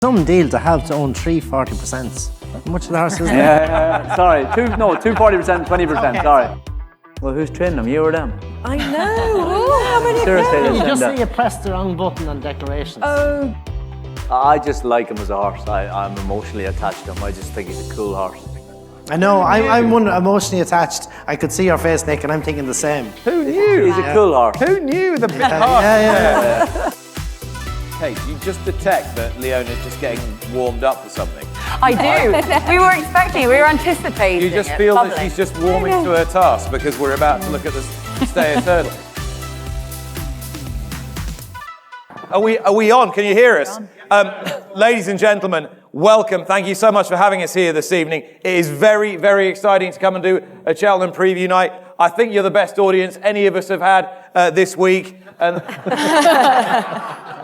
Some deal to have to own 40%. How much of the horse is there? Yeah. Sorry, two 40%, 20%. Okay. Sorry. Well, who's training them? You or them? I know. How many? Seriously, You just say you pressed the wrong button on decorations. Oh. I just like him as a horse. I'm emotionally attached to him. I just think he's a cool horse. I know. I'm emotionally attached. I could see your face, Nick, and I'm thinking the same. Who knew? He's a cool horse. Who knew the big horse? Yeah. Kate, you just detect that Leonna's just getting warmed up for something. I do. We were expecting it. We were anticipating. You just it. feel Lovely. that she's just warming to her task because we're about to look at the Stayers Hurdle. Are we on? Can you hear us? Ladies and gentlemen, welcome. Thank you so much for having us here this evening. It is very, very exciting to come and do a Cheltenham preview night. I think you're the best audience any of us have had this week. And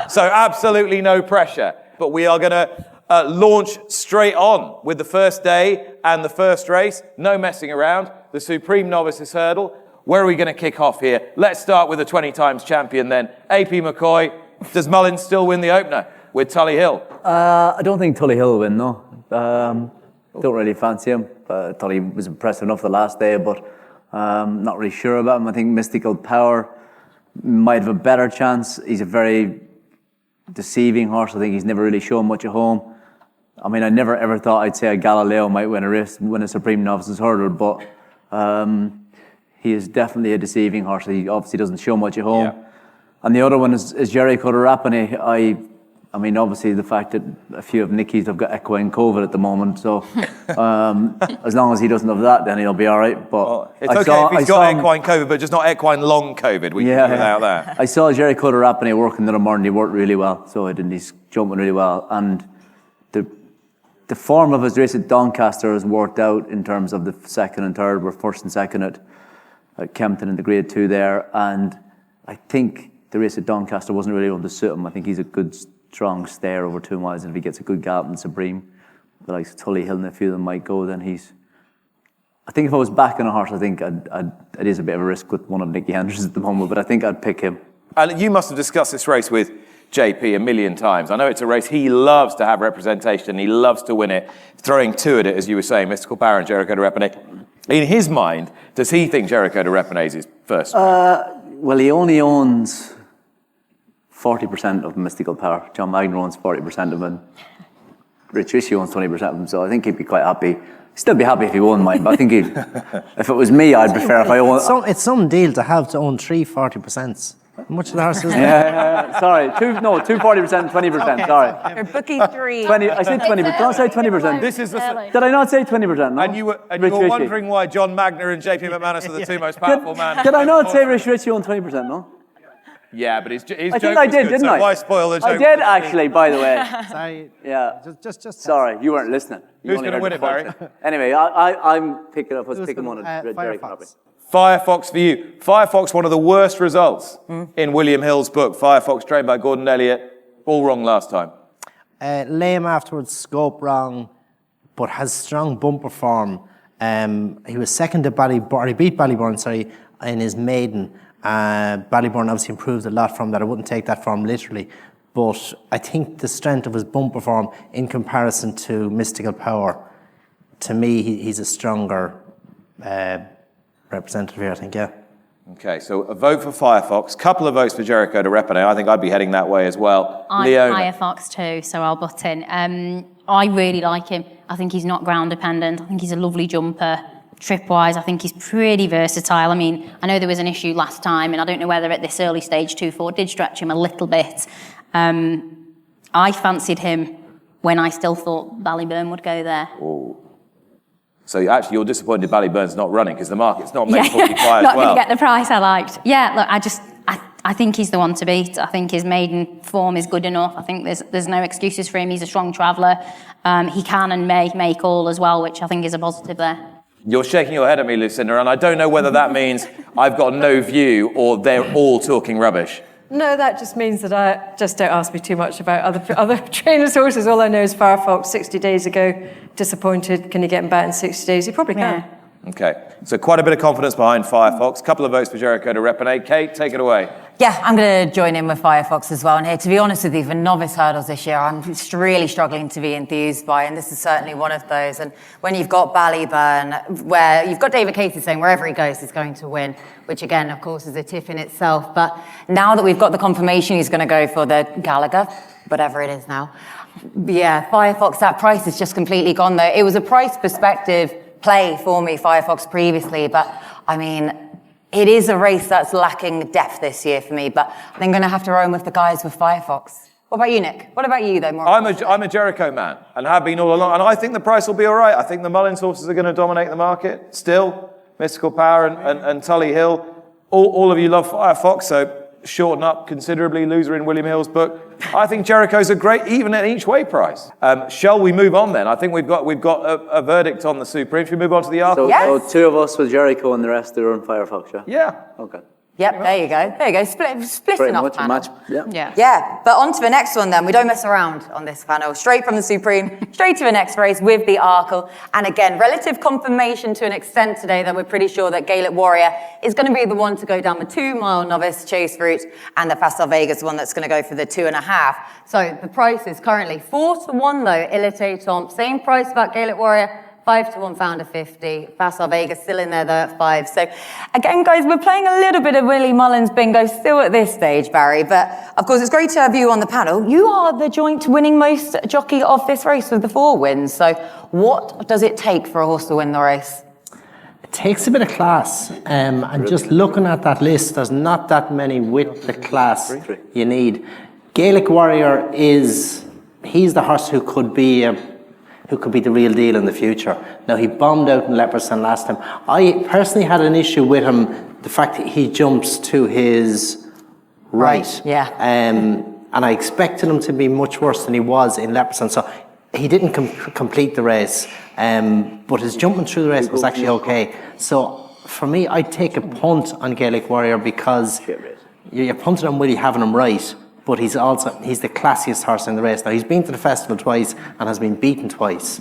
so absolutely no pressure. But we are going to launch straight on with the first day and the first race. No messing around. The Supreme Novices Hurdle. Where are we going to kick off here? Let's start with the 20 times champion then. AP McCoy. Does Mullins still win the opener with Tully Hill? I don't think Tully Hill will win, no. Don't really fancy him. Tully was impressive enough the last day, but not really sure about him. I think Mystical Power might have a better chance. He's a very deceiving horse. I think he's never really shown much at home. I mean, I never ever thought I'd say a Galileo might win a Supreme Novices Hurdle, but he is definitely a deceiving horse. He obviously doesn't show much at home. Yeah. And the other one is Geraghty. I mean, obviously the fact that a few of Nicky's have got equine COVID at the moment, so as long as he doesn't have that, then he'll be all right. But well, it's okay if he's got equine COVID, but just not equine long COVID. We can do without that. I saw Geraghty working the other morning. He worked really well, so he's jumping really well. And the form of his race at Doncaster has worked out in terms of the second and third. We're first and second at Kempton in the Grade 2 there, and I think the race at Doncaster wasn't really able to suit him. I think he's a good, strong stayer over 2 miles, and if he gets a good gallop in Supreme, the likes of Tully Hill and a few of them might go, then he's... I think if I was back on a horse, I think it is a bit of a risk with one of Nicky Henderson's at the moment, but I think I'd pick him. And you must have discussed this race with JP a million times. I know it's a race he loves to have representation, he loves to win it, throwing two at it, as you were saying, Mystical Power and Geraghty Repene. In his mind, does he think Geraghty Repene is his first? Well, he only owns 40% of Mystical Power. John Magner owns 40% of him. Rich Ritchie owns 20% of him, so I think he'd be quite happy. He'd still be happy if he won mine, but I think if it was me, I'd prefer if I own... It's some deal to have to own 40%. How much of the horse is there? Yeah. Sorry, two 40%, 20%, okay. Sorry. You're booking 3. 20, I said 20%. Did I say 20%? This is the... Did I not say 20%? No? And you were wondering why John Magner and JP McManus are the two most powerful men. Did I not say Rich Ritchie on 20%, no? Yeah, but his joke I think I did, good, didn't so I? why spoil the joke? I did actually, by the way. Sorry. Yeah. Just Sorry, you weren't listening. Who's going to win it, Barry? Anyway, I'm picking up. Let's pick him on Firefox. Firefox for you. Firefox, one of the worst results in William Hill's book. Firefox, trained by Gordon Elliott. All wrong last time. Lame afterwards, scope wrong, but has strong bumper form. He was second to Ballyburn, he beat Ballyburn, in his maiden. Ballyburn obviously improved a lot from that. I wouldn't take that form literally, but I think the strength of his bumper form in comparison to Mystical Power, to me, he's a stronger representative here, I think, yeah. Okay, so a vote for Firefox, couple of votes for Geraghty Repene. I think I'd be heading that way as well. I'm Leonna. Firefox too, so I'll butt in. I really like him. I think he's not ground dependent. I think he's a lovely jumper. Trip-wise, I think he's pretty versatile. I mean, I know there was an issue last time, and I don't know whether at this early stage 2-4 did stretch him a little bit. I fancied him when I still thought Ballyburn would go there. Ooh. So actually, you're disappointed Ballyburn's not running because the market's not made 45 as not well. Not going to get the price I liked. Yeah, look, I think he's the one to beat. I think his maiden form is good enough. I think there's no excuses for him. He's a strong traveller. He can and may make all as well, which I think is a positive there. You're shaking your head at me, Lucinda, and I don't know whether that means I've got no view or they're all talking rubbish. No, that just means that I just don't ask me too much about other trainers' horses. All I know is Firefox 60 days ago, disappointed. Can you get him back in 60 days? He probably can. Okay, so quite a bit of confidence behind Firefox. Couple of votes for Jericho to Repenate. Kate, take it away. Yeah, I'm going to join in with Firefox as well. And here, to be honest with you, for novice hurdles this year, I'm really struggling to be enthused by, and this is certainly one of those. And when you've got Ballyburn, where you've got David Casey saying wherever he goes, he's going to win, which again, of course, is a tip in itself. But now that we've got the confirmation he's going to go for the Gallagher, whatever it is now, yeah, Firefox, that price is just completely gone though. It was a price perspective play for me, Firefox, previously, but I mean, it is a race that's lacking depth this year for me, but I'm going to have to roam with the guys with Firefox. What about you, Nick? What about you, though? I'm a Jericho man and have been all along, and I think the price will be all right. I think the Mullins horses are going to dominate the market still. Mystical Power and Tully Hill. All of you love Firefox, so shorten up considerably, loser in William Hill's book. I think Jericho's a great, even at each way price. Shall we move on then? I think we've got a verdict on the Supreme. Should we move on to the Arkle? So two of us with Jericho and the rest are on Firefox, yeah? Yeah. Okay. Yep, there you go. There you go. Splitting Pretty off much a panel. match, yeah. Yeah. Yeah, but on to the next one then. We don't mess around on this panel. Straight from the Supreme, straight to the next race with the Arkle. And again, relative confirmation to an extent today that we're pretty sure that Gaelic Warrior is going to be the one to go down the 2-mile Novice Chase route, and the Pastel Vegas one that's going to go for the 2.5. So the price is currently 4-1 though, Ilite Tomp. Same price about Gaelic Warrior. 5-1 Founder 50. Pastel Vegas still in there though at 5. So again, guys, we're playing a little bit of Willie Mullins bingo still at this stage, Barry. But of course, it's great to have you on the panel. You are the joint winning most jockey of this race with the 4 wins. So what does it take for a horse to win the race? It takes a bit of class. And just looking at that list, there's not that many with the class you need. Gaelic Warrior he's the horse who could be the real deal in the future. Now, he bombed out in Leopardstown last time. I personally had an issue with him, the fact that he jumps to his right. Yeah. And I expected him to be much worse than he was in Leopardstown. So he didn't complete the race, but his jumping through the race was actually okay. So for me, I'd take a punt on Gaelic Warrior because you're punting on Willie having him right. But he's the classiest horse in the race. Now, he's been to the festival twice and has been beaten twice.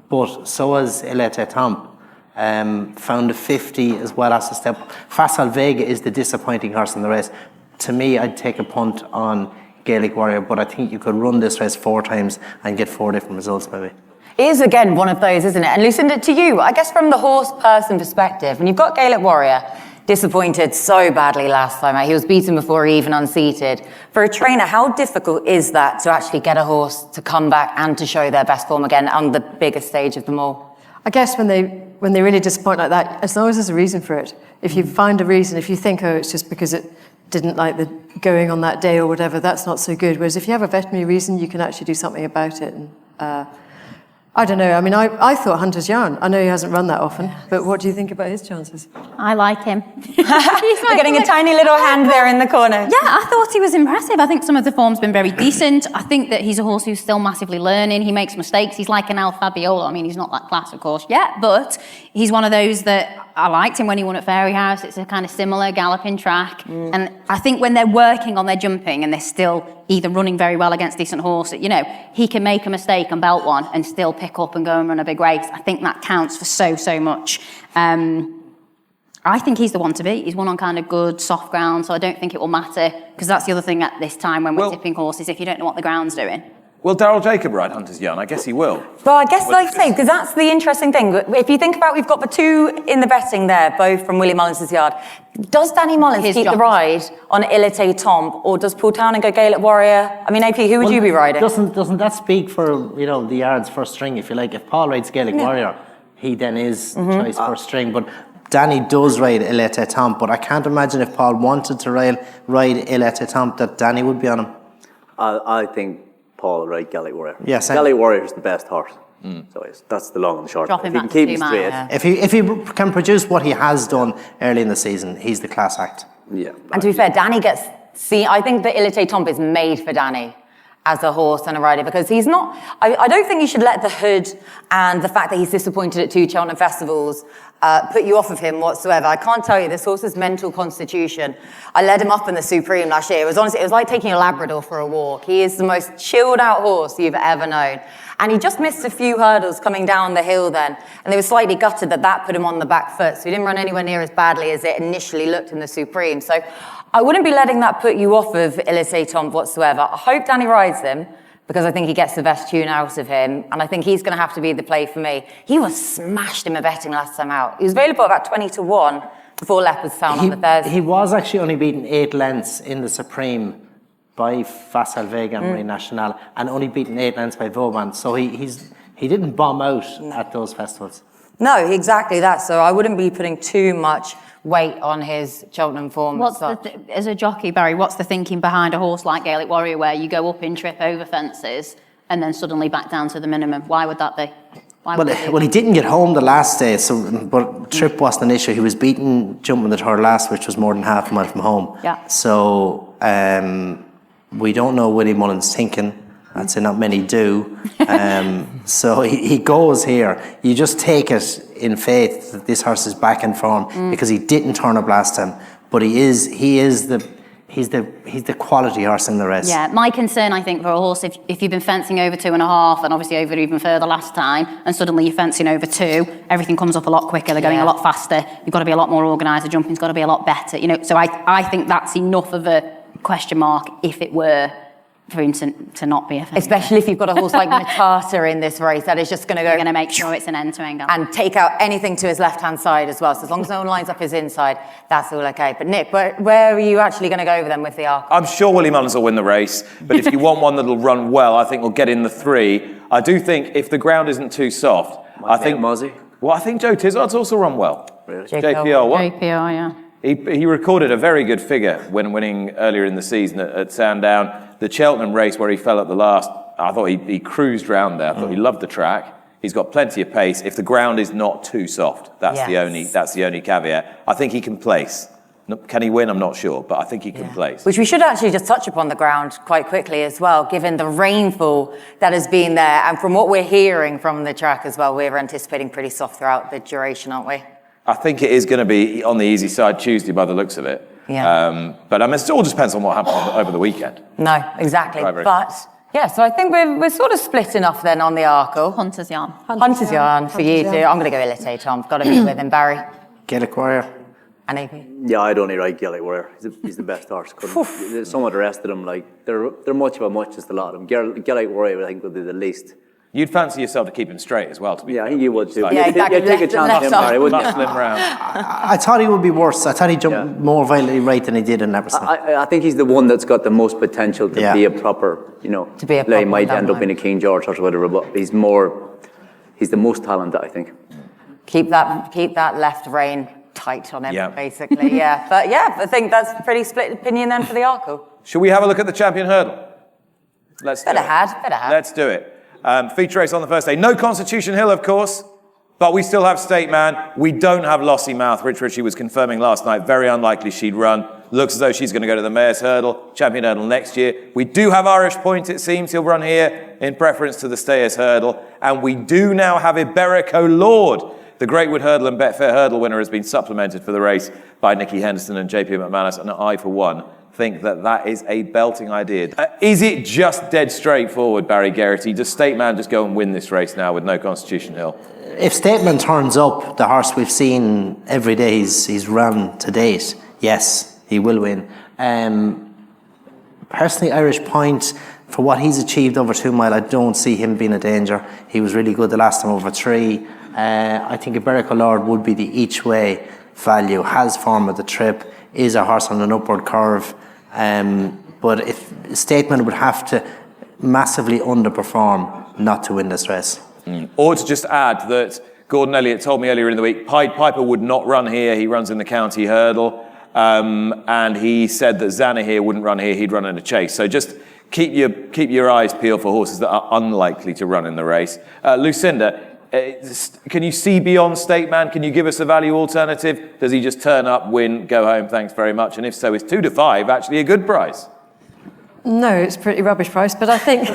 But so has Ilite Tomp. Found a 50 as well as a step. Facile Vega is the disappointing horse in the race. To me, I'd take a punt on Gaelic Warrior, but I think you could run this race 4 times and get 4 different results maybe. It is, again, one of those, isn't it? And Lucinda, to you, I guess from the horse person perspective, when you've got Gaelic Warrior, disappointed so badly last time out. He was beaten before he even unseated. For a trainer, how difficult is that to actually get a horse to come back and to show their best form again on the biggest stage of them all? I guess when they really disappoint like that, as long as there's a reason for it. If you find a reason, if you think, oh, it's just because it didn't like the going on that day or whatever, that's not so good. Whereas if you have a veterinary reason, you can actually do something about it. And I don't know. I mean, I thought Hunter's Yarn. I know he hasn't run that often, but what do you think about his chances? I like him. We're getting a tiny little hand there in the corner. Yeah, I thought he was impressive. I think some of the form's been very decent. I think that he's a horse who's still massively learning. He makes mistakes. He's like an Al Fabiola. I mean, he's not that class, of course, yet, but he's one of those that I liked him when he won at Fairy House. It's a kind of similar galloping track. And I think when they're working on their jumping and they're still either running very well against decent horse, he can make a mistake and belt one and still pick up and go and run a big race. I think that counts for so much. I think he's the one to beat. He's won on kind of good, soft ground, so I don't think it will matter, because that's the other thing at this time when we're tipping horses, if you don't know what the ground's doing. Will Daryl Jacob ride Hunter's Yarn? I guess he will. Well, I guess, like I say, because that's the interesting thing. If you think about, we've got the 2 in the betting there, both from Willie Mullins' yard. Does Danny Mullins keep the ride on Ilite Tomp, or does Paul Town and go Gaelic Warrior? I mean, AP, who would you be riding? Doesn't that speak for the yard's first string? If you like, if Paul rides Gaelic Warrior, he then is the choice first string. But Danny does ride Ilite Tomp, but I can't imagine if Paul wanted to ride Ilite Tomp that Danny would be on him. I think Paul will ride Gaelic Warrior. Yes, Gaelic Warrior is the best horse. So that's the long and the short. Drop him If he back can to keep 2 him straight. miles. If he can produce what he has done early in the season, he's the class act. Yeah. And to be fair, Danny I think the Ilite Tomp is made for Danny. as a horse and a rider, because he's not, I don't think you should let the hood and the fact that he's disappointed at 2 Cheltenham Festivals put you off of him whatsoever. I can't tell you, this horse's mental constitution. I led him up in the Supreme last year. It was like taking a Labrador for a walk. He is the most chilled out horse you've ever known. And he just missed a few hurdles coming down the hill then. And they were slightly gutted that put him on the back foot. So he didn't run anywhere near as badly as it initially looked in the Supreme. So I wouldn't be letting that put you off of Elite Tom whatsoever. I hope Danny rides him, because I think he gets the best tune out of him, and I think he's going to have to be the play for me. He was smashed in my betting last time out. He was available about 20-1 before Leopard's Town on the Thursday. He was actually only beaten 8 lengths in the Supreme by Facile Vega and Marine Nationale, and only beaten 8 lengths by Vauban. So he didn't bomb out at those festivals. No, exactly that. So I wouldn't be putting too much weight on his Cheltenham form. As a jockey, Barry, what's the thinking behind a horse like Gaelic Warrior, where you go up in trip over fences and then suddenly back down to the minimum? Why would that be? Well, he didn't get home the last day, but trip wasn't an issue. He was beaten jumping the third last, which was more than half a mile from home. Yeah. So we don't know Willie Mullins' thinking. I'd say not many do. So he goes here. You just take it in faith that this horse is back in form, because he didn't turn up last time, but he's the quality horse in the race. Yeah, my concern, I think, for a horse, if you've been fencing over 2.5 and obviously over even further last time, and suddenly you're fencing over 2, everything comes up a lot quicker, they're going a lot faster, you've got to be a lot more organised, the jumping's got to be a lot better, so I think that's enough of a question mark if it were for him to not be a favourite. Especially if you've got a horse like Matata in this race that is just going to go... You're going to make sure it's an end-to-end. And take out anything to his left-hand side as well. So as long as no one lines up his inside, that's all okay. But Nick, where are you actually going to go over them with the Arkle? I'm sure Willie Mullins will win the race, but if you want one that'll run well, I think we'll get in the 3. I do think if the ground isn't too soft, I think Joe Tizard's also run well. Really? JPR, what? JPR, yeah. He recorded a very good figure when winning earlier in the season at Sandown. The Cheltenham race where he fell at the last, I thought he cruised round there. I thought he loved the track. He's got plenty of pace. If the ground is not too soft, that's the only caveat. I think he can place. Can he win? I'm not sure, but I think he can place. Which we should actually just touch upon the ground quite quickly as well, given the rainfall that has been there. And from what we're hearing from the track as well, we're anticipating pretty soft throughout the duration, aren't we? I think it is going to be on the easy side Tuesday by the looks of it. Yeah. But it all depends on what happens over the weekend. No, exactly. Right. But, yeah, so I think we're sort of split enough then on the Arkle. Hunter's yarn. Hunter's yarn for you two. I'm going to go Elite Tom. Got to be with him. Barry? Gaelic Warrior. And AP? Yeah, I'd only ride Gaelic Warrior. He's the best horse. Some of the rest of them, they're much of a muchness, a lot of them. Gaelic Warrior, I think, would be the least. You'd fancy yourself to keep him straight as well, to be Yeah, I think you would too. Yeah, exactly. Take a chance on him, Barry, wouldn't you? slim round. I thought he would be worse. I thought he jumped more violently right than he did in Everson. I think he's the one that's got the most potential to be a proper, To be a he might end up in a King George or whatever, but he's the most talented, I think. Keep that left rein tight on him, basically, yeah. But I think that's a pretty split opinion then for the Arkle. Should we have a look at the Champion Hurdle? Let's do it. Better had. Let's do it. Feature race on the first day. No Constitution Hill, of course, but we still have State Man. We don't have Lossy Mouth. Rich Ritchie was confirming last night. Very unlikely she'd run. Looks as though she's going to go to the Mayor's Hurdle, Champion Hurdle next year. We do have Irish Point, it seems. He'll run here in preference to the Stayers Hurdle. And we do now have Iberico Lord. The Greatwood Hurdle and Betfair Hurdle winner has been supplemented for the race by Nicky Henderson and JP McManus. And I, for one, think that is a belting idea. Is it just dead straightforward, Barry Geraghty? Does State Man just go and win this race now with no Constitution Hill? If State Man turns up, the horse we've seen every day he's run to date, yes, he will win. Personally, Irish Point, for what he's achieved over 2 mile, I don't see him being a danger. He was really good the last time over 3. I think Iberico Lord would be the each way value, has form at the trip, is a horse on an upward curve. But if Statement would have to massively underperform not to win this race. Or to just add that Gordon Elliott told me earlier in the week, Pied Piper would not run here. He runs in the County Hurdle. And he said that Zanna here wouldn't run here. He'd run in a Chase. So just keep your eyes peeled for horses that are unlikely to run in the race. Lucinda, can you see beyond State Man? Can you give us a value alternative? Does he just turn up, win, go home, thanks very much? And if so, is 2 to 5 actually a good price? No, it's pretty rubbish price, but I think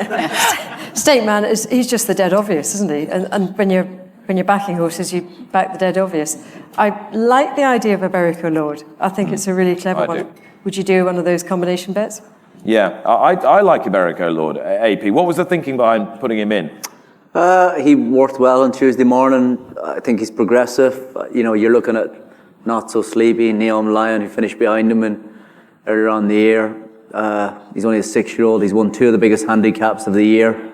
State Man he's just the dead obvious, isn't he? And when you're backing horses, you back the dead obvious. I like the idea of Iberico Lord. I think it's a really clever one. do. Would you do one of those combination bets? Yeah, I like Iberico Lord, AP. What was the thinking behind putting him in? He worked well on Tuesday morning. I think he's progressive. You're looking at Not So Sleepy, Neon Lion, who finished behind him earlier on in the year. He's only a 6-year-old. He's won 2 of the biggest handicaps of the year.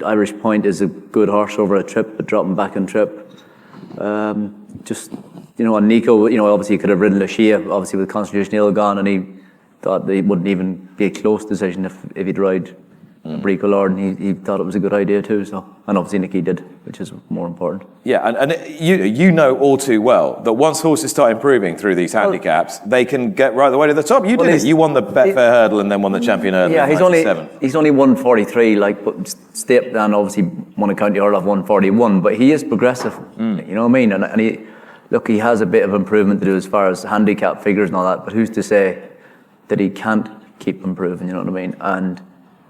Irish Point is a good horse over a trip, but dropping back on trip. On Nico, obviously he could have ridden Lucia, obviously with Constitution Hill gone, and he thought it wouldn't even be a close decision if he'd ride Brico Lord, and he thought it was a good idea too. So, and obviously Nicky did, which is more important. Yeah, and you know all too well that once horses start improving through these handicaps, they can get right the way to the top. You did it. You won the Betfair Hurdle and then won the Champion Hurdle. Yeah, in he's 97. only 143. But Step and obviously won a county hurdle of 141. But he is progressive. You know what I mean? And he has a bit of improvement to do as far as handicap figures and all that. But who's to say that he can't keep improving? You know what I mean? And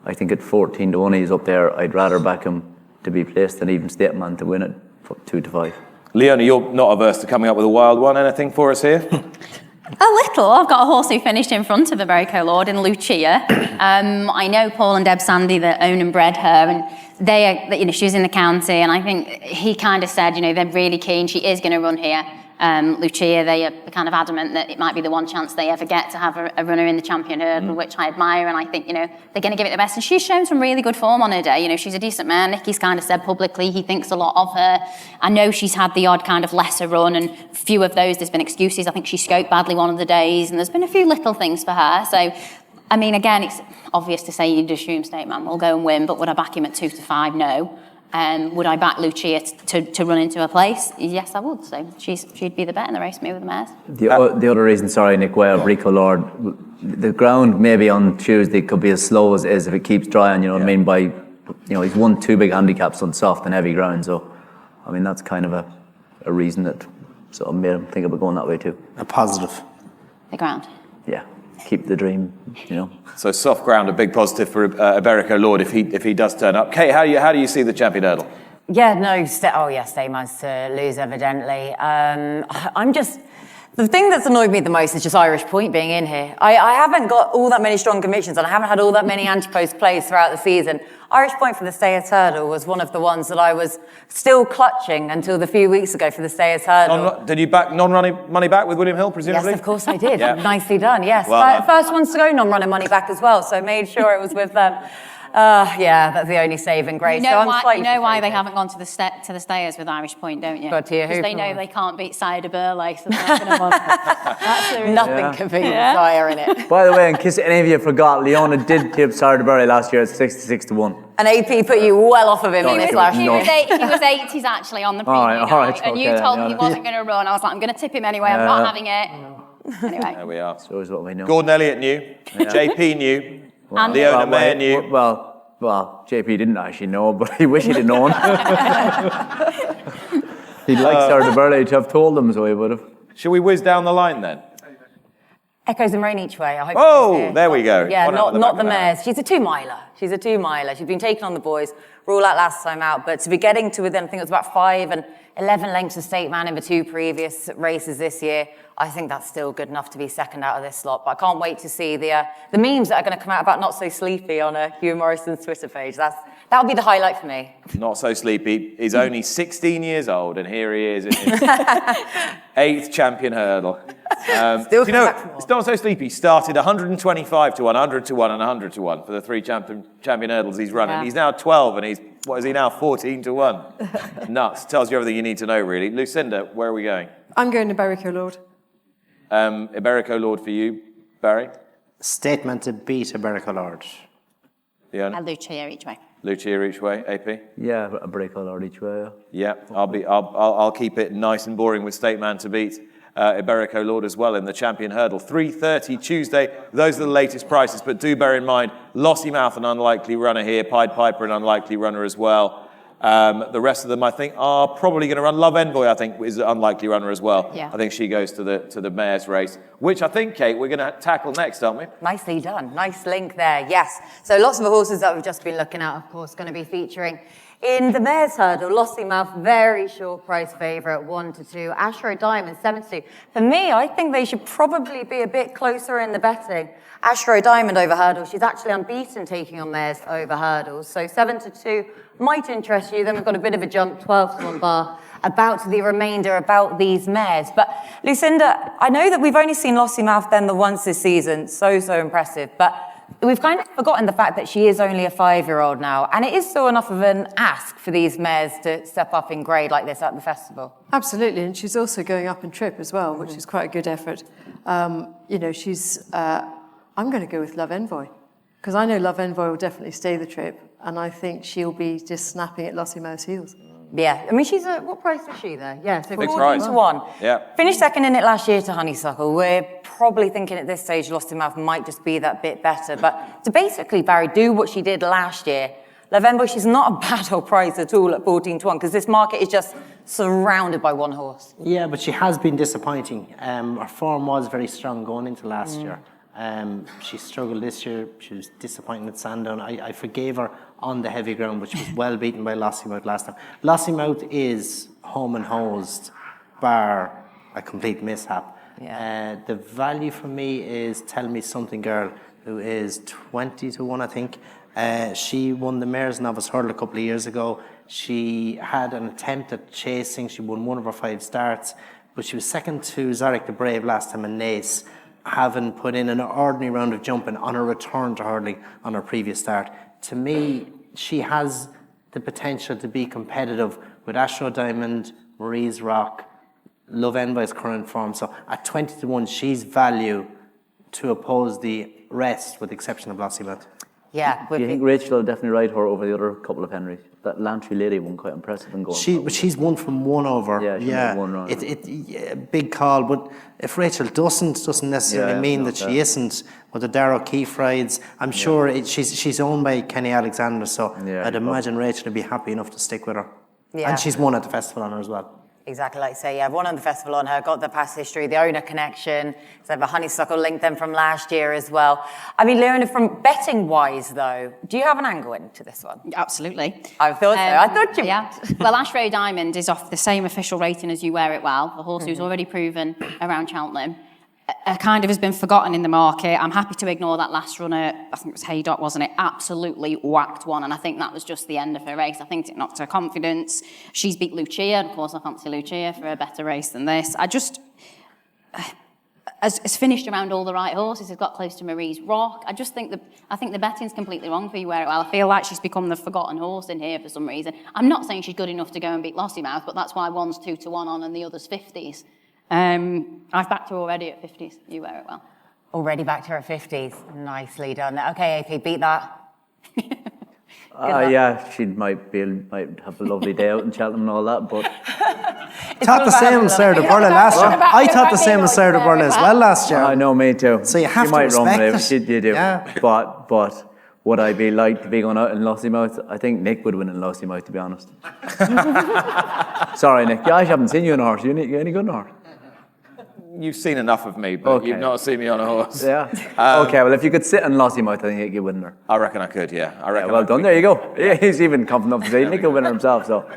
I think at 14-1 he's up there. I'd rather back him to be placed than even State Man to win it 2-5. Leonna, you're not averse to coming up with a wild one. Anything for us here? A little. I've got a horse who finished in front of Iberico Lord in Lucia. I know Paul and Deb Sandy that own and bred her, and they are, she was in the county, and I think he kind of said, they're really keen. She is going to run here. Lucia, they are kind of adamant that it might be the one chance they ever get to have a runner in the Champion Hurdle, which I admire, and I think, they're going to give it the best. And she's shown some really good form on her day. She's a decent man. Nicky's kind of said publicly he thinks a lot of her. I know she's had the odd kind of lesser run, and few of those, there's been excuses. I think she scoped badly one of the days, and there's been a few little things for her. So, again, it's obvious to say you'd assume State Man will go and win, but would I back him at 2-5? No. Would I back Lucia to run into a place? Yes, I would. So she'd be the bet in the race, me with the mares. The other reason, sorry, Nick, why Brico Lord, the ground maybe on Tuesday could be as slow as it is if it keeps drying. You know what I mean? He's won 2 big handicaps on soft and heavy ground. So, that's kind of a reason that sort of made him think about going that way too. A positive. The ground. Yeah. Keep the dream, So soft ground, a big positive for Iberico Lord if he does turn up. Kate, how do you see the Champion Hurdle? Yeah, no, State Man's to lose, evidently. The thing that's annoyed me the most is just Irish Point being in here. I haven't got all that many strong convictions, and I haven't had all that many anti-post plays throughout the season. Irish Point for the Stayers Hurdle was one of the ones that I was still clutching until the few weeks ago for the Stayers Hurdle. Did you back non-running money back with William Hill, presumably? Yes, of course I did. Yeah. Nicely done, yes. Well, First ones to go non-running money back as well, so made sure it was with them. That's the only saving grace. You know why they haven't gone to the Stayers with Irish Point, don't you? Because they know they can't beat Sire de Burleigh, so they're not going to want it. Nothing can beat Sire in it. By the way, in case any of you forgot, Leonna did tip Sire de Burleigh last year at 66-1. And AP put you well off of him in this last He year. was 80s actually on the preview night, and you told me he wasn't going to run. I was like, I'm going to tip him anyway. I'm not having it. Anyway. There we are. So is what we know. Gordon Elliott knew. JP knew. Leonna Mayor knew. Well, JP didn't actually know, but he wished he'd have known. He'd like Sire de Burleigh to have told him, so he would have. Shall we whiz down the line then? Echoes and rain each way. I hope there we go. Yeah, One not the mares. She's a 2-miler. She's been taken on the boys. Rule out last time out, but to be getting to within, I think it was about 5 and 11 lengths of State Man in the 2 previous races this year, I think that's still good enough to be second out of this slot. But I can't wait to see the memes that are going to come out about Not So Sleepy on Hugh Morrison's Twitter page. That'll be the highlight for me. Not So Sleepy. He's only 16 years old, and here he is in his 8th Champion Hurdle. It's Not So Sleepy started 125 to 1, 100 to 1, and 100 to 1 for the 3 Champion Hurdles he's running. Yeah. He's now 12, and what is he now, 14 to 1? Nuts. Tells you everything you need to know, really. Lucinda, where are we going? I'm going to Iberico Lord. Iberico Lord for you, Barry? Statement to beat Iberico Lord. Leonna? Lucia each way. Lucia each way, AP? Yeah, a Brico Lord each way. Yeah, I'll keep it nice and boring with State Man to beat Iberico Lord as well in the Champion Hurdle. 3:30 Tuesday. Those are the latest prices, but do bear in mind, Lossy Mouth, an unlikely runner here. Pied Piper, an unlikely runner as well. The rest of them, I think, are probably going to run. Love Envoy, I think, is an unlikely runner as well. Yeah. I think she goes to the mayor's race, which I think, Kate, we're going to tackle next, aren't we? Nicely done. Nice link there. Yes. So lots of the horses that we've just been looking at, of course, going to be featuring in the Mayor's Hurdle. Lossiemouth, very short price favourite, 1-2. Ashrow Diamond, 7-2. For me, I think they should probably be a bit closer in the betting. Ashrow Diamond over hurdle. She's actually unbeaten taking on Mares over hurdles. So 7-2 might interest you. Then we've got a bit of a jump, 12-1 bar, about the remainder, about these mares. But Lucinda, I know that we've only seen Lossiemouth then the once this season. So impressive. But we've kind of forgotten the fact that she is only a 5-year-old now. And it is still enough of an ask for these mares to step up in grade like this at the festival. Absolutely, and she's also going up in trip as well, which is quite a good effort. She's... I'm going to go with Love Envoy, because I know Love Envoy will definitely stay the trip, and I think she'll be just snapping at Lossiemouth's heels. Yeah, I mean, she's what price is she there? Yeah, so Big 14-1. Yeah. Finished second in it last year to Honeysuckle. We're probably thinking at this stage Lossiemouth might just be that bit better. But to basically, Barry, do what she did last year, Love Envoy, she's not a bad old price at all at 14-1, because this market is just surrounded by one horse. Yeah, but she has been disappointing. Her form was very strong going into last year. She struggled this year. She was disappointing at Sandown. I forgave her on the heavy ground, but she was well beaten by Lossiemouth last time. Lossiemouth is home and hosed, bar a complete mishap. Yeah. The value for me is Tell Me Something Girl, who is 20-1, I think. She won the Mayor's Novice Hurdle a couple of years ago. She had an attempt at chasing. She won one of her 5 starts, but she was second to Zarek the Brave last time in Nace, having put in an ordinary round of jumping on her return to hurdling on her previous start. To me, she has the potential to be competitive with Ashrow Diamond, Marie's Rock, Love Envoy's current form. So at 20-1, she's value to oppose the rest, with the exception of Lossiemouth. Yeah. Do you think Rachel will definitely ride her over the other couple of Henrys? That Lantry lady won quite impressive in going. But she's won from one over. Yeah, she made one run. Big call. But if Rachel doesn't necessarily mean that she isn't. With the Darrow Keefe rides, I'm sure she's owned by Kenny Alexander, so I'd imagine Rachel would be happy enough to stick with her. Yeah. And she's won at the festival on her as well. Exactly like you say, yeah, won on the festival on her, got the past history, the owner connection, so I have a Honeysuckle link then from last year as well. I mean, Leonna, from betting-wise, though, do you have an angle into this one? Absolutely. I thought so. I thought you Yeah. Well, Ashrow Diamond is off the same official rating as You Wear It Well, the horse who's already proven around Cheltenham. Kind of has been forgotten in the market. I'm happy to ignore that last runner. I think it was Haydock, wasn't it? Absolutely whacked one, and I think that was just the end of her race. I think it knocked her confidence. She's beat Lucia, and of course I fancy Lucia for a better race than this. I just... has finished around all the right horses, has got close to Marie's Rock. I think the betting's completely wrong for You Wear It Well. I feel like she's become the forgotten horse in here for some reason. I'm not saying she's good enough to go and beat Lossiemouth, but that's why one's 2-1 on and the other's 50s. I've backed her already at 50s. You Wear It Well. already back to her 50s. Nicely done. Okay, AP, beat that. Yeah, she might have a lovely day out in Cheltenham and all that, but... Thought the same as Sarah de Burla last year. I thought the same as Sarah de Burla as well last year. I know, me too. So you have she to might respect run it. it. She do. Yeah. But would I be like to be going out in Lossiemouth? I think Nick would win in Lossiemouth, to be honest. Sorry, Nick. Yeah, I haven't seen you on a horse. You any good on a horse? You've seen enough of me, but you've not seen me on a horse. Yeah. Okay, well, if you could sit in Lossiemouth, I think you could win there. I reckon I could, yeah. I reckon. Yeah, well done. There you go. Yeah, he's even confident enough to say Nick will win her himself, so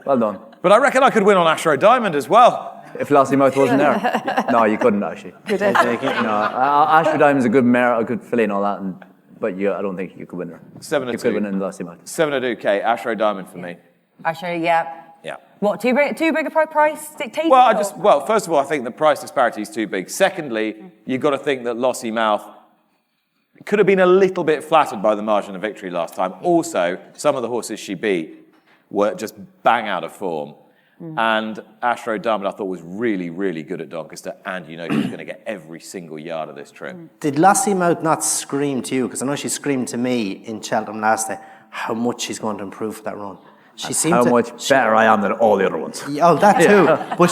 well done. But I reckon I could win on Ashrow Diamond as well. If Lossiemouth wasn't there. No, you couldn't, actually. Good effort. No, Ashford Diamond's a good mare, a good filly and all that, but I don't think you could win her. 7-2. You could win in Lossiemouth. 7-2, Kate. Ashrow Diamond for me. Actually, yeah. Yeah. What, too big a price dictator? Well, first of all, I think the price disparity is too big. Secondly, you've got to think that Lossiemouth could have been a little bit flattered by the margin of victory last time. Also, some of the horses she beat were just bang out of form. And Ashrow Diamond, I thought, was really, really good at Doncaster, and you know she's going to get every single yard of this trip. Did Lossiemouth not scream to you? Because I know she screamed to me in Cheltenham last day how much she's going to improve for that run. She seemed how much better I am than all the other ones. Oh, that too. But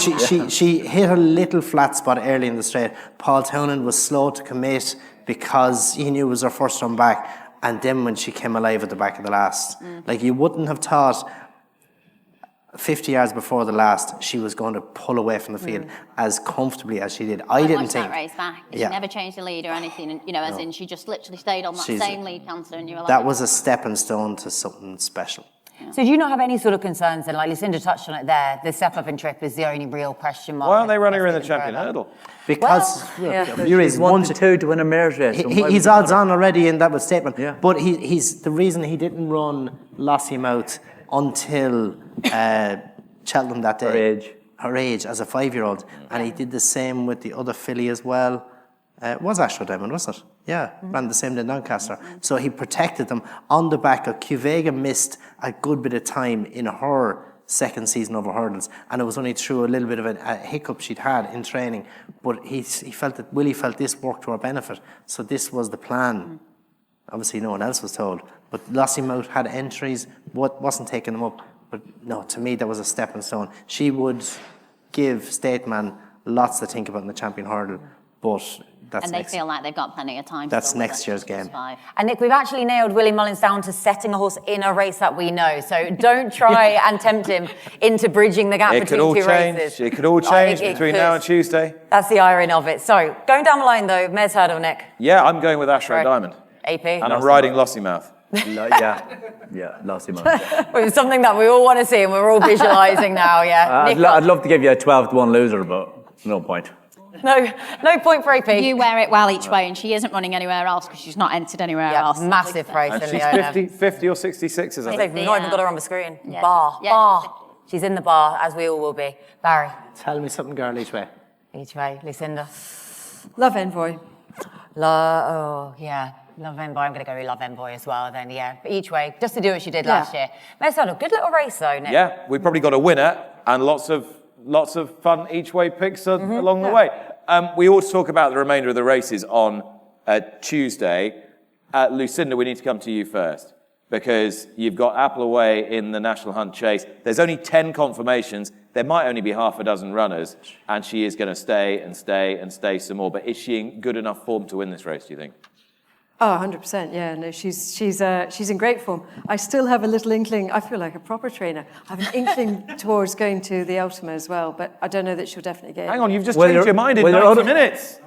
she hit a little flat spot early in the straight. Paul Townend was slow to commit because he knew it was her first run back. And then when she came alive at the back of the last, like you wouldn't have thought 50 yards before the last, she was going to pull away from the field as comfortably as she did. I didn't think. That race back. She never changed the lead or anything, and as in she just literally stayed on that same lead canter, and you were like, that was a stepping stone to something special. So do you not have any sort of concerns then? Like Lucinda touched on it there. The step up in trip is the only real question mark. Why aren't they running her in the champion hurdle? Because He's 1-2 to win a mare's race. he's odds on already in that statement. Yeah. But he's the reason he didn't run Lossiemouth until Cheltenham that day. Her age as a 5-year-old. And he did the same with the other filly as well. It was Astro Diamond, wasn't it? Yeah, ran the same day in Doncaster. So he protected them on the back of Cuvega missed a good bit of time in her second season over hurdles, and it was only through a little bit of a hiccup she'd had in training. But Willie felt this worked to her benefit. So this was the plan. Obviously, no one else was told. But Lossiemouth had entries, wasn't taking them up. But no, to me, that was a stepping stone. She would give Stateman lots to think about in the champion hurdle, but that's and they feel like they've got plenty of time. That's next year's game. And Nick, we've actually nailed Willie Mullins down to setting a horse in a race that we know. So don't try and tempt him into bridging the gap between two races. It could all change between now and Tuesday. That's the irony of it. So going down the line though, Mayor's Hurdle, Nick. Yeah, I'm going with Ashray Diamond. AP. And I'm riding Lossiemouth. Lossiemouth. Well, it's something that we all want to see and we're all visualising now, yeah. I'd love to give you a 12-1 loser, but no point. No point for AP. You wear it well each way, and she isn't running anywhere else because she's not entered anywhere else. Massive price And in she's Leonna. 50 or 66, I think. We've not even got her on the screen. Yeah. Bar. She's in the bar, as we all will be. Barry. Tell me something, girl, each way. Each way. Lucinda. Love Envoy. Love Envoy. I'm going to go with Love Envoy as well then, yeah. But each way, just to do what she did last year. Mayor's Hurdle, good little race though, Nick. Yeah, we probably got a winner and lots of fun each way picks along the way. We ought to talk about the remainder of the races on Tuesday. Lucinda, we need to come to you first because you've got Appleway in the National Hunt Chase. There's only 10 confirmations. There might only be half a dozen runners, and she is going to stay and stay and stay some more. But is she in good enough form to win this race, do you think? Oh, 100%, yeah. No, she's in great form. I still have a little inkling. I feel like a proper trainer. I have an inkling towards going to the Ultima as well, but I don't know that she'll definitely get it. Hang on, you've just changed your mind in 90 minutes.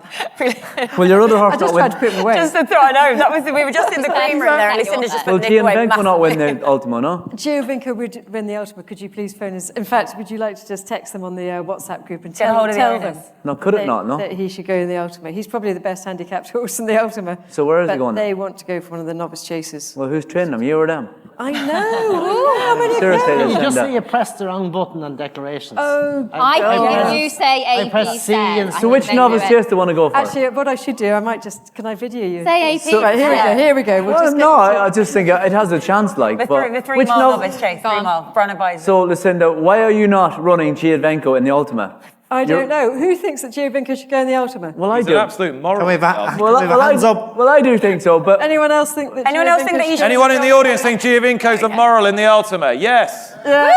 Will your other horse I just tried to put him away. Just to throw, I know, we were just in the green room there and Lucinda just put Nick away. Will Giovinco not win the Ultima, no? Giovinco would win the Ultima. Could you please phone us? In fact, would you like to just text them on the WhatsApp group and Get hold of tell them No, could it not, no? that he should go in the Ultima? He's probably the best handicapped horse in the Ultima. So where is he but going? They want to go for one of the novice chases. Well, who's training him, you or them? I know. Ooh, how many Seriously, pounds? You just Lucinda. say you pressed the wrong button on declarations. Oh, I think if you say I AP press C and said, So which novice chase do you want to go for? actually, what I should do, I might just, can I video you? Say AP. So, right, here we go. We'll Well, just no, I just think it has a chance, like. The but 3 which mile nov- novice chase, 3 mile. Brown advisor. So, Lucinda, why are you not running Giovinco in the Ultima? I don't know. Who thinks that Giovinco should go in the Ultima? Well, I It's do. an absolute moral. Can we have Well, hands up? Well, I do think so, but Anyone else think that Anyone else think that he should- Anyone in the audience think Giovinco's a moral in the Ultima? Yes. Yeah.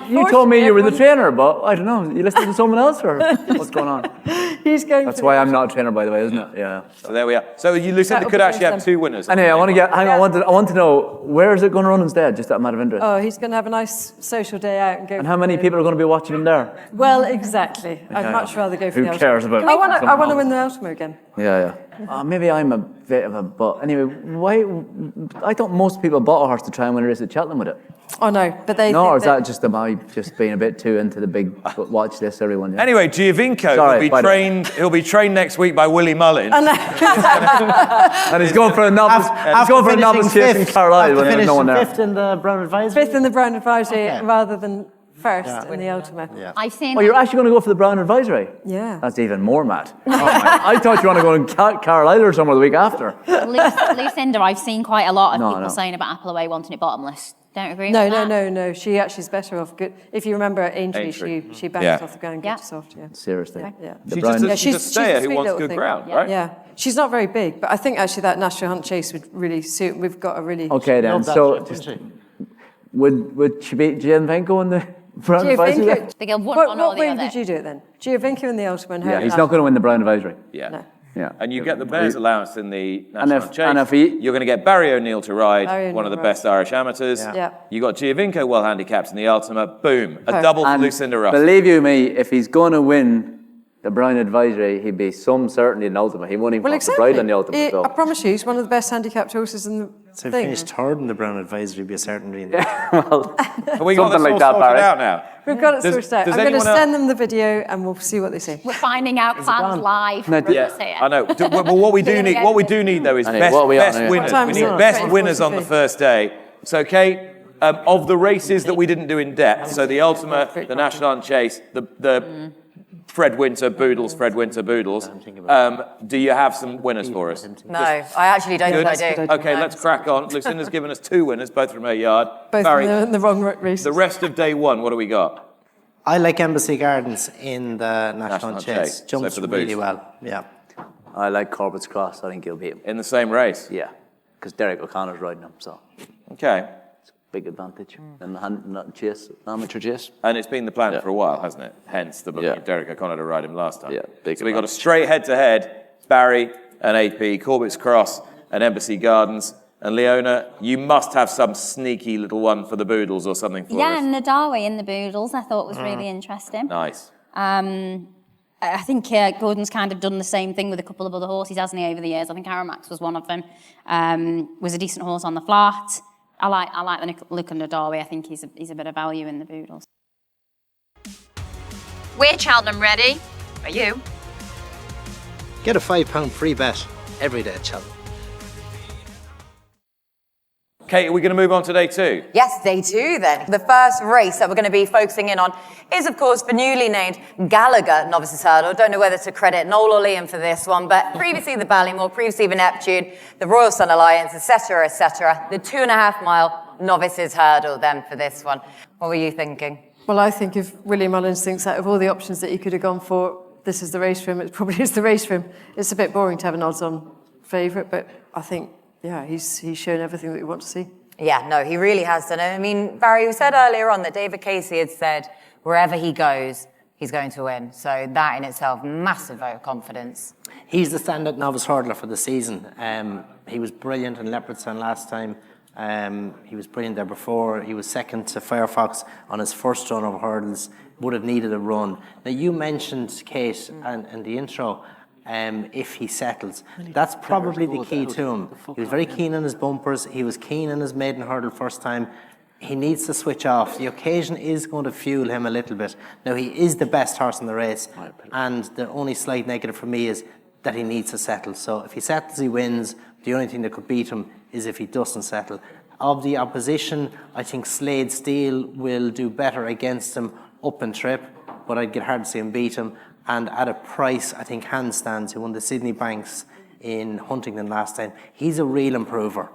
you told me you were the trainer, but I don't know. You listening to someone else, or what's going on? He's going That's for why I'm not a trainer, by the way, isn't it? Yeah. So there we are. So Lucinda That'll could be actually have awesome. 2 winners. Anyway, I want to get. Hang on. I want to know where is it going to run instead? Just that matter of interest. Oh, he's going to have a nice social day out and go. And how many people are going to be watching him there? Well, exactly. I'd much rather go for Who the Ultima. cares about? I want someone to win else? the Ultima again. Yeah. Maybe I'm a bit of a but. Anyway, why? I thought most people bought a horse to try and win a race at Cheltenham with it. Oh no, but they. No, think or is that just about just being a bit too into the big watch list? Everyone. Yeah. Anyway, Giovinco Sorry, will be bye. trained. He'll be trained next week by Willie Mullins. And he's going for a novice. He's going for a novice chase in Carlisle when there's no one there. Fifth in the Brown Advisory. Fifth in the Brown Advisory Okay. rather than first in the Ultima. Yeah. I've seen. Oh, you're actually going to go for the Brown Advisory? Yeah. That's even more mad. Oh, I thought you want to go in Carlisle or somewhere the week after. Lucinda, I've seen quite a lot of No, people no. saying about Appleway wanting it bottomless. Don't agree No, with that? no. She actually is better off. Good. If you remember at Aintree, Aintree. she backed Yeah. off the ground Yeah. good to soft. Yeah. Seriously. Yeah. The She's Brown- just a, Yeah, she's a she's stayer a who sweet wants little good thing. ground, Yeah. right? Yeah, she's not very big, but I think actually that National Hunt Chase would really suit. We've got a really. Okay then. Love that So trip, just, wouldn't would she beat Giovinco in the Brown Advisory? Giovinco. They go one or What the way other. did you do it then? Giovinco in the Ultima and her. Yeah, in he's the not going to win the Brown Advisory. Yeah. No. Yeah. And you get the Bears allowance in the National Chase. and if You're going to get Barry O'Neill to ride, Barry one of the O'Neill best Irish amateurs. Yeah. You got Giovinco well handicapped in the Ultimate. Boom. A double for And Lucinda Russell. believe you me, if he's going to win the Brown Advisory, he'd be some certainty in the Ultimate. He won't even have to ride on the Ultimate. I promise you, he's one of the best handicapped horses in the So if thing. he finished third in the Brown Advisory, be a certainty. Well, Have we got this something like all that, sorted Barry. out now? We've got it Does- sorted out. does I'm going to anyone send them the video and we'll see what they say. We're finding out plans live. No, from yeah, us here. I know. Well, what we do need though is I know, best, what are we on best here? winners. What time We is need it? best 20, winners on the 40. first day. So, Kate, of the races that we didn't do in depth, so the Ultimate, the National Chase, the Fred Winter Boodles, do you have some winners for us? No, I actually don't think I do. Okay, let's crack on. Lucinda's given us 2 winners, both from her yard. Both Barry, in the wrong race. the rest of day 1, what do we got? I like Embassy Gardens in the National National Chase. Chase. Jumps So for the really boost. well. Yeah. I like Corbett's Cross. I think he'll beat him. In the same race? Yeah, because Derek O'Connor's riding him, so Okay. it's a big advantage. And not Chase, amateur Chase. And it's been the plan for a while, hasn't it? Hence the booking Yeah. of Derek O'Connor to ride him last time. Yeah, big So we got a straight head-to-head, Barry and AP, Corbett's Cross and Embassy Gardens. And Leonna, you must have some sneaky little one for the Boodles or something for Yeah, us. and Nadawi in the Boodles I thought was really interesting. Nice. I think Gordon's kind of done the same thing with a couple of other horses, hasn't he, over the years? I think Aramax was one of them. Was a decent horse on the flat. I like the look of Nadawi. I think he's a bit of value in the Boodles. We're Cheltenham ready. Are you? Get a £5 free bet every day at Cheltenham. Kate, are we going to move on to day 2? Yes, day 2 then. The first race that we're going to be focusing in on is, of course, the newly named Gallagher Novices Hurdle. Don't know whether to credit Noel or Liam for this one, but previously the Ballymore, previously the Neptune, the Royal Sun Alliance, etc., etc. The 2.5-mile Novices Hurdle then for this one. What were you thinking? Well, I think if William Mullins thinks out of all the options that he could have gone for, this is the race for him, it probably is the race for him. It's a bit boring to have an odds-on favourite, but I think, yeah, he's shown everything that we want to see. Yeah, no, he really has done it. I mean, Barry, you said earlier on that David Casey had said wherever he goes, he's going to win. So that in itself, massive vote of confidence. He's the standout novice hurdler for the season. He was brilliant in Leopardstown last time. He was brilliant there before. He was second to Firefox on his first run of hurdles. Would have needed a run. Now, you mentioned, Kate, in the intro, if he settles. That's probably the key to him. He was very keen on his bumpers. He was keen on his maiden hurdle first time. He needs to switch off. The occasion is going to fuel him a little bit. Now, he is the best horse in the race, and the only slight negative for me is that he needs to settle. So if he settles, he wins. The only thing that could beat him is if he doesn't settle. Of the opposition, I think Slade Steele will do better against him up and trip, but I'd get hard to see him beat him. And at a price, I think Handstands, who won the Sydney Banks in Huntington last time, he's a real improver.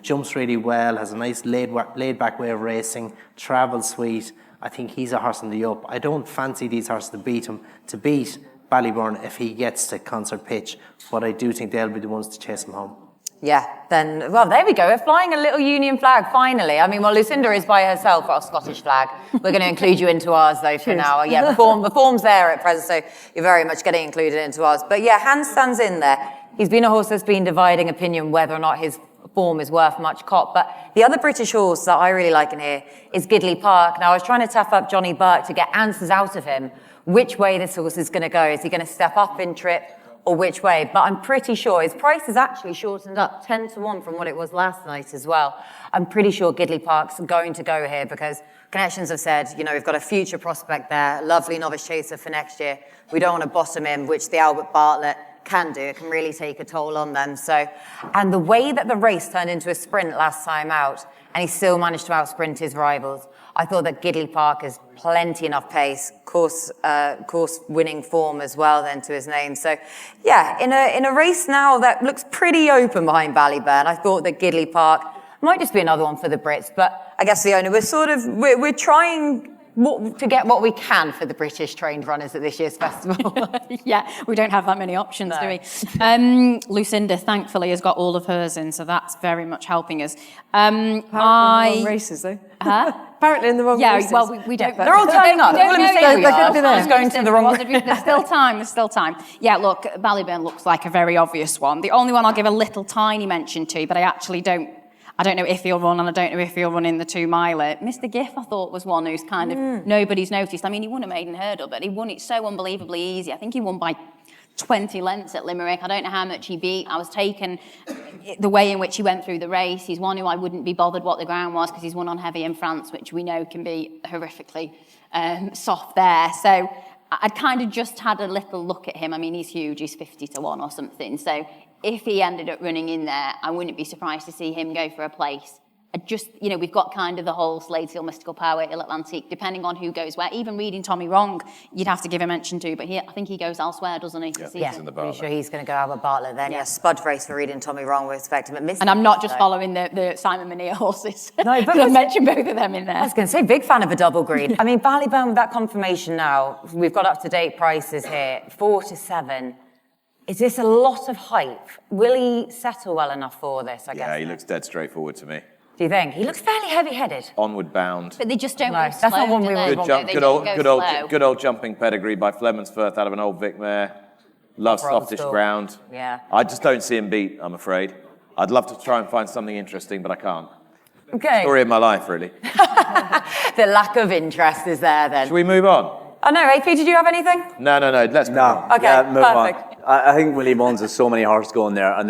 Jumps really well, has a nice laid-back way of racing, travels sweet. I think he's a horse on the up. I don't fancy these horses to beat Ballyburn if he gets to concert pitch, but I do think they'll be the ones to chase him home. Yeah, then, well, there we go. We're flying a little Union flag, finally. I mean, well, Lucinda is by herself, got a Scottish flag. We're going to include you into ours, though, for now. Yeah, the form's there at present, so you're very much getting included into ours. But yeah, Handstand's in there. He's been a horse that's been dividing opinion whether or not his form is worth much cop. But the other British horse that I really like in here is Gidley Park. Now, I was trying to tap up Johnny Burke to get answers out of him, which way this horse is going to go. Is he going to step up in trip? Or which way, but I'm pretty sure his price has actually shortened up 10 to 1 from what it was last night as well. I'm pretty sure Gidley Park's going to go here because connections have said, you know, we've got a future prospect there, lovely novice chaser for next year. We don't want to bottom him, which the Albert Bartlett can do. It can really take a toll on them. So, and the way that the race turned into a sprint last time out, and he still managed to outsprint his rivals, I thought that Gidley Park has plenty enough pace, course winning form as well then to his name. So yeah, in a race now that looks pretty open behind Ballyburn, I thought that Gidley Park might just be another one for the Brits, but I guess the owner, we're trying to get what we can for the British trained runners at this year's festival. Yeah, we don't have that many options, do we? Lucinda, thankfully, has got all of hers in, so that's very much helping us. Wrong races, though. Huh? Apparently in the wrong Yeah, races. well, we don't. They're all turning up. We don't All I'm know saying yet. we are. could be there. Just going to the wrong. There's still time. There's still time. Yeah, look, Ballyburn looks like a very obvious one. The only one I'll give a little tiny mention to, but I actually don't. I don't know if he'll run, and I don't know if he'll run in the 2-miler. Mr. Giff, I thought, was one who's kind of nobody's noticed. I mean, he won a maiden hurdle, but he won it so unbelievably easy. I think he won by 20 lengths at Limerick. I don't know how much he beat. I was taken the way in which he went through the race. He's one who I wouldn't be bothered what the ground was because he's won on heavy in France, which we know can be horrifically soft there. So I'd kind of just had a little look at him. I mean, he's huge. He's 50-1 or something. So if he ended up running in there, I wouldn't be surprised to see him go for a place. Just, we've got kind of the whole Slade Seal, Mystical Power, Ill Atlantic, depending on who goes where. Even reading Tommy wrong, you'd have to give a mention to, but I think he goes elsewhere, doesn't he? Yeah, pretty sure he's going to go out with Bartlett then. Yeah, spud race for reading Tommy wrong, we expect him at Mystic. And I'm not just following the Simon Mania horses. No, but I've mentioned both of them in there. I was going to say, big fan of a double green. I mean, Ballyburn with that confirmation now, we've got up-to-date prices here, 4 to 7. Is this a lot of hype? Will he settle well enough for this, I guess? Yeah, he looks dead straightforward to me. Do you think? He looks fairly heavy-headed. Onward bound. But they just don't No, go that's slow, not one do we they? want. Good old jumping pedigree by Flemonsforth out of an old Vic mare. Loves Proper old softish school. ground. Yeah. I just don't see him beat, I'm afraid. I'd love to try and find something interesting, but I can't. Okay. Story of my life, really. The lack of interest is there then. Should we move on? Oh no, AP, did you have anything? No, let's move on. Okay, Yeah, move perfect. on. I think Willie Mullins has so many horses going there, and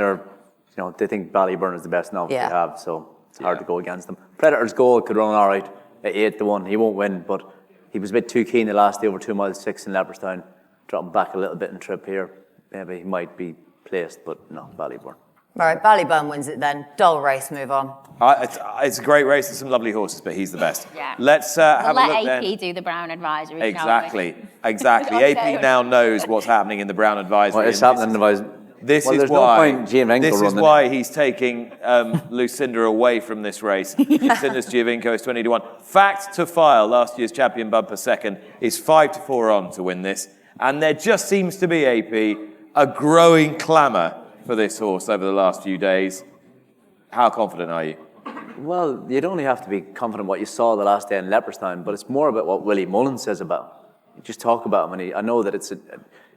they think Ballyburn is the best novice Yeah. they have, so it's hard to go against them. Predator's Goal could run all right at 8-1. He won't win, but he was a bit too keen the last day over 2 miles 6 in Leopardstown. Dropping back a little bit in trip here. Maybe he might be placed, but no, Ballyburn. All right, Ballyburn wins it then. Dull race, move on. It's a great race. There's some lovely horses, but he's the best. Yeah. Let's have a look Let then. AP do the Brown Advisory. Exactly. Okay. AP now knows what's happening in the Brown Advisory. What is happening in the This Well, is there's why. no point Giovinco This is running why he's taking Lucinda away from this race. Lucinda's Giovinco is 20-1. Fact to file: last year's champion bumper second is 5-4 on to win this, and there just seems to be AP a growing clamour for this horse over the last few days. How confident are you? Well, you'd only have to be confident what you saw the last day in Leopardstown, but it's more about what Willie Mullins says about. You just talk about him, and I know that it's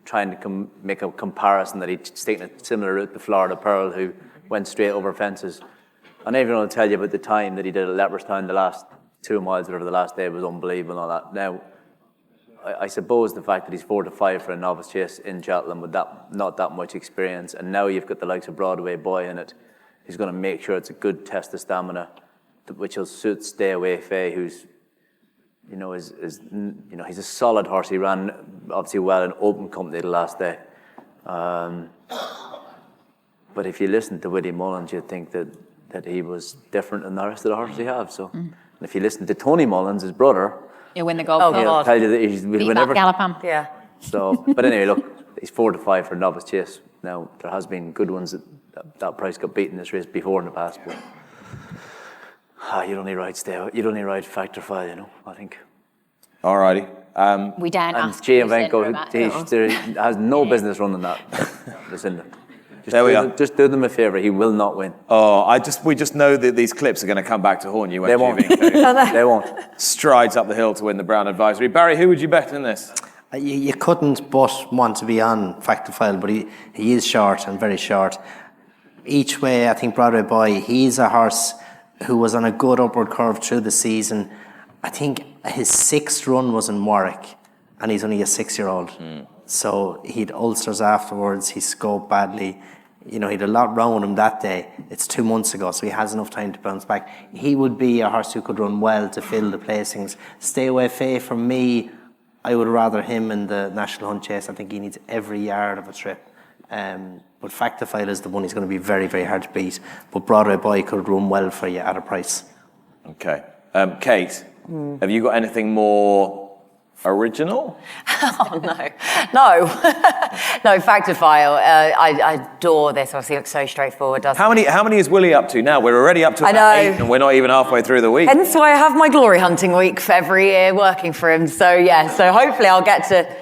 trying to make a comparison that he's taken a similar route to Florida Pearl, who went straight over fences. I'm not even going to tell you about the time that he did at Leopardstown the last 2 miles, whatever the last day, was unbelievable and all that. Now, I suppose the fact that he's 4-5 for a novice chase in Cheltenham with not that much experience, and now you've got the likes of Broadway Boy in it, he's going to make sure it's a good test of stamina, which will suit Stay Away Faye, who's, he's a solid horse. He ran obviously well in open company the last day. But if you listen to Willie Mullins, you'd think that he was different than the rest of the horses he have. So, and if you listen to Tony Mullins, his brother, He'll win the gold. Oh, Cup. God. he'll tell you that he's Beat win that everything. Galopin. Yeah. So, but anyway, look, he's 4-5 for a novice chase. Now, there has been good ones that price got beaten in this race before in the past, but you'd only ride Factor 5, I think. Alrighty. We don't And ask Lucinda Giovinco, about he has no business running that, Lucinda. There we are. Just do them a favour, he will not win. We just know that these clips are going to come back to haunt you when They won't. Giovinco They won't. strides up the hill to win the Brown Advisory. Barry, who would you bet in this? You couldn't but want to be on Fact File, but he is short and very short. Each way, I think Broadway Boy, he's a horse who was on a good upward curve through the season. I think his 6th run was in Warwick, and he's only a 6-year-old. So he had ulcers afterwards, he scoped badly. He had a lot wrong with him that day. It's 2 months ago, so he has enough time to bounce back. He would be a horse who could run well to fill the placings. Stay Away Faye, for me, I would rather him in the National Hunt Chase. I think he needs every yard of a trip. But Fact File is the one he's going to be very, very hard to beat. But Broadway Boy could run well for you at a price. Okay. Kate, have you got anything more original? Oh, no. No, Factor File. I adore this. Obviously, it looks so straightforward, doesn't it? How many is Willie up to now? We're already up to I about know. 8, and we're not even halfway through the week. Hence why I have my glory hunting week for every year working for him. So, so hopefully I'll get to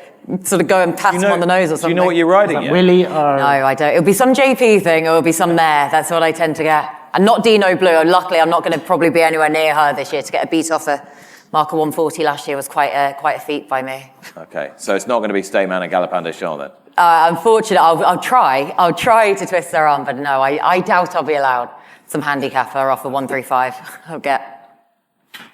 sort of go and pat him on the nose or something. Do you know what you're riding yet? Willie or... No, I don't. It'll be some JP thing or it'll be some mare. That's what I tend to get. And not Dino Blue. Luckily, I'm not going to probably be anywhere near her this year. To get a beat off a marker 140 last year was quite a feat by me. Okay, so it's not going to be Stayman and Galopin Des Champs then? Unfortunately, I'll try to twist her arm, but no, I doubt I'll be allowed. Some handicapper off a 135 I'll get.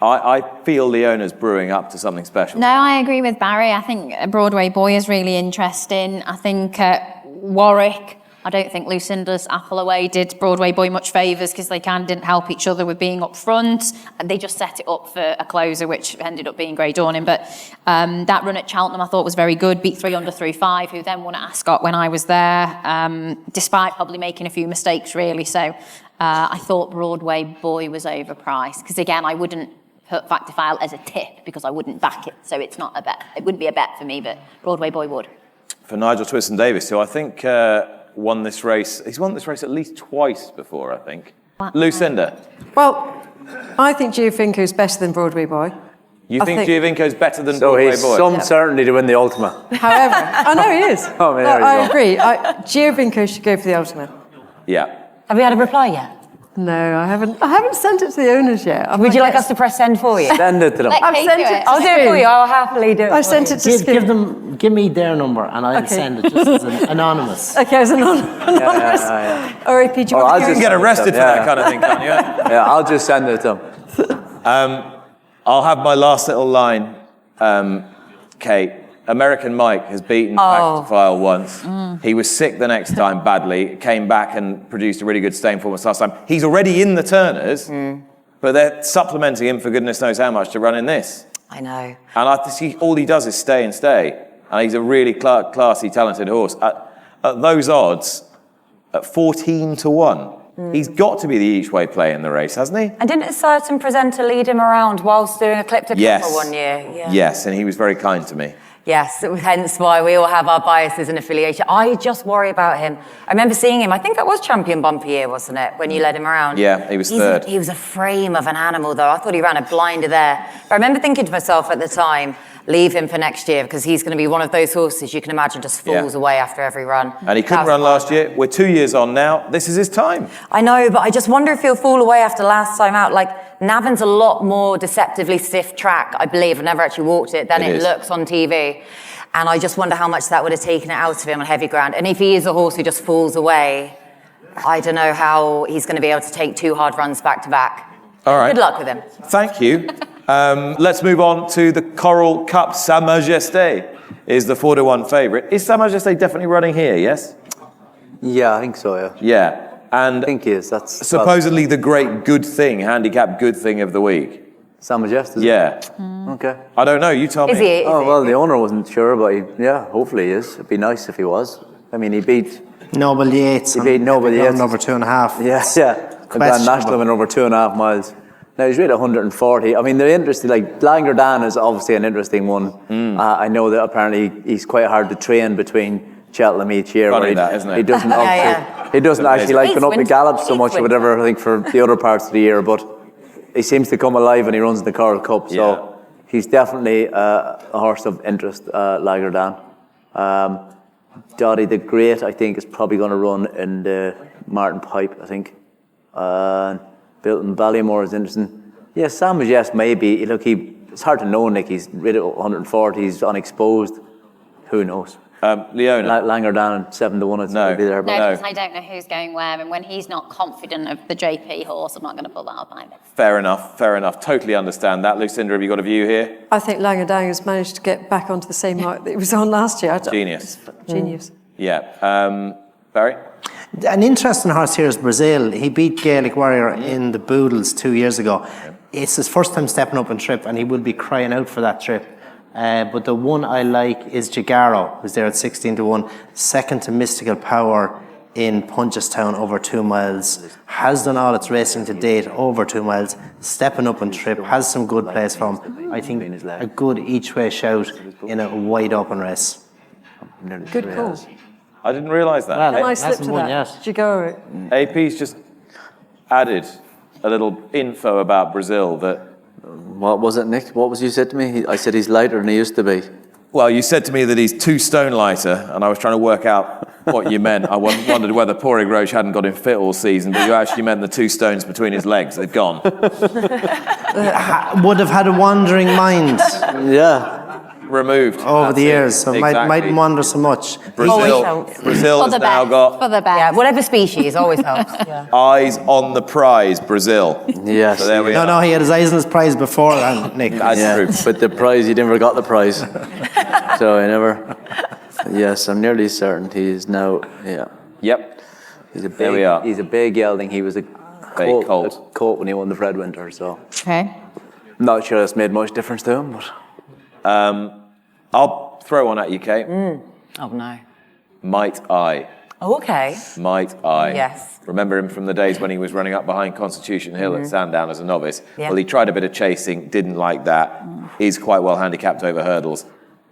I feel Leonna's brewing up to something special. No, I agree with Barry. I think Broadway Boy is really interesting. I think Warwick, I don't think Lucinda's Apple Away did Broadway Boy much favours because they kind of didn't help each other with being up front. And they just set it up for a closer, which ended up being Grey Dawning. But that run at Cheltenham I thought was very good. Beat 3 under 3-5, who then won at Ascot when I was there, despite probably making a few mistakes, really. So I thought Broadway Boy was overpriced because, again, I wouldn't put Factor File as a tip because I wouldn't back it. So it's not a bet. It wouldn't be a bet for me, but Broadway Boy would. For Nigel Twiston-Davies, who I think won this race. He's won this race at least twice before, I think. Lucinda. Well, I think Giovinco's better than Broadway Boy. You think Giovinco's better than so Broadway he's Boy? some certainty to win the Ultima. However, I know he is. Oh, there you I go. agree. Giovinco should go for the Ultimate. Yeah. Have we had a reply yet? No, I haven't sent it to the owners yet. Would you like us to press send for you? Send it to them. I've sent it to I'll do it for you. I'll happily do it. I've sent it to Give me their number and I'll send it just as an anonymous. Okay, as an anonymous. Or AP, do you want You can get arrested for that kind of thing, can't you? Yeah, I'll just send it to them. I'll have my last little line, Kate. American Mike has beaten Factor File once. He was sick the next time badly, came back and produced a really good staying performance last time. He's already in the Turners, but they're supplementing him for goodness knows how much to run in this. I know. And I see all he does is stay and stay. And he's a really classy, talented horse. At those odds, at 14-1, he's got to be the each-way play in the race, hasn't he? And didn't a certain presenter lead him around whilst doing a clip to Yes. one year? Yeah. Yes, and he was very kind to me. Yes, hence why we all have our biases and affiliation. I just worry about him. I remember seeing him, I think that was Champion Bumper Year, wasn't it, when you led him around? Yeah, he was third. He was a frame of an animal, though. I thought he ran a blinder there. But I remember thinking to myself at the time, leave him for next year, because he's going to be one of those horses you can imagine just falls away after every run. And he couldn't run last year. We're 2 years on now. This is his time. I know, but I just wonder if he'll fall away after last time out. Like, Navan's a lot more deceptively stiff track, I believe. I've never actually walked it, than it looks on TV. And I just wonder how much that would have taken it out of him on heavy ground. And if he is a horse who just falls away, I don't know how he's going to be able to take 2 hard runs back to back. All right. Good luck with him. Thank you. Let's move on to the Coral Cup. Sa Majesté is the 4-1 favourite. Is Sa Majesté definitely running here, yes? Yeah, I think so, yeah. Yeah. And I think he is. That's supposedly the great good thing, handicap good thing of the week. Sa Majesté? Yeah. Okay. I don't know, you tell me. Is he? Well, the owner wasn't sure, but yeah, hopefully he is. It'd be nice if he was. I mean, he beat Noble Yates. He beat Noble Yates. Over 2.5. Yeah. The Grand National in over 2.5 miles. Now, he's really 140. I mean, they're interesting. Like, Langerdan is obviously an interesting one. I know that apparently he's quite hard to train between Cheltenham each year. Funny that, isn't it? He doesn't, he doesn't actually like going up the gallops so much or whatever, I think, for the other parts of the year. But he seems to come alive when he runs the Coral Cup. So he's definitely a horse of interest, Langerdan. Dottie the Great, I think, is probably going to run in the Martin Pipe, I think. Bilton Ballymore is interesting. Yeah, Sa Majesté maybe. Look, it's hard to know, Nick. He's really 140. He's unexposed. Who knows? Leonna. Langerdan 7-1. No. Be there, but No, because I don't know who's going where, and when he's not confident of the JP horse, I'm not going to pull that up either. Fair enough. Totally understand that. Lucinda, have you got a view here? I think Langadang has managed to get back onto the same mark that he was on last year. Genius. Genius. Yeah. Barry? An interesting horse here is Brazil. He beat Gaelic Warrior in the Boodles 2 years ago. It's his first time stepping up in trip, and he will be crying out for that trip. But the one I like is Geraghty, who's there at 16-1, second to Mystical Power in Punchestown over 2 miles. Has done all its racing to date over 2 miles, stepping up in trip, has some good plays for him. I think a good each-way shout in a wide open race. Good call. I didn't realise that. And I slipped to that. Geraghty. AP's just added a little info about Brazil that... what was it, Nick? What was you said to me? I said he's lighter than he used to be. Well, you said to me that he's 2 stone lighter, and I was trying to work out what you meant. I wondered whether Porrig Roche hadn't got him fit all season, but you actually meant the 2 stones between his legs. They've gone. Would have had a wandering mind. Yeah. Removed. Over the years, so mightn't wander so much. Brazil For has the now best. got For the best. Yeah, whatever species always helps. Yeah. eyes on the prize, Brazil. Yes. So there we are. No, he had his eyes on his prize before, Nick. That's true. But the prize, he never got the prize. So I never. Yes, I'm nearly certain he's now. Yeah. Yep. He's a big. There we are. He's a big gelding. He was a colt. colt when he won the Fred Winter. So Okay. I'm not sure that's made much difference to him, but. I'll throw one at you, Kate. Oh, no. Might I? Oh, okay. Might I? Yes. Remember him from the days when he was running up behind Constitution Hill at Sandown as a novice? Yeah. Well, he tried a bit of chasing, didn't like that. He's quite well handicapped over hurdles.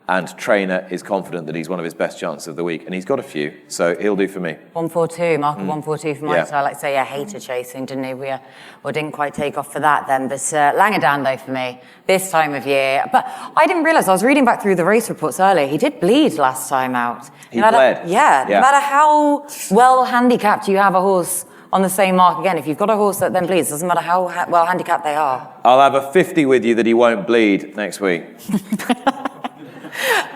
And trainer is confident that he's one of his best chances of the week. And he's got a few, so he'll do for me. 142, mark of 142 for mine. Yeah. So I like to say, yeah, hated chasing, didn't he? Well, didn't quite take off for that then. But Langadam, though, for me, this time of year. But I didn't realise, I was reading back through the race reports earlier, he did bleed last time out. He bled? Yeah, no matter how well handicapped you have a horse on the same mark again, if you've got a horse that then bleeds, doesn't matter how well handicapped they are. I'll have a 50 with you that he won't bleed next week.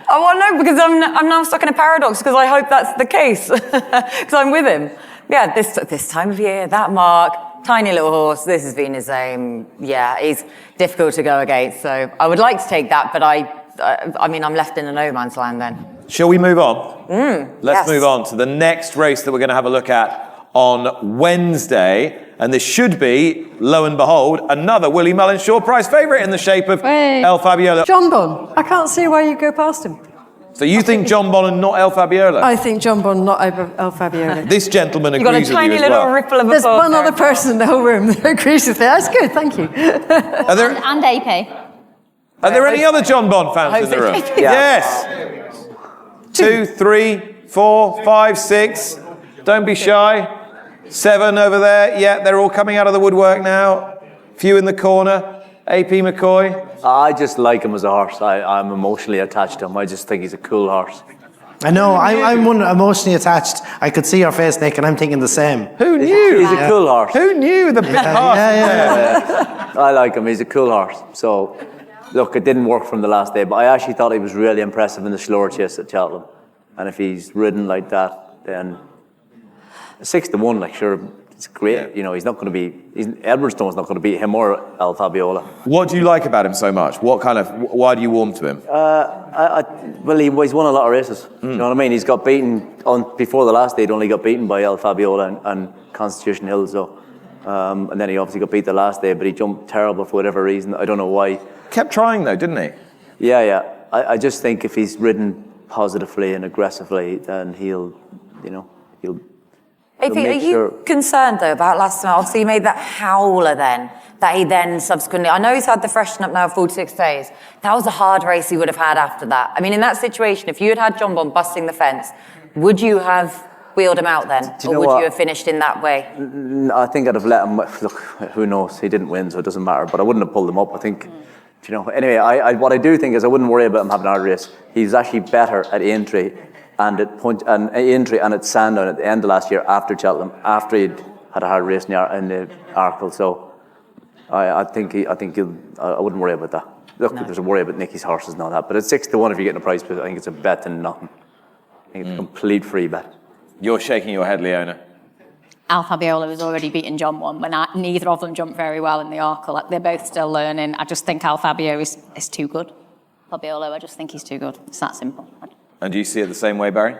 Oh, well, no, because I'm now stuck in a paradox because I hope that's the case because I'm with him. Yeah, this time of year, that mark, tiny little horse, this has been his aim. Yeah, he's difficult to go against. So I would like to take that, but I mean, I'm left in a no man's land then. Shall we move on? Let's yes. move on to the next race that we're going to have a look at on Wednesday. And this should be, lo and behold, another Willie Mullins Short Prize favourite in the shape of Wait. El Fabiola. John Bon. I can't see why you go past him. So you think John Bon and not El Fabiola? I think John Bon, not over El Fabiola. This gentleman You've got a agrees with you tiny as little well. ripple of There's applause one there. other person in the whole room that agrees with it. That's good, thank you. Are there, And AP. are there any other John Bon fans in the room? Yes. 2, 3, 4, 5, 6. Don't be shy. 7 over there. Yeah, they're all coming out of the woodwork now. Few in the corner. AP McCoy. I just like him as a horse. I'm emotionally attached to him. I just think he's a cool horse. I know, I'm emotionally attached. I could see your face, Nick, and I'm thinking the same. Who knew? He's a cool horse. Who knew the big horse? I like him. He's a cool horse. So, look, it didn't work from the last day, but I actually thought he was really impressive in the slower chase at Cheltenham. And if he's ridden like that, then 6-1, like, sure, it's great. Yeah. You know, he's not going to be. Edwardstone's not going to beat him or El Fabiola. What do you like about him so much? Why do you warm to him? Well, he's won a lot of races. You know what I mean? He's got beaten before the last day. He'd only got beaten by El Fabiola and Constitution Hill. So, and then he obviously got beat the last day, but he jumped terrible for whatever reason. I don't know why. Kept trying though, didn't he? Yeah. I just think if he's ridden positively and aggressively, then he'll. AP, are you concerned though about last time? Obviously, he made that howler then, that he then subsequently. I know he's had the freshen up now 46 days. That was a hard race he would have had after that. I mean, in that situation, if you had had John Bon busting the fence, would you have wheeled him out then? Or would you have finished in that way? I think I'd have let him. Look, who knows? He didn't win, so it doesn't matter. But I wouldn't have pulled him up. I think. Anyway, what I do think is I wouldn't worry about him having a hard race. He's actually better at Aintree and at Sandown at the end of last year after Cheltenham, after he'd had a hard race in the Arkle. So I wouldn't worry about that. Look, there's a worry about Nicky's horses and all that, but at 6-1 if you're getting a prize, I think it's a bet than nothing. I think it's a complete free bet. You're shaking your head, Leonna. El Fabiola was already beating John Bon, but neither of them jumped very well in the Arkle. They're both still learning. I just think El Fabio is too good. Fabiola, I just think he's too good. It's that simple. And do you see it the same way, Barry?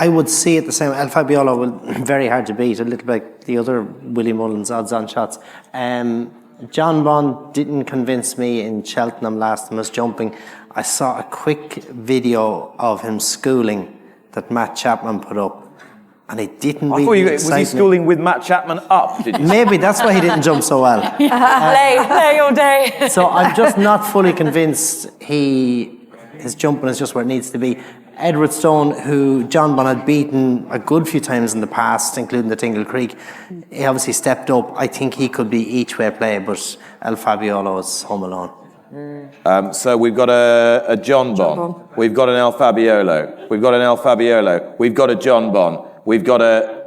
I would see it the same. El Fabiola will very hard to beat, a little bit like the other Willie Mullins odds-on shots. John Bon didn't convince me in Cheltenham last time I was jumping. I saw a quick video of him schooling that Matt Chapman put up, and it didn't really was he schooling with Matt Chapman up, did you? Maybe that's why he didn't jump so well. Lay all day. So I'm just not fully convinced his jumping is just where it needs to be. Edward Stone, who John Bon had beaten a good few times in the past, including the Tingle Creek, he obviously stepped up. I think he could be each way play, but El Fabiola was home alone. So we've got a John Bon. We've got an El Fabiolo. We've got an El Fabiolo. We've got a John Bon. We've got a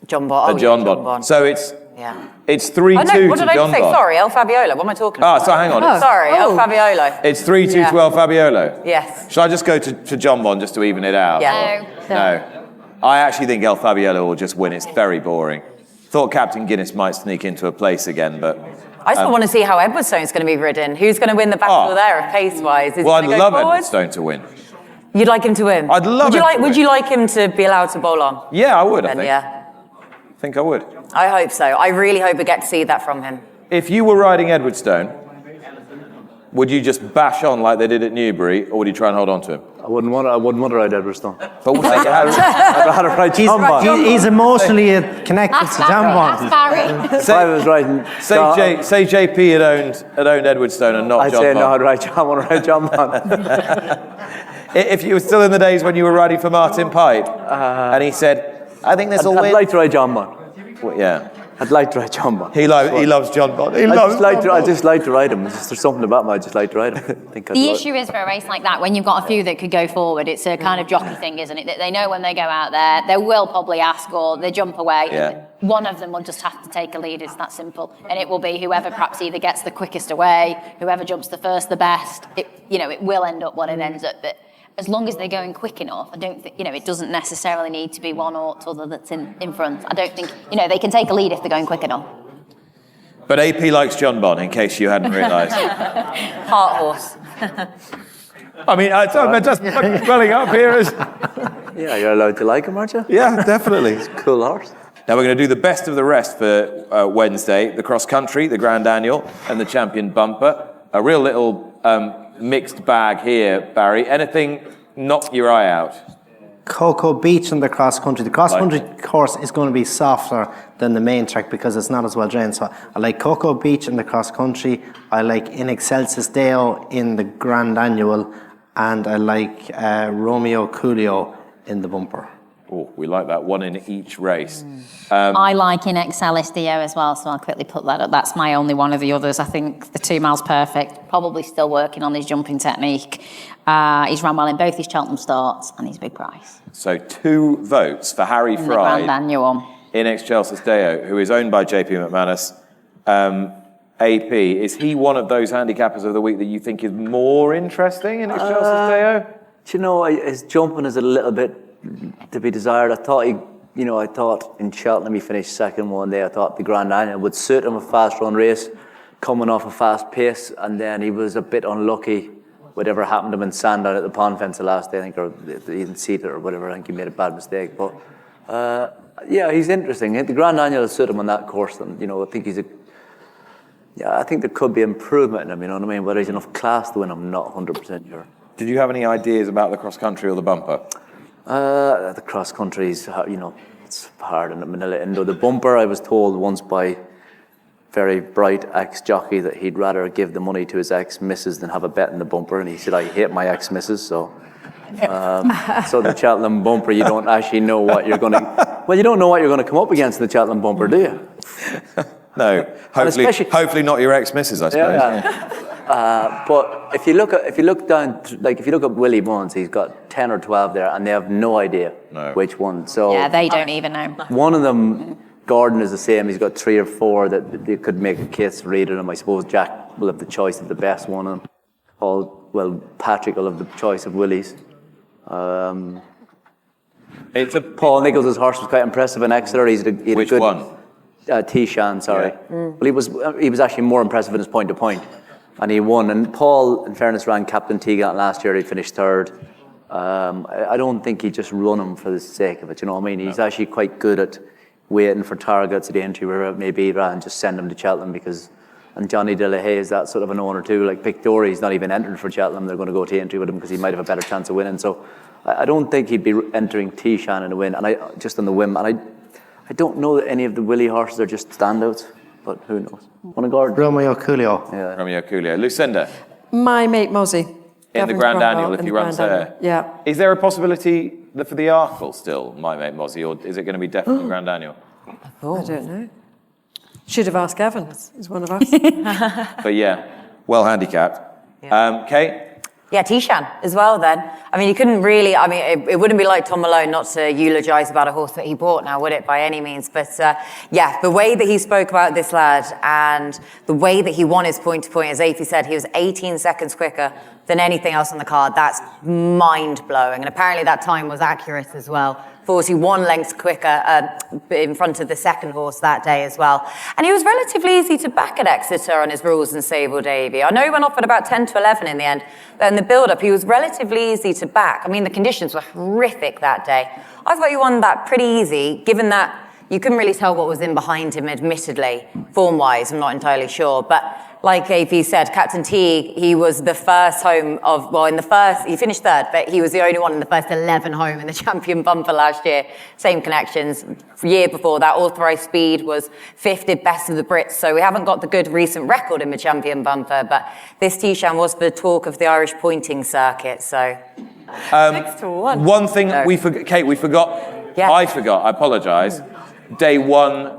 John Bon. a John Bon. So it's 3-2 what to did I John say? Bon. Sorry, El Fabiolo. What am I talking about? So hang on. Sorry, El Fabiolo. It's 3-2 to El Fabiolo. Yes. Should I just go to John Bon just to even it out? Yeah. No. I actually think El Fabiolo will just win. It's very boring. Thought Captain Guinness might sneak into a place again, but... I still want to see how Edwardstone's going to be ridden. Who's going to win the battle there, pace-wise? Well, I'd love Edwardstone to win. You'd like him to win? I'd love Would you like him to be allowed to bowl on? Yeah, I would, I think. Yeah. I think I would. I hope so. I really hope we get to see that from him. If you were riding Edwardstone, would you just bash on like they did at Newbury, or would you try and hold on to him? I wouldn't want to ride Edwardstone. But I'd rather ride John Bon. He's emotionally connected to John Bon. That's If I was riding... say JP had owned Edwardstone and not I'd John say Bon. no, I want to ride John Bon. If you were still in the days when you were riding for Martin Pipe, and he said, I think this will win. I'd like to ride John Bon. Well, yeah. I'd like to ride John Bon. He loves John Bon. I just like to ride him. There's something about him. I just like to ride him. the issue is for a race like that, when you've got a few that could go forward, it's a kind of jockey thing, isn't it? That they know when they go out there, they will probably ask or they jump away. Yeah. One of them will just have to take a lead. It's that simple. And it will be whoever perhaps either gets the quickest away, whoever jumps the first, the best. It will end up what it ends up. But as long as they're going quick enough, I don't think, it doesn't necessarily need to be one or other that's in front. I don't think, they can take a lead if they're going quick enough. But AP likes John Bon, in case you hadn't realised. Heart horse. I mean, I'm just welling up here as... Yeah, you're allowed to like him, aren't you? Yeah, definitely. Cool horse. Now we're going to do the best of the rest for Wednesday. The cross country, the Grand Annual, and the Champion Bumper. A real little mixed bag here, Barry. Anything knock your eye out? Cocoa Beach and the cross country. The cross country course is going to be softer than the main track because it's not as well drained. So I like Cocoa Beach in the cross country. I like In Excelsis Deo in the Grand Annual, and I like Romeo Coolio in the bumper. Oh, we like that, one in each race. I like In Excelsis Deo as well, so I'll quickly put that up. That's my only one of the others. I think the 2 miles perfect, probably still working on his jumping technique. He's run well in both his Cheltenham starts and his big price. So 2 votes for Harry In the Grand Fry Annual. in Excelsis Deo, who is owned by JP McManus. AP, is he one of those handicappers of the week that you think is more interesting in Excelsis Deo? Do you know, his jumping is a little bit to be desired. I thought in Cheltenham he finished second one day. I thought the Grand Annual would suit him, a fast run race, coming off a fast pace, and then he was a bit unlucky. Whatever happened to him in Sandown at the pond fence the last day, I think, or he didn't see it or whatever. I think he made a bad mistake. But yeah, he's interesting. The Grand Annual will suit him on that course, and I think I think there could be improvement in him. You know what I mean? Whether he's enough class to win, I'm not 100% sure. Did you have any ideas about the cross country or the bumper? The cross country is, it's hard in Manila Indo. The bumper, I was told once by very bright ex-jockey that he'd rather give the money to his ex-missus than have a bet in the bumper, and he said, I hate my ex-missus, so... so the Cheltenham bumper, you don't actually know what you're going to... Well, you don't know what you're going to come up against in the Cheltenham bumper, do you? No, hopefully not your ex-missus, I suppose. Yeah. But if you look at Willie Mullins, he's got 10 or 12 there, and they have no idea which one. So yeah, they don't even know. One of them, Gordon, is the same. He's got 3 or 4 that they could make a case for reading him. I suppose Jack will have the choice of the best one, and Patrick will have the choice of Willie's. Paul Nichols' horse was quite impressive in Exeter. Which one? Tishan, sorry. Yeah. Well, he was actually more impressive in his point to point, and he won. And Paul, in fairness, ran Captain Teagan last year. He finished 3rd. I don't think he just run him for the sake of it. You know what I mean? He's actually quite good at waiting for targets at the entry where it may be, rather than just send him to Cheltenham because. And Johnny Delahaye is that sort of an owner too. Like Pictori's not even entered for Cheltenham. They're going to go to entry with him because he might have a better chance of winning. So I don't think he'd be entering Tishan in a win. And I just on the whim. And I don't know that any of the Willie horses are just standouts, but who knows? One of Gordon. Romeo Coolio. Yeah. Romeo Coolio. Lucinda. My mate Mozzie. In the Grand Annual, if he runs there. Yeah. Is there a possibility for the Arkle still, my mate Mozzie, or is it going to be definitely Grand Annual? I don't know. Should have asked Gavin. He's one of us. But yeah, well handicapped. Kate? Yeah, Tishan as well then. I mean, you couldn't really, it wouldn't be like Tom Malone not to eulogise about a horse that he bought now, would it, by any means? But yeah, the way that he spoke about this lad and the way that he won his point-to-point, as AP said, he was 18 seconds quicker than anything else on the card. That's mind-blowing. And apparently that time was accurate as well. 41 lengths quicker in front of the second horse that day as well. And he was relatively easy to back at Exeter on his rules and Sable debut. I know he went off at about 10 to 11 in the end, but in the build-up, he was relatively easy to back. I mean, the conditions were horrific that day. I thought he won that pretty easy, given that you couldn't really tell what was in behind him, admittedly, form-wise, I'm not entirely sure. But like AP said, Captain Teague, he was the first home of, well, he finished third, but he was the only one in the first 11 home in the Champion Bumper last year. Same connections. Year before that, Authorised Speed was fifth, did best of the Brits. So we haven't got the good recent record in the Champion Bumper, but this Tishan was the talk of the Irish pointing circuit, so 6-1. One thing we forgot, Kate, we forgot, Yeah. I forgot, I apologise. Day one,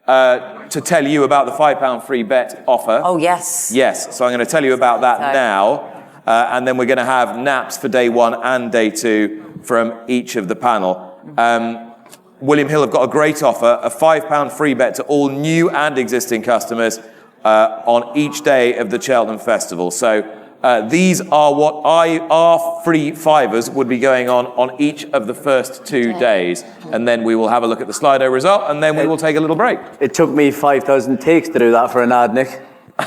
to tell you about the £5 free bet offer. Oh, yes. Yes, so I'm going to tell you about that now, and then we're going to have naps for day one and day two from each of the panel. William Hill have got a great offer, a £5 free bet to all new and existing customers on each day of the Cheltenham Festival. So these are what our free fivers would be going on each of the first 2 days. And then we will have a look at the Slido result, and then we will take a little break. It took me 5,000 takes to do that for an ad, Nick.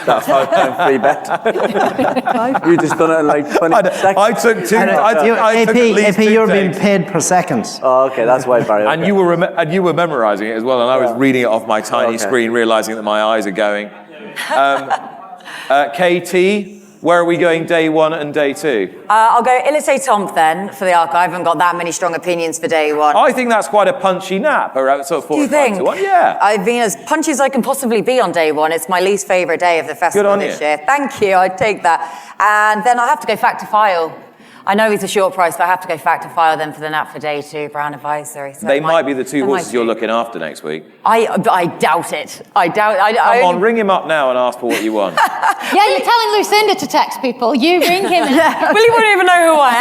That £5 free bet. You just done it in like 20 seconds. I took two. I took at least AP, two you're being takes. paid per second. Oh, okay, that's why, Barry. And Okay. you were memorising it as well, and I was reading it off my tiny screen, realising that my eyes are going. KT, where are we going day one and day two? I'll go Ilite Tomp then for the Arkle. I haven't got that many strong opinions for day one. I think that's quite a punchy nap, around sort of 4 Do you think? to 1. Yeah. I've been as punchy as I can possibly be on day one. It's my least favourite day of the festival on this you. year. Thank you, I'd take that. And then I have to go fact to file. I know he's a short price, but I have to go fact to file then for the nap for day two, Brown Advisory. So They might be the two that horses might you're be. looking after next week. I doubt it. Come on, ring him up now and ask for what you want. Yeah, you're telling Lucinda to text people. You ring him. Well, he wouldn't even know who I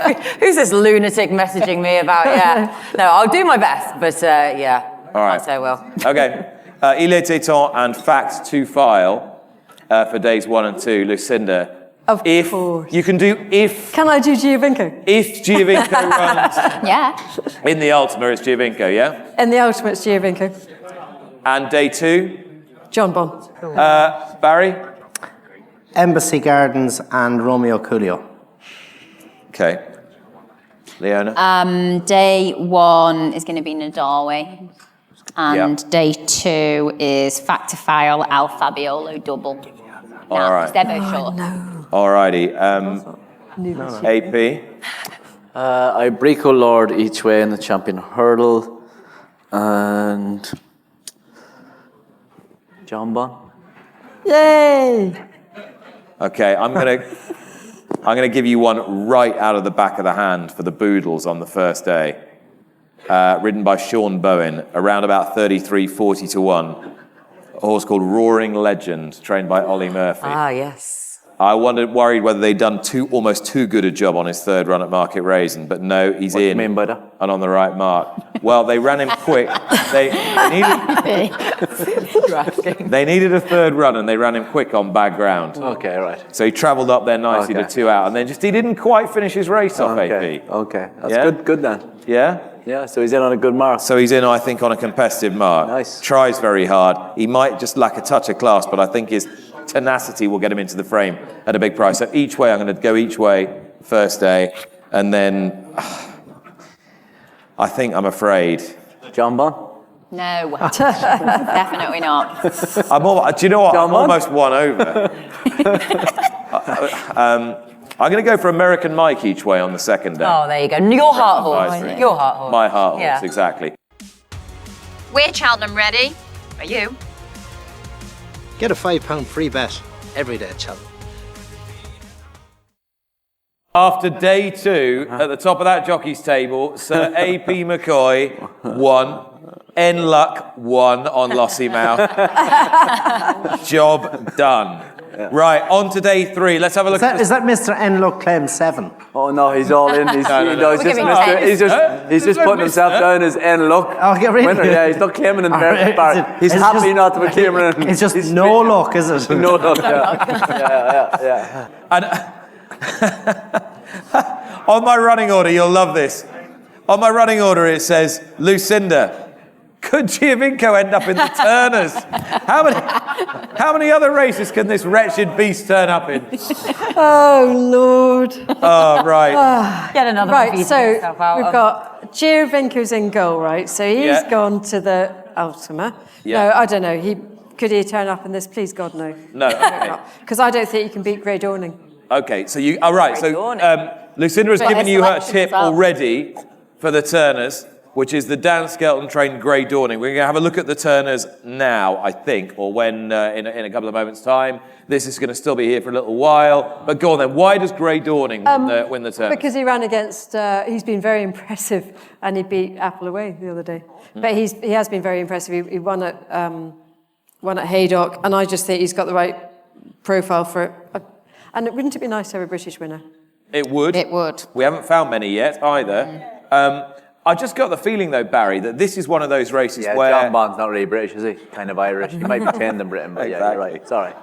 am. Who's this lunatic messaging me about? Yeah. No, I'll do my best, but yeah. All right. Can't say well. Okay. Il était temps and fact to file for days 1 and 2. Lucinda. Of If course. you can do Can I do Giovinco? if Giovinco runs Yeah. in the Ultima, it's Giovinco, yeah? In the Ultimates, Giovinco. And day 2, John Bond. Barry? Embassy Gardens and Romeo Coolio. Okay. Leonna? Day one is going to be Nadalway. And day two is Fact to File Al Fabiolo double. All right. They're both short. Alrighty. AP? I Brico Lord each way in the Champion Hurdle. And John Bon. Yay! Okay, I'm gonna give you one right out of the back of the hand for the Boodles on the first day. Ridden by Sean Bowen, around about 33-40 to 1. A horse called Roaring Legend, trained by Ollie Murphy. Ah, yes. I worried whether they'd done almost too good a job on his third run at Market Raisin, but no, he's What do you in mean by that? and on the right mark. Well, they ran him quick. They needed a third run, and they ran him quick on bad ground. Okay, right. So he travelled up there nicely to 2 out, and then he didn't quite finish his race off, Okay, AP. okay. That's Yeah? good then. Yeah? Yeah, so he's in on a good mark. So he's in, I think, on a competitive mark. Nice. Tries very hard. He might just lack a touch of class, but I think his tenacity will get him into the frame at a big price. So each way, I'm going to go each way first day, and then I think I'm afraid. John Bon? No, definitely not. Do you know what? John I'm Bond? almost won over. I'm going to go for American Mike each way on the second day. Oh, there you go. Your heart horse. Advisory. Your heart horse. My heart horse, Yeah. exactly. We're Cheltenham ready. Are you? Get a £5 free bet every day at Cheltenham. After day 2, at the top of that jockey's table, Sir AP McCoy won. N Luck won on Lossy Mouth. Job done. Right, on to day 3. Let's have a look at Is that Mr. Enlock claim 7? Oh no, he's all in. He's just putting himself down as N luck. Oh, get rid of winner. it. Yeah, he's not claiming in Alright, Bartlett. He's is it happy just- not to be claiming. It's just no luck, is it? No luck. Yeah. And on my running order, you'll love this. On my running order, it says, Lucinda, could Giovinco end up in the Turners? How many other races can this wretched beast turn up in? Oh, Lord. Oh, right. Get another Right, one. so we've got Giovinco's in goal, right? So he's gone to the Ultima. Yeah. No, I don't know. Could he turn up in this? Please, God, no. No, okay. Because I don't think you can beat Grey Dawning. Okay, so you... All right, so Lucinda has given you her tip already for the Turners, which is the Dan Skelton trained Grey Dawning. We're going to have a look at the Turners now, I think, or when in a couple of moments' time. This is going to still be here for a little while. But go on then, why does Grey Dawning win the Turners? Because he ran against, he's been very impressive, and he beat Apple away the other day. But he has been very impressive. He won at Haydock, and I just think he's got the right profile for it. And wouldn't it be nice to have a British winner? It would. It would. We haven't found many yet either. I just got the feeling, though, Barry, that this is one of those races where... John Bond's not really British, is he? Kind of Irish. He might pretend in Britain, but yeah, you're right. Sorry.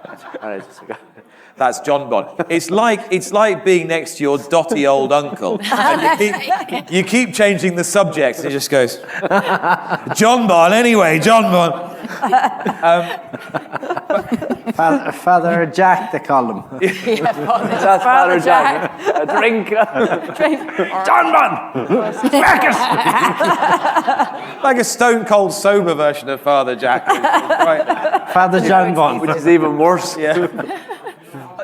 All right. That's John Bond. It's like being next to your dotty old uncle. And you keep changing the subjects, and he just goes, John Bond, anyway, John Bond. Father Jack, they call him. That's Father Jack. A drink. John Bond! Like a stone cold sober version of Father Jack. Right. Father John Bond. Which is even worse. Yeah.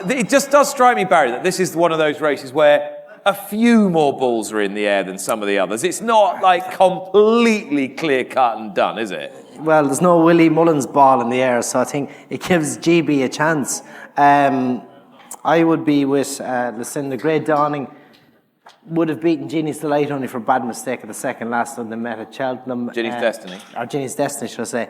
It just does strike me, Barry, that this is one of those races where a few more balls are in the air than some of the others. It's not like completely clear cut and done, is it? Well, there's no Willie Mullins ball in the air, so I think it gives GB a chance. I would be with Lucinda. Grey Dawning would have beaten Jeannie's Delight only for a bad mistake at the second last when they met at Cheltenham. Jeannie's Destiny. Or Jeannie's Destiny, should I say.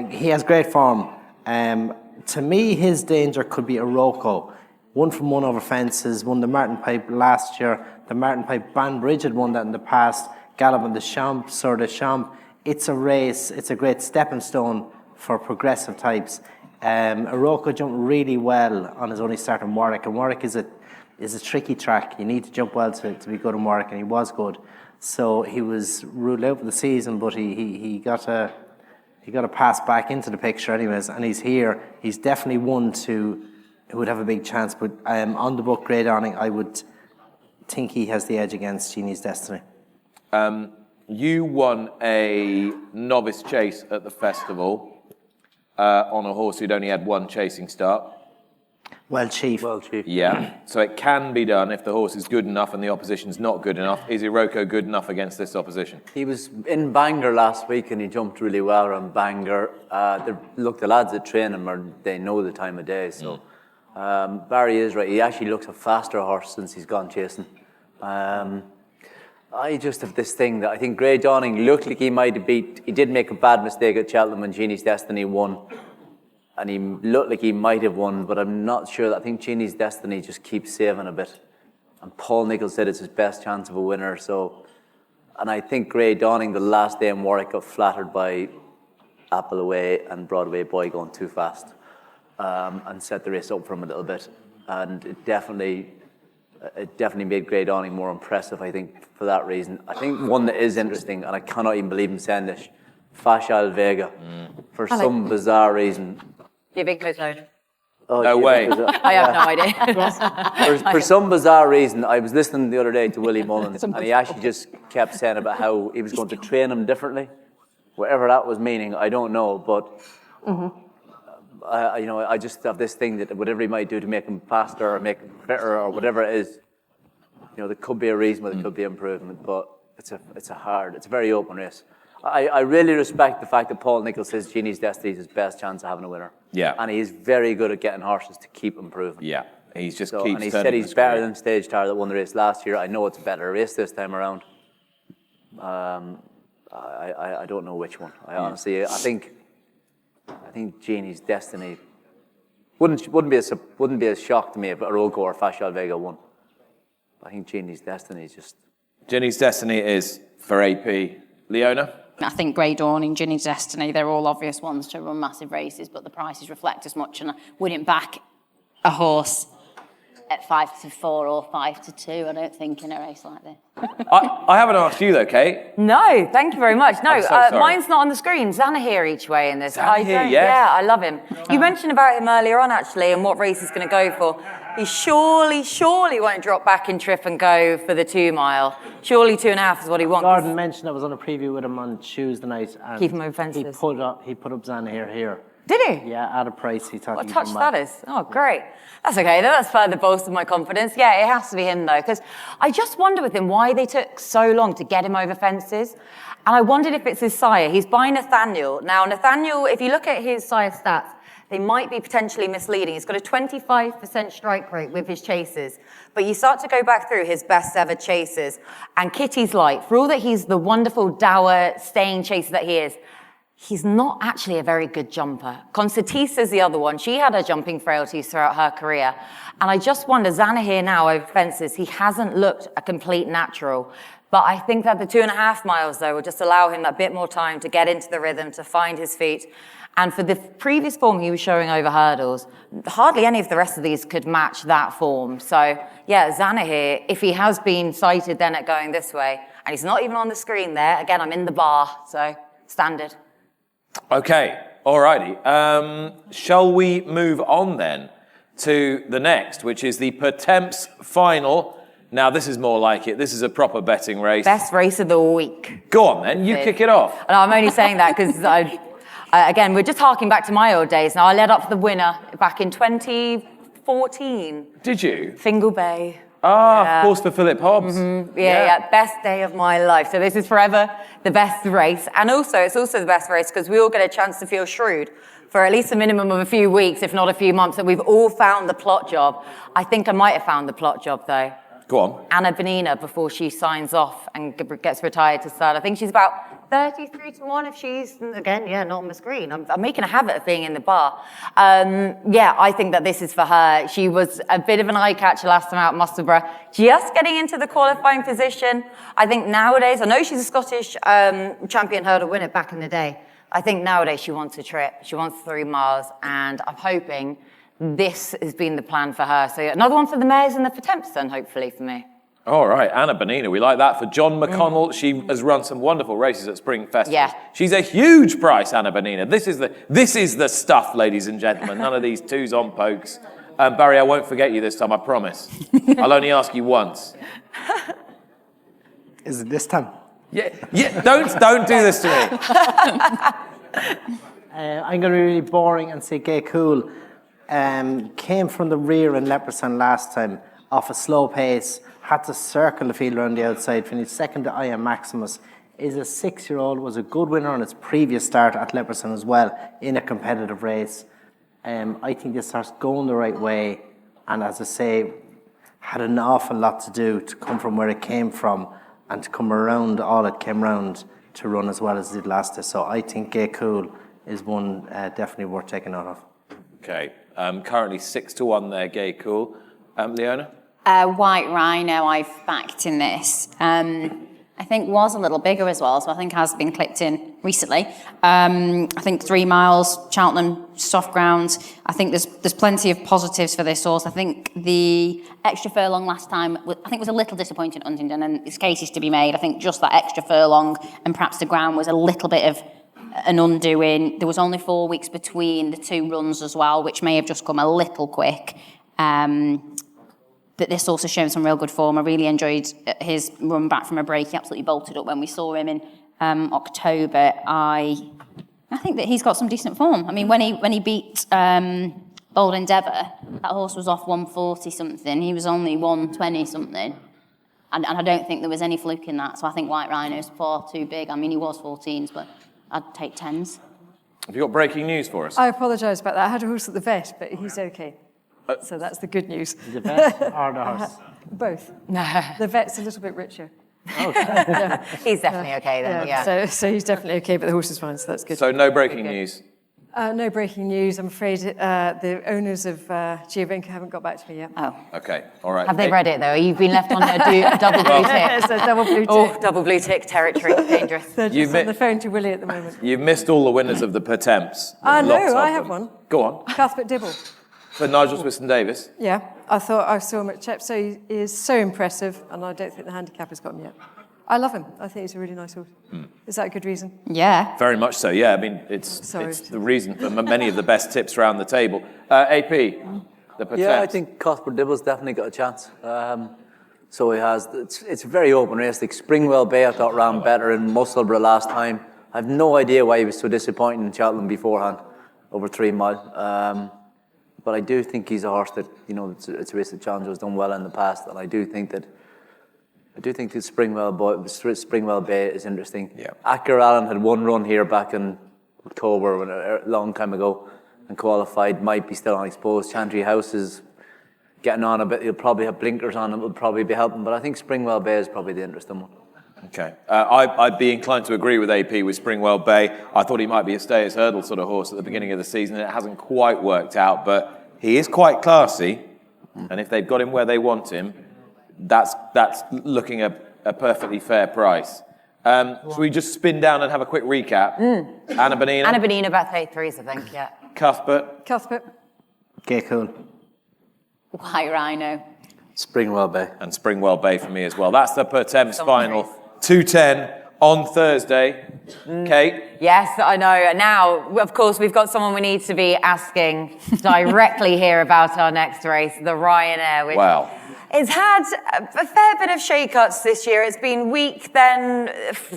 He has great form. To me, his danger could be Iroko. 1-from-1 over fences, won the Martin Pipe last year. The Martin Pipe Banbridge had won that in the past. Gallop on the Champ, Sir de Champ. It's a race, it's a great stepping stone for progressive types. Iroko jumped really well on his only start in Warwick, and Warwick is a tricky track. You need to jump well to be good in Warwick, and he was good. So he was ruled out for the season, but he got a pass back into the picture anyways, and he's here. He's definitely one who would have a big chance, but on the book, Grey Dawning, I would think he has the edge against Jeannie's Destiny. You won a Novice Chase at the festival on a horse who'd only had one chasing start. Well, Chief. Yeah, so it can be done if the horse is good enough and the opposition's not good enough. Is Iroko good enough against this opposition? He was in Bangor last week and he jumped really well around Bangor. The lads that train him, they know the time of day. So Barry is right. He actually looks a faster horse since he's gone chasing. I just have this thing that I think Grey Dawning looked like he might have beat. He did make a bad mistake at Cheltenham when Jeannie's Destiny won. And he looked like he might have won, but I'm not sure. I think Jeannie's Destiny just keeps saving a bit. And Paul Nicholls said it's his best chance of a winner. And I think Grey Dawning, the last day in Warwick, got flattered by Apple away and Broadway Boy going too fast and set the race up for him a little bit. And it definitely made Grey Dawning more impressive, I think, for that reason. I think one that is interesting, and I cannot even believe him saying this, Fashal Vega, for some bizarre reason. Your big close load. Oh, No way. I have no idea. For some bizarre reason, I was listening the other day to Willie Mullins, and he actually just kept saying about how he was going to train him differently. Whatever that was meaning, I don't know, but I just have this thing that whatever he might do to make him faster or make him fitter or whatever it is, there could be a reason why there could be improvement, but it's a very open race. I really respect the fact that Paul Nicholls says Jeannie's Destiny is his best chance of having a winner. Yeah. And he's very good at getting horses to keep improving. Yeah, he just keeps And he said turning he's the better screw. than Stage Tower that won the race last year. I know it's a better race this time around. I don't know which one. I honestly, I think Jeannie's Destiny Wouldn't be a shock to me if Arkle or Fashion Vega won. I think Ginny's Destiny is just... Ginny's Destiny is for AP. Leonna? I think Grey Dawning, Ginny's Destiny, they're all obvious ones to run massive races, but the prices reflect as much, and I wouldn't back a horse at 5-4 or 5-2, I don't think, in a race like this. I haven't asked you though, Kate. No, thank you very much. No, I'm so sorry. mine's not on the screen. Zanahiyr each way in this. Zanahiyr, yes. Yeah, I love him. You mentioned about him earlier on, actually, and what race he's going to go for. He surely won't drop back in trip and go for the 2 mile. Surely 2.5 is what he wants. Gordon mentioned I was on a preview with him on Tuesday night. And Keep him over fences. He put up Zanahiyr here. Did he? Yeah, at a price he thought What he'd touch come that back. is. Oh, great. That's okay. That's further bolstered my confidence. Yeah, it has to be him, though, because I just wonder with him why they took so long to get him over fences. And I wondered if it's his sire. He's by Nathaniel. Now, Nathaniel, if you look at his sire stats, they might be potentially misleading. He's got a 25% strike rate with his chases. But you start to go back through his best ever chases. And Kitty's Light, for all that he's the wonderful, dour, staying chaser that he is, he's not actually a very good jumper. Concertisa's the other one. She had her jumping frailties throughout her career. And I just wonder, Zanahiyr now over fences, he hasn't looked a complete natural. But I think that the 2.5 miles, though, will just allow him that bit more time to get into the rhythm, to find his feet. And for the previous form he was showing over hurdles, hardly any of the rest of these could match that form. So, yeah, Zanahiyr, if he has been sighted then at going this way, and he's not even on the screen there, again, I'm in the bar, so standard. Okay, alrighty. Shall we move on then to the next, which is the Pertemps Final. Now, this is more like it. This is a proper betting race. Best race of the week. Go on then, you kick it off. And I'm only saying that because again, we're just harking back to my old days. Now, I led up for the winner back in 2014. Did you? Fingal Bay. Of course, for Philip Hobbs. Yeah, best day of my life. So this is forever the best race. And also, it's also the best race because we all get a chance to feel shrewd for at least a minimum of a few weeks, if not a few months, that we've all found the plot job. I think I might have found the plot job, though. Go on. Anna Benina, before she signs off and gets retired to start. I think she's about 33-1 if she's, again, not on the screen. I'm making a habit of being in the bar. I think that this is for her. She was a bit of an eye-catcher last time out at Musselburgh, just getting into the qualifying position. I think nowadays, I know she's a Scottish champion hurdle winner back in the day. I think nowadays she wants a trip. She wants 3 miles, and I'm hoping this has been the plan for her. So another one for the mares and the Pertemps then, hopefully, for me. All right, Anna Benina, we like that. For John McConnell, she has run some wonderful races at Spring Festival. Yeah. She's a huge price, Anna Benina. This is the stuff, ladies and gentlemen. None of these twos on pokes. Barry, I won't forget you this time, I promise. I'll only ask you once. Is it this time? Yeah. Don't do this to me. I'm going to be really boring and say Gay Cool. Came from the rear in Leopardstown last time off a slow pace, had to circle the field around the outside, finished second to I Am Maximus. Is a 6-year-old, was a good winner on its previous start at Leopardstown as well in a competitive race. I think this starts going the right way, and as I say, had an awful lot to do to come from where it came from and to come around all it came round to run as well as it did last day. So I think Gay Cool is one definitely worth taking note of. Okay. Currently 6-1 there, Gay Cool. Leonna? White Rhino I've backed in this. I think was a little bigger as well, so I think has been clipped in recently. I think 3 miles, Cheltenham, soft ground. I think there's plenty of positives for this horse. I think the extra furlong last time, I think was a little disappointing at Huntingdon, and there's cases to be made. I think just that extra furlong and perhaps the ground was a little bit of an undoing. There was only 4 weeks between the 2 runs as well, which may have just come a little quick. But this also shown some real good form. I really enjoyed his run back from a break. He absolutely bolted up when we saw him in October. I think that he's got some decent form. I mean, when he beat Bold Endeavour, that horse was off 140 something. He was only 120 something. And I don't think there was any fluke in that. So I think White Rhino's far too big. I mean, he was 14s, but I'd take 10s. Have you got breaking news for us? I apologise about that. I had a horse at the vet, but he's okay. So that's the good news. The vet or the horse? Both. The vet's a little bit richer. He's definitely okay then, yeah. So he's definitely okay, but the horse is fine, so that's good. So no breaking news? No breaking news. I'm afraid the owners of Geraghty haven't got back to me yet. Oh. Okay, all right. Have they read it, though? You've been left on a double blue tick. It's a double blue tick. Oh, double blue tick territory. Dangerous. They're just on the phone to Willie at the moment. You've missed all the winners of the Pertemps. No, Lots of I have them. one. Go on. Cuthbert Dibble. For Nigel Swiston-Davis. Yeah, I thought I saw him at Chep, so he is so impressive, and I don't think the handicap has got him yet. I love him. I think he's a really nice horse. Is that a good reason? Yeah. Very much so, yeah. I mean, it's the reason for many of the best tips around the table. AP, the Pertemps. Yeah, I think Cuthbert Dibble's definitely got a chance. So he has. It's a very open race. Like Springwell Bay, I thought ran better in Musselburgh last time. I have no idea why he was so disappointing in Cheltenham beforehand, over 3 mile. But I do think he's a horse that, it's a race that Challenger has done well in the past, and I do think that Springwell Bay is interesting. Yeah. Acker Allen had one run here back in October, a long time ago, and qualified. Might be still unexposed. Chantry House is getting on a bit. He'll probably have blinkers on. It will probably be helping. But I think Springwell Bay is probably the interesting one. Okay. I'd be inclined to agree with AP with Springwell Bay. I thought he might be a Stayers Hurdle sort of horse at the beginning of the season. It hasn't quite worked out, but he is quite classy. And if they've got him where they want him, that's looking a perfectly fair price. Should we just spin down and have a quick recap? Anna Bonina. Anna Bonina, about 33s, I think, yeah. Cuthbert. Gay Cool. White Rhino. Springwell Bay. And Springwell Bay for me as well. That's the Pertemps Final. 2:10 on Thursday. Kate? Yes, I know. And now, of course, we've got someone we need to be asking directly here about our next race, the Ryanair. Which it's had a fair bit of shake-ups this year. It's been weak then.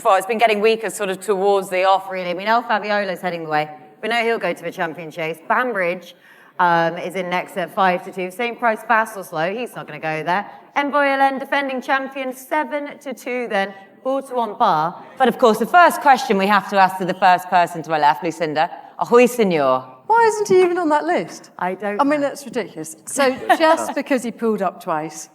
Well, it's been getting weaker sort of towards the off, really. We know Fabiola's heading the way. We know he'll go to the Champion Chase. Banbridge is in next at 5-2. Same price, Fast or Slow. He's not going to go there. Envoy LN, defending champion, 7-2 then. 4-1 bar. But of course, the first question we have to ask to the first person to my left, Lucinda, ahoy, senor. Why isn't he even on that list? I don't I mean, know. that's ridiculous. So just because he pulled up twice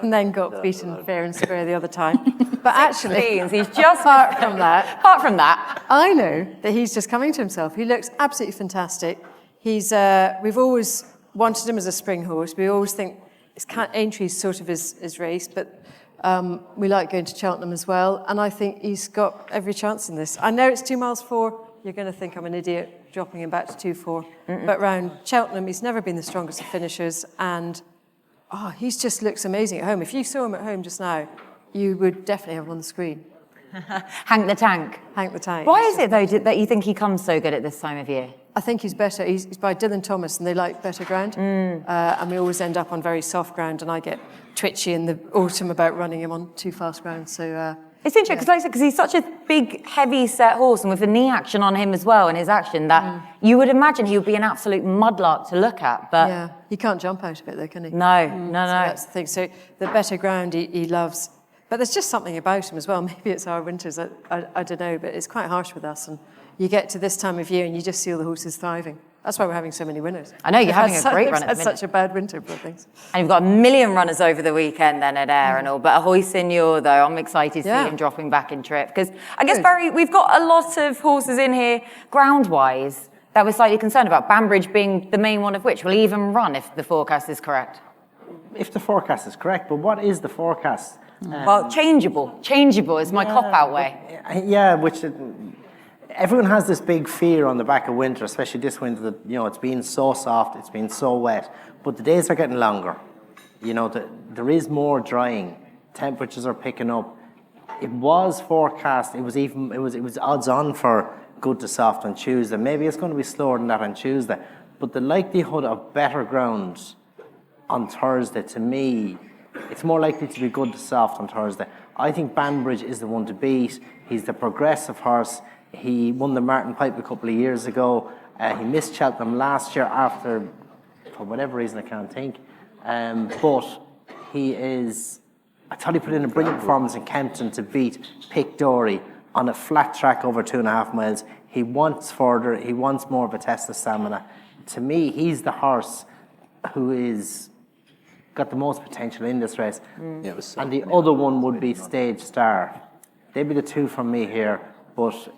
and then got beaten fair and square the other time. But actually, he's just apart from that, I know that he's just coming to himself. He looks absolutely fantastic. He's we've always wanted him as a spring horse. We always think Aintree sort of his race, but we like going to Cheltenham as well. And I think he's got every chance in this. I know it's 2 miles 4. You're going to think I'm an idiot dropping him back to 2-4. But round Cheltenham, he's never been the strongest of finishers. And he just looks amazing at home. If you saw him at home just now, you would definitely have him on the screen. Hank the Tank. Hank the Tank. Why is it, though, that you think he comes so good at this time of year? I think he's better. He's by Dylan Thomas, and they like better ground. And we always end up on very soft ground, and I get twitchy in the autumn about running him on too fast ground. So it's interesting because he's such a big, heavy-set horse, and with the knee action on him as well, and his action, that you would imagine he would be an absolute mudlark to look at. But yeah, he can't jump out of it, though, can he? No. So that's the thing. So the better ground he loves. But there's just something about him as well. Maybe it's our winters, I don't know, but it's quite harsh with us. And you get to this time of year and you just see all the horses thriving. That's why we're having so many winners. I know, you're having a great run at the minute. It's such a bad winter for things. And you've got a million runners over the weekend then at Ayr and all. But Ahoy Senor, though, I'm excited to see him dropping back in trip. Because I guess, Barry, we've got a lot of horses in here, ground-wise, that we're slightly concerned about. Banbridge being the main one of which will even run if the forecast is correct. If the forecast is correct, but what is the forecast? Well, changeable. Changeable is my cop-out way. Yeah, which everyone has this big fear on the back of winter, especially this winter, that, it's been so soft, it's been so wet, but the days are getting longer. There is more drying. Temperatures are picking up. It was forecast, it was odds on for good to soft on Tuesday. Maybe it's going to be slower than that on Tuesday, but the likelihood of better ground on Thursday, to me, it's more likely to be good to soft on Thursday. I think Banbridge is the one to beat. He's the progressive horse. He won the Martin Pipe a couple of years ago. He missed Cheltenham last year after, for whatever reason, I can't think. But he is, I thought he put in a brilliant performance in Kempton to beat Pick Dory on a flat track over 2.5 miles. He wants further. He wants more of a test of stamina. To me, he's the horse who is got the most potential in this race. And the other one would be Stage Star. They'd be the two from me here, but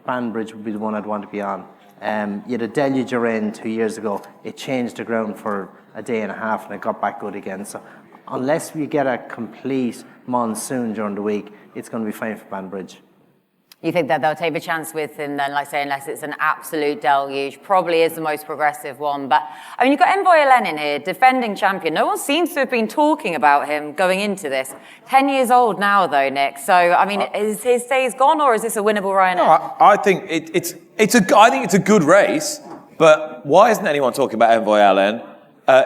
Banbridge would be the one I'd want to be on. You had a deluge of rain 2 years ago. It changed the ground for a day and a half and it got back good again. So unless we get a complete monsoon during the week, it's going to be fine for Banbridge. You think that they'll take a chance with him then, like I say, unless it's an absolute deluge? Probably is the most progressive one. But, I mean, you've got Envoy Elen here, defending champion. No one seems to have been talking about him going into this. 10 years old now, though, Nick. So, I mean, is his days gone, or is this a winnable Ryanair? No, I think I think it's a good race, but why isn't anyone talking about Envoy Elen?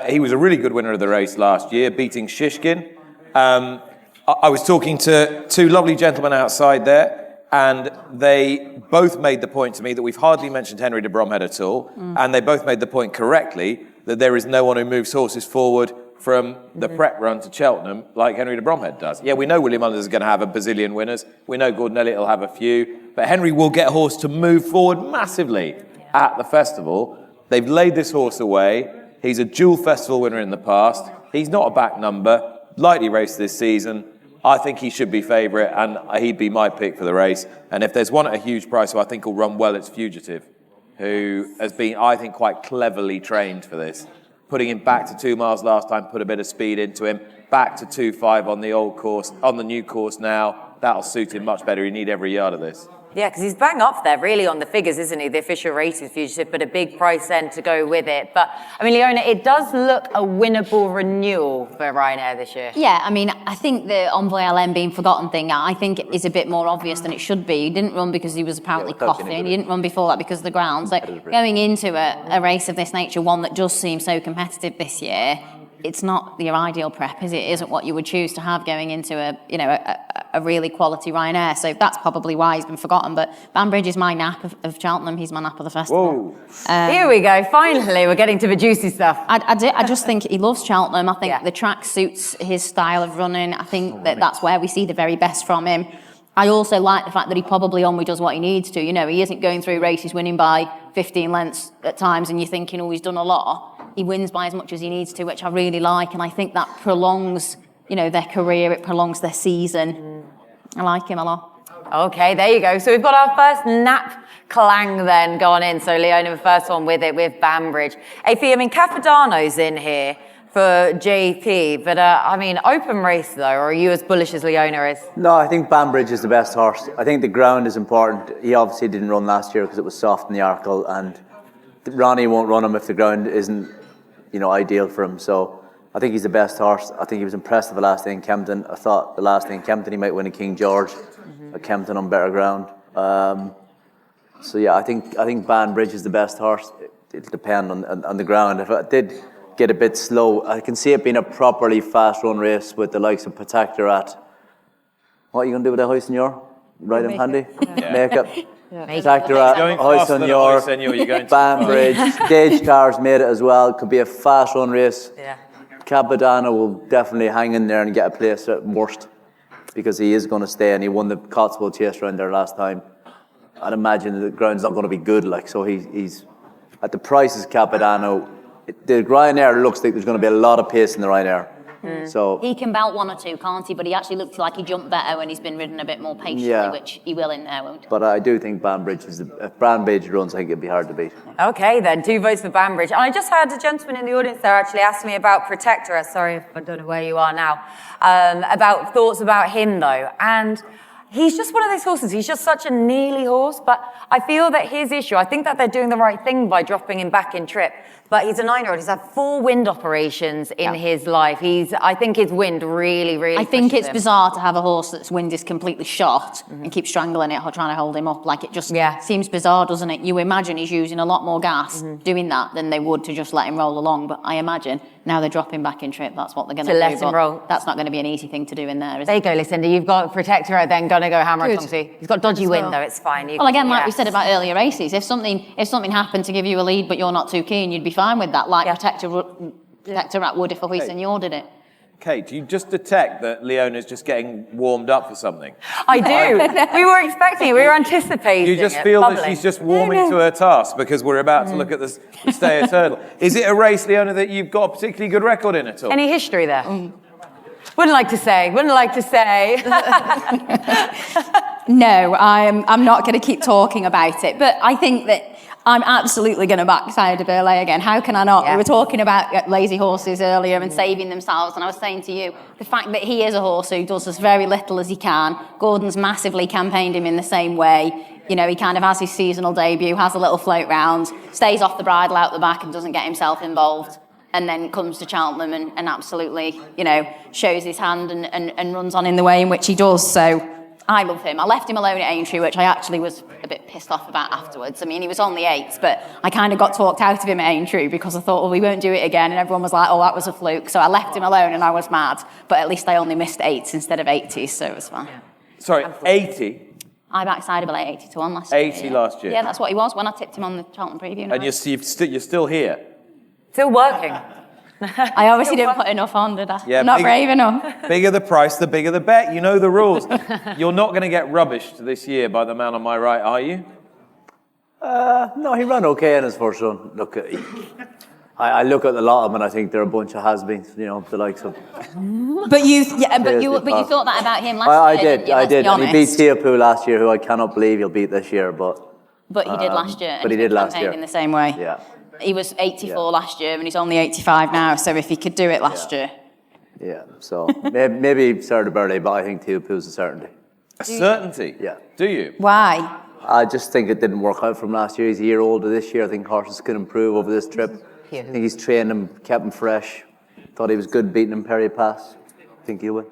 He was a really good winner of the race last year, beating Shishkin. I was talking to two lovely gentlemen outside there, and they both made the point to me that we've hardly mentioned Henry de Bromhead at all, and they both made the point correctly that there is no one who moves horses forward from the prep run to Cheltenham like Henry de Bromhead does. Yeah, we know William Mullins is going to have a bazillion winners. We know Gordon Elliott will have a few, but Henry will get a horse to move forward massively at the festival. They've laid this horse away. He's a dual festival winner in the past. He's not a back number, lightly raced this season. I think he should be favourite, and he'd be my pick for the race. And if there's one at a huge price who I think will run well, it's Fugitive, who has been, I think, quite cleverly trained for this. Putting him back to 2 miles last time, put a bit of speed into him. Back to 2.5 on the old course, on the new course now. That'll suit him much better. He need every yard of this. Yeah, because he's bang up there, really, on the figures, isn't he? The official races Fugitive, but a big price then to go with it. But, I mean, Leonna, it does look a winnable renewal for Ryanair this year. Yeah, I mean, I think the Envoy LM being forgotten thing, I think is a bit more obvious than it should be. He didn't run because he was apparently coughing. He didn't run before that because of the ground. So going into a race of this nature, one that does seem so competitive this year, it's not your ideal prep, is it? It isn't what you would choose to have going into a really quality Ryanair. So that's probably why he's been forgotten. But Banbridge is my nap of Cheltenham. He's my nap of the festival. Here we go. Finally, we're getting to the juicy stuff. I just think he loves Cheltenham. I think the track suits his style of running. I think that's where we see the very best from him. I also like the fact that he probably only does what he needs to. You know, he isn't going through races winning by 15 lengths at times and you're thinking, oh, he's done a lot. He wins by as much as he needs to, which I really like. And I think that prolongs, their career. It prolongs their season. I like him a lot. Okay, there you go. So we've got our first nap clang then gone in. So Leonna, the first one with it, with Banbridge. AP, I mean, Capodanno's in here for JP, but open race though, or are you as bullish as Leonna is? No, I think Banbridge is the best horse. I think the ground is important. He obviously didn't run last year because it was soft in the Arkle, and Ronnie won't run him if the ground isn't, ideal for him. So I think he's the best horse. I think he was impressive the last day in Kempton. I thought the last day in Kempton he might win a King George, at Kempton on better ground. So yeah, I think Banbridge is the best horse. It'll depend on the ground. If it did get a bit slow, I can see it being a properly fast run race with the likes of Protectorat. What are you going to do with the hoist in your? Ride him handy? Yeah. Make it. Protectorat, hoist on your, Banbridge, stage cars made it as well. Could be a fast run race. Yeah. Capodanno will definitely hang in there and get a place at worst because he is going to stay, and he won the Cotswold Chase round there last time. I'd imagine the ground's not going to be good, so he's at the prices Capodanno. The Ryanair looks like there's going to be a lot of pace in the Ryanair. So he can belt one or two, can't he? But he actually looked like he jumped better when he's been ridden a bit more patiently, which he will in there, won't he? But I do think Banbridge if Banbridge runs, I think it'd be hard to beat. Okay, then 2 votes for Banbridge. And I just had a gentleman in the audience there actually ask me about Protectorat. Sorry if I don't know where you are now. About thoughts about him though, and he's just one of those horses. He's just such a nearly horse, but I feel that his issue, I think that they're doing the right thing by dropping him back in trip. But he's a 9-year-old. He's had 4 wind operations in his life. I think his wind really I think it's him. bizarre to have a horse that's wind is completely shot and keep strangling it or trying to hold him up. Like, it just seems bizarre, doesn't it? You imagine he's using a lot more gas doing that than they would to just let him roll along. But I imagine now they're dropping back in trip. That's what they're going to do. Let him roll. That's not going to be an easy thing to do in there, is There it? you go, Lucinda. You've got Protectorat then going to go hammer and tongue. He's got dodgy wind though. It's fine. Well, again, like we said about earlier races, if something happened to give you a lead but you're not too keen, you'd be fine with that. Like Protectorat would if a hoist and yaw did it. Kate, do you just detect that Leona's just getting warmed up for something? I do. We were expecting it. We were anticipating it. You just feel that she's just warming to her task because we're about to look at the Stayers Hurdle. Is it a race, Leonna, that you've got a particularly good record in at all? Any history there? Wouldn't like to say. No, I'm not going to keep talking about it. But I think that I'm absolutely going to back Sire de Burley again. How can I not? Yeah. We were talking about lazy horses earlier and saving themselves, and I was saying to you, the fact that he is a horse who does as very little as he can. Gordon's massively campaigned him in the same way. You know, he kind of has his seasonal debut, has a little float round, stays off the bridle out the back and doesn't get himself involved, and then comes to Cheltenham and absolutely, you know, shows his hand and runs on in the way in which he does. So I love him. I left him alone at Aintree, which I actually was a bit pissed off about afterwards. I mean, he was on the 8th, but I kind of got talked out of him at Aintree because I thought, well, we won't do it again. And everyone was like, oh, that was a fluke. So I left him alone and I was mad. But at least I only missed 8s instead of 80s, so it was fine. Sorry, 80? I backed Sire de Burley 80 to 1 last year. 80 last year? Yeah, that's what he was when I tipped him on the Cheltenham preview. And you're still here? Still working. I obviously didn't put enough on, did I? Yeah, Not brave enough. Bigger the price, the bigger the bet. You know the rules. You're not going to get rubbished this year by the man on my right, are you? No, he ran okay in his first run. Look, I look at a lot of them and I think they're a bunch of has-beens, you know, the likes of... But you thought that about him last year, didn't you? I Let's did. be And he beat honest. Teahupoo last year, who I cannot believe he'll beat this year, but... But he did last year. but he did last year. In the same way. Yeah. He was 84 last year and he's only 85 now, so if he could do it last year. Yeah, so maybe Sire de Burley, but I think Teahupoo's a certainty. A certainty? Yeah. Do you? Why? I just think it didn't work out from last year. He's a year older this year. I think horses can improve over this trip. I think he's trained him, kept him fresh. Thought he was good beating him Perry Pass. I think he'll win.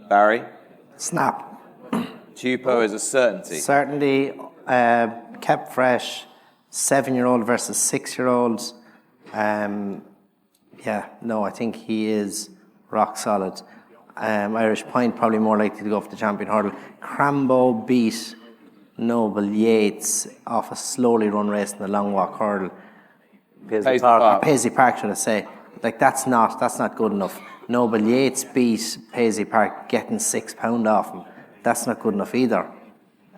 Barry? Snap. Tupo is a certainty. Certainly kept fresh. 7-year-old versus 6-year-olds. I think he is rock solid. Irish Point probably more likely to go for the champion hurdle. Crambo beat Noble Yates off a slowly run race in the long walk hurdle. Paisley Park. Paisley Park, should I say? Like that's not good enough. Noble Yates beat Paisley Park, getting £6 off him. That's not good enough either.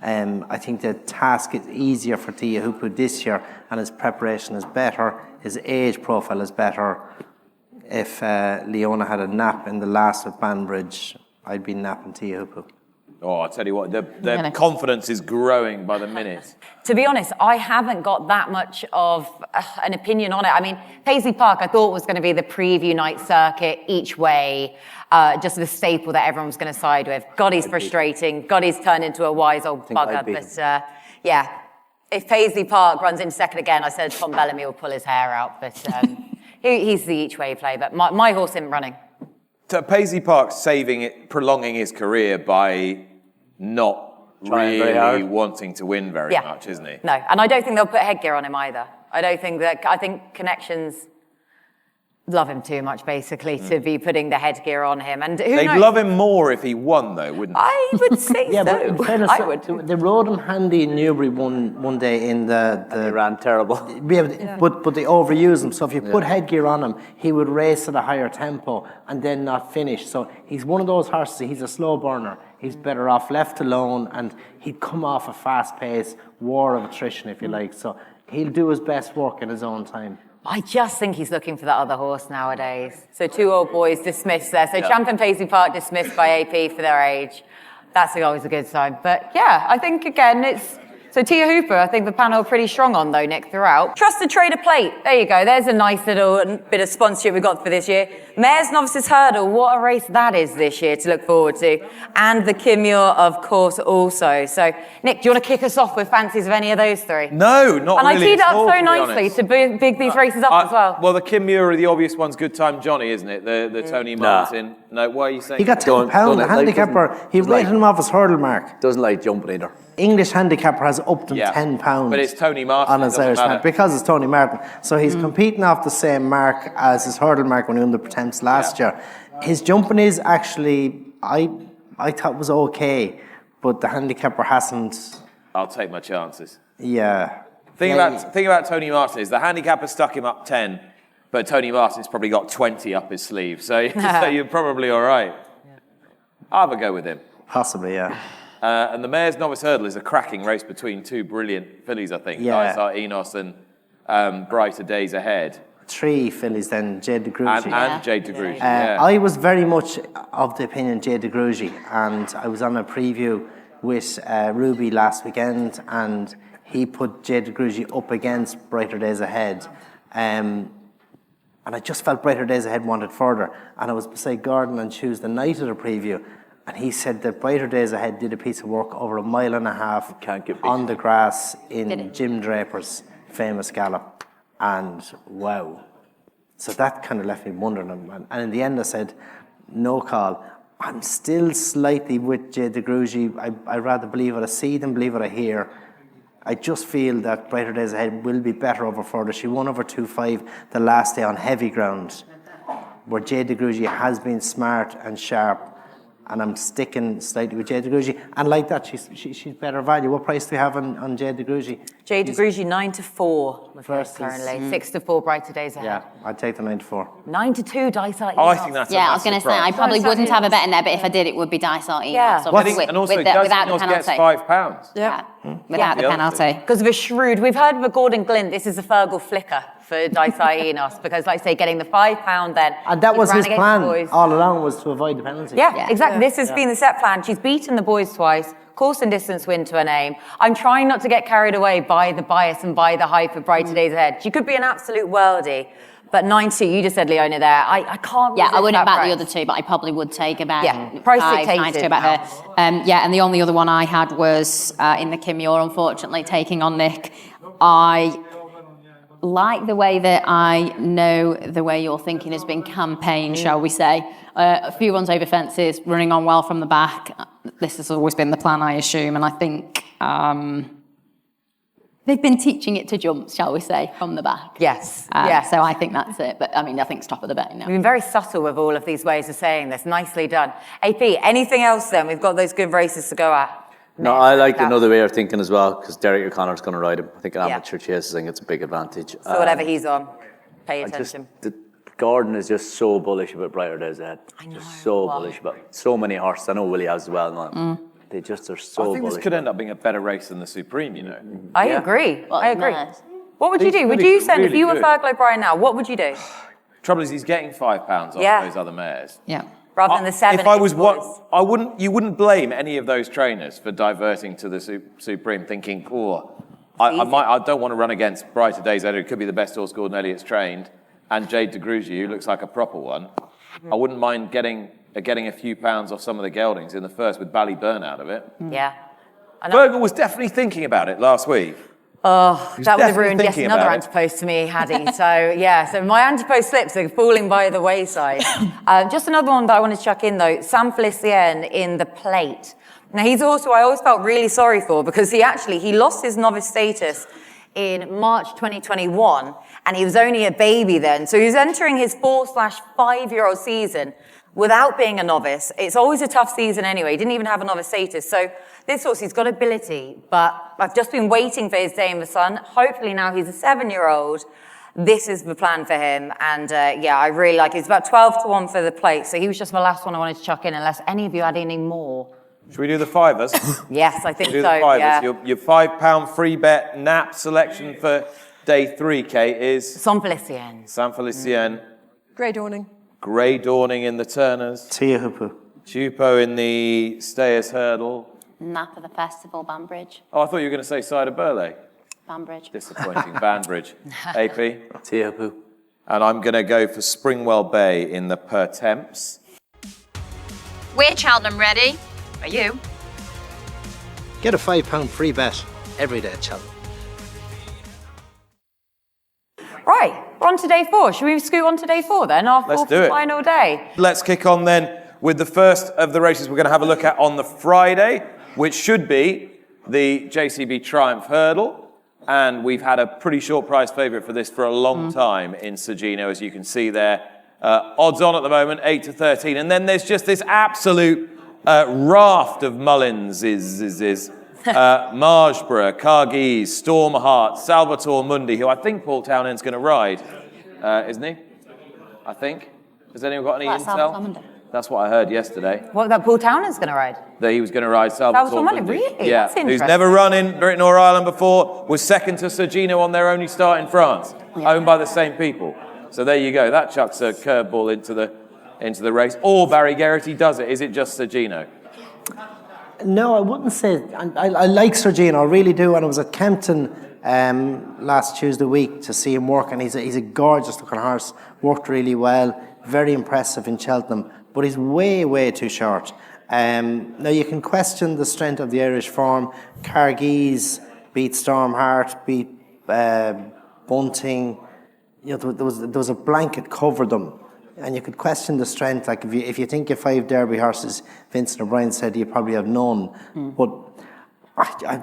I think the task is easier for Teahupoo this year, and his preparation is better. His age profile is better. If Leonna had a nap in the last with Banbridge, I'd be napping Teahupoo. Oh, I'll tell you what, the confidence is growing by the minute. To be honest, I haven't got that much of an opinion on it. I mean, Paisley Park I thought was going to be the preview night circuit each way, just the staple that everyone was going to side with. God, he's frustrating. God, he's turned into a wise old bugger. But if Paisley Park runs in second again, I said Tom Bellamy will pull his hair out. But he's the each way play. But my horse isn't running. So Paisley Park's prolonging his career by not really wanting to win very much, isn't he? No, and I don't think they'll put headgear on him either. I think Connections love him too much, basically, to be putting the headgear on him. And who They'd knows? love him more if he won, though, wouldn't they? I would say Yeah, so. but in fairness, I would. they rode him handy in Newbury one day in the He ran terrible. but they overused him. So if you put headgear on him, he would race at a higher tempo and then not finish. So he's one of those horses. He's a slow burner. He's better off left alone, and he'd come off a fast pace, war of attrition, if you like. So he'll do his best work in his own time. I just think he's looking for that other horse nowadays. So 2 old boys dismissed there. So Champ and Paisley Park dismissed by AP for their age. That's always a good sign. But yeah, I think again it's... So Teahupoo, I think the panel are pretty strong on though, Nick, throughout. Trusted Trader Plate. There you go. There's a nice little bit of sponsorship we got for this year. Mayor's Novices Hurdle. What a race that is this year to look forward to. And the Kimure, of course, also. So, Nick, do you want to kick us off with fancies of any of those three? No, not and really. And I teed at up all, so to be nicely honest. to big these races up as well. Well, the Kim Muir, the obvious one's Good Time Johnny, isn't it? The Tony Martin. No, why are you saying? He got £10. The handicapper, he rated him off his hurdle mark. Doesn't like jumping either. English handicapper has up to £10. But it's Tony Martin. On his Irish mark, because it's Tony Martin. So he's competing off the same mark as his hurdle mark when he won the Pertemps last year. His jumping is actually, I thought was okay, but the handicapper hasn't. I'll take my chances. Yeah. Thing about Tony Martin is the handicapper stuck him up 10, but Tony Martin's probably got 20 up his sleeve, so you're probably all right. I'll have a go with him. Possibly, yeah. And the Mayor's Novice Hurdle is a cracking race between 2 brilliant fillies, I think. Yeah. Isar Enos and Brighter Days Ahead. 3 fillies then, Jade de Grugy. And Jade de Grugy, I was very much of the opinion Jade de Grugy, and I was on a preview with Ruby last weekend, and he put Jay Geraghty up against Brighter Days Ahead. And I just felt Brighter Days Ahead wanted further. And I was beside Gordon on Tuesday night of the preview, and he said that Brighter Days Ahead did a piece of work over 1.5 miles on the grass in Jim Draper's famous gallop. And wow. So that kind of left me wondering. And in the end I said, no call. I'm still slightly with Jay Geraghty. I'd rather believe what I see than believe what I hear. I just feel that Brighter Days Ahead will be better over further. She won over 2.5 the last day on heavy ground, where Jay Geraghty has been smart and sharp, and I'm sticking slightly with Jay Geraghty. And like that, she's better value. What price do we have on Jay Geraghty? Jay Geraghty 9-4 Versus- currently. 6-4 Brighter Days Ahead. Yeah, I'd take the 9-4. 9-2 Dysart. I think that's Yeah, I was going to say, I probably wouldn't have a bet in there, but if I did, it would be Dysart Enos. Yeah. obviously, And also, without the Dysart gets penalty. £5. Yeah. Without the Yeah. penalty. Because of a shrewd, we've heard of a Gordon Glynn, this is a Fergal flicker for Dysart Enos, because like I say, getting the £5 then. And that she's was ran his against plan the boys. all along, was to avoid the penalty. Yeah, exactly. This has been the set plan. She's beaten the boys twice, course and distance win to her name. I'm trying not to get carried away by the bias and by the hype of Brighter Days Ahead. She could be an absolute worldie, but 9-2, you just said Leona there. I can't Yeah, I resist wouldn't that back the price. other two, but I probably would take about price 5, dictated 9 to about her. Yeah, and the only other one I had was in the Kim Muir, unfortunately, taking on Nick. I like the way that I know the way your thinking has been campaigned, shall we say. A few runs over fences, running on well from the back. This has always been the plan, I assume, and I think they've been teaching it to jump, shall we say, from the back. Yes, So I think that's it. But I mean, I think it's top of the betting now. We've been very subtle with all of these ways of saying this. Nicely done. AP, anything else then? We've got those good races to go at. No, I like another way of thinking as well, because Derek O'Connor's going to ride him. I think an Yeah. amateur chase, I think it's a big advantage. So whatever he's on, pay attention. Gordon is just so bullish about Brighter Days Ahead. I know. Just so bullish about so many horses. I know Willie has as well. No, they just are so I think bullish. this could end up being a better race than the Supreme, you know. I agree. Well, I agree. nice. What would you These do? Would fillies you are send, if really you were good. Fergal O'Brien now, what would you do? Trouble is, he's getting £5 off Yeah. those other mares. Yeah. Rather than the 7 If I was against what, boys? you wouldn't blame any of those trainers for diverting to the Supreme, thinking, I don't want to run against Brighter Days Ahead, who could be the best horse Gordon Elliott's trained, and Jade Geraghty, who looks like a proper one. I wouldn't mind getting a few pounds off some of the geldings in the first with Ballyburn out of it. Yeah. Fergal was definitely thinking about it last week. Oh, He's that would have definitely ruined yet thinking another about it. anti-post to me, Haddy. So my anti-post slips are falling by the wayside. Just another one that I want to chuck in, though. Sam Felicien in the plate. Now, he's also, I always felt really sorry for, because he lost his novice status in March 2021, and he was only a baby then. So he was entering his 4/5-year-old season without being a novice. It's always a tough season anyway. He didn't even have a novice status. So this horse, he's got ability, but I've just been waiting for his day in the sun. Hopefully now he's a 7-year-old. This is the plan for him. And I really like it. It's about 12-1 for the plate. So he was just my last one I wanted to chuck in, unless any of you had any more. Should we do the fivers? Yes, I think Do so, the fivers. yeah. Your £5 free bet nap selection for day 3, Kate, is Sam Felicien. San Felicien, Grey Dawning. Grey Dawning in the Turners, Tiahupu. Chupo in the Stayers Hurdle. Nap of the Festival, Banbridge. Oh, I thought you were going to say Cider Burley. Banbridge. Disappointing. Banbridge. AP. Tiahupu. And I'm going to go for Springwell Bay in the Pertemps. We're Cheltenham ready. Are you? Get a £5 free bet every day at Cheltenham. Right, we're on to day 4. Should we scoot on to day 4 then? Our Let's fourth do and it. final day. Let's kick on then with the first of the races we're going to have a look at on the Friday, which should be the JCB Triumph Hurdle. And we've had a pretty short price favourite for this for a long time in Sergino, as you can see there. Odds on at the moment, 8-13. And then there's just this absolute raft of Mullins Margeborough, Cargies, Stormheart, Salvatore Mundi, who I think Paul Townend's going to ride, isn't he? I think. Has anyone got any That's Salvatore intel? Mundi. That's what I heard yesterday. What, that Paul Townend's going to ride? That he was going to ride Salvatore Salvatore Mundi, Mundi. really? Yeah, That's who's interesting. never run in Britain or Ireland before, was second to Sergino on their only start in France, owned by the same people. So there you go. That chucks a curveball into the race. Or Barry Geraghty does it. Is it just Sergino? No, I wouldn't say. I like Sergino, I really do. And I was at Kempton last Tuesday week to see him work, and he's a gorgeous looking horse. Worked really well, very impressive in Cheltenham, but he's way too short. Now you can question the strength of the Irish form. Cargies beat Stormheart, beat Bunting. You know, there was a blanket covered them. And you could question the strength. Like if you think of 5 Derby horses, Vincent O'Brien said you probably have none. But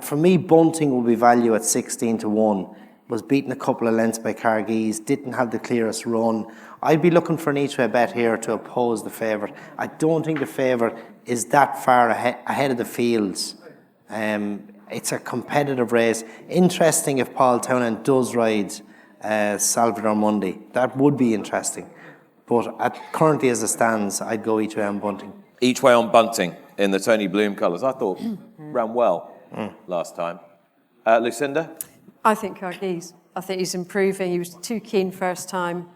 for me, Bunting will be value at 16-1. Was beaten a couple of lengths by Cargies. Didn't have the clearest run. I'd be looking for an each-way bet here to oppose the favourite. I don't think the favourite is that far ahead of the fields. It's a competitive race. Interesting if Paul Townend does ride Salvador Mundi. That would be interesting. But currently as it stands, I'd go each way on Bunting. Each way on Bunting in the Tony Bloom colours. I thought ran well last time. Lucinda? I think Cargies. I think he's improving. He was too keen first time,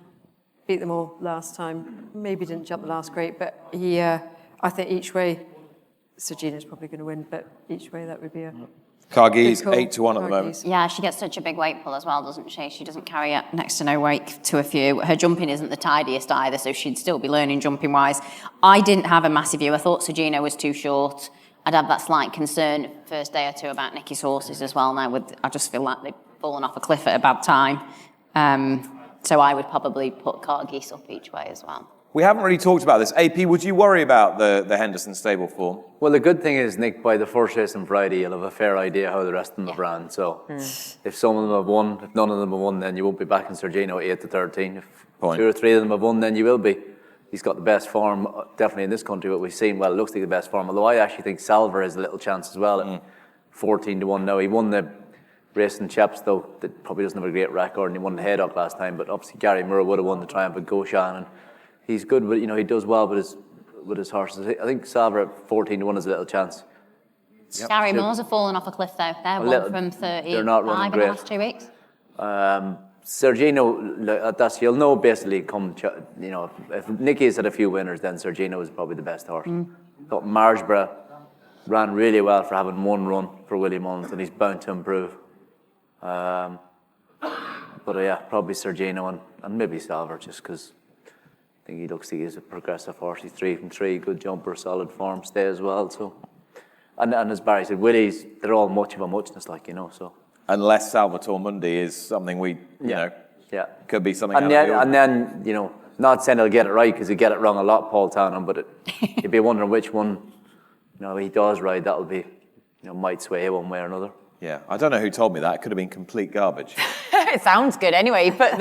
beat them all last time. Maybe didn't jump the last great, but he. I think each way, Sergino's probably going to win, but each way that would be a... Cargies, 8-1 at the moment. Yeah, she gets such a big weight pull as well, doesn't she? She doesn't carry next to no weight to a few. Her jumping isn't the tidiest either, so she'd still be learning jumping-wise. I didn't have a massive view. I thought Sergino was too short. I'd have that slight concern first day or two about Nicky's horses as well. Now I just feel like they've fallen off a cliff at a bad time. So I would probably put Cargies up each way as well. We haven't really talked about this. AP, would you worry about the Henderson stable form? Well, the good thing is, Nick, by the first race on Friday, you'll have a fair idea how the rest of them have ran. So if some of them have won, if none of them have won, then you won't be back in Sergino 8-13. If 2 or 3 of them have won, then you will be. He's got the best form, definitely in this country, what we've seen. Well, it looks like the best form, although I actually think Salver has a little chance as well at 14-1 now. He won the race in Chepstow, that probably doesn't have a great record, and he won the Haydock last time, but obviously Gary Moore would have won the Triumph at Goshan, and he's good, but he does well with his horses. I think Salver at 14-1 has a little chance. Yep. Gary Moore's have fallen off a cliff though. They're one from 35 in the last 2 weeks. Sergino, you'll know basically if Nicky's had a few winners, then Sergino is probably the best horse. Thought Margeborough ran really well for having 1 run for Willie Mullins, and he's bound to improve. But probably Sergino and maybe Salver, just because I think he looks like he's a progressive horse. He's 3 from 3, good jumper, solid form, stay as well. So, and as Barry said, Willie's, they're all much of a muchness, so. Unless Salvatore Mundi is something could be something. And then not saying he'll get it right because he'll get it wrong a lot, Paul Townend, but you'd be wondering which one, he does ride. That'll be, might sway one way or another. Yeah, I don't know who told me that. It could have been complete garbage. It sounds good anyway. You put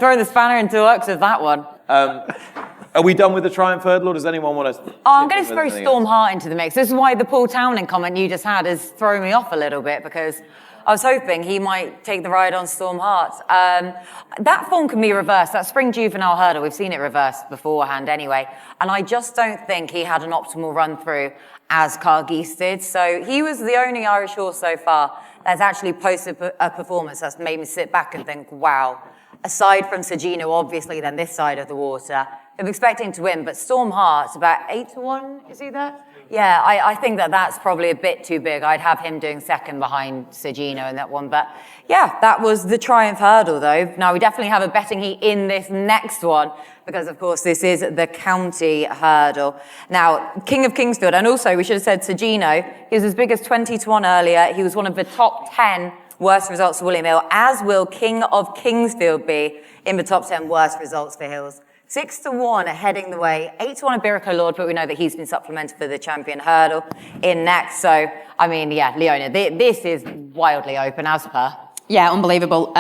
throwing the spanner into the works with that one. Are we done with the Triumph Hurdle, or does anyone want to... I'm going to throw Stormheart into the mix. This is why the Paul Townend comment you just had is throwing me off a little bit, because I was hoping he might take the ride on Stormheart. That form can be reversed. That Spring Juvenile Hurdle, we've seen it reversed beforehand anyway. And I just don't think he had an optimal run through as Cargies did. So he was the only Irish horse so far that's actually posted a performance that's made me sit back and think, wow. Aside from Sergino, obviously, then this side of the water, I'm expecting to win, but Stormheart's about 8-1, is he there? Yeah, I think that's probably a bit too big. I'd have him doing second behind Sergino in that one. But yeah, that was the Triumph Hurdle, though. Now, we definitely have a betting heat in this next one because, of course, this is the County Hurdle. Now, King of Kingsfield, and also we should have said Sergino, he was as big as 20-1 earlier. He was one of the top 10 worst results for William Hill, as will King of Kingsfield be in the top 10 worst results for Hills. 6-1 heading the way, 8-1 Birico Lord, but we know that he's been supplemented for the Champion Hurdle in next. So, I mean, yeah, Leonna, this is wildly open as per. Yeah, unbelievable.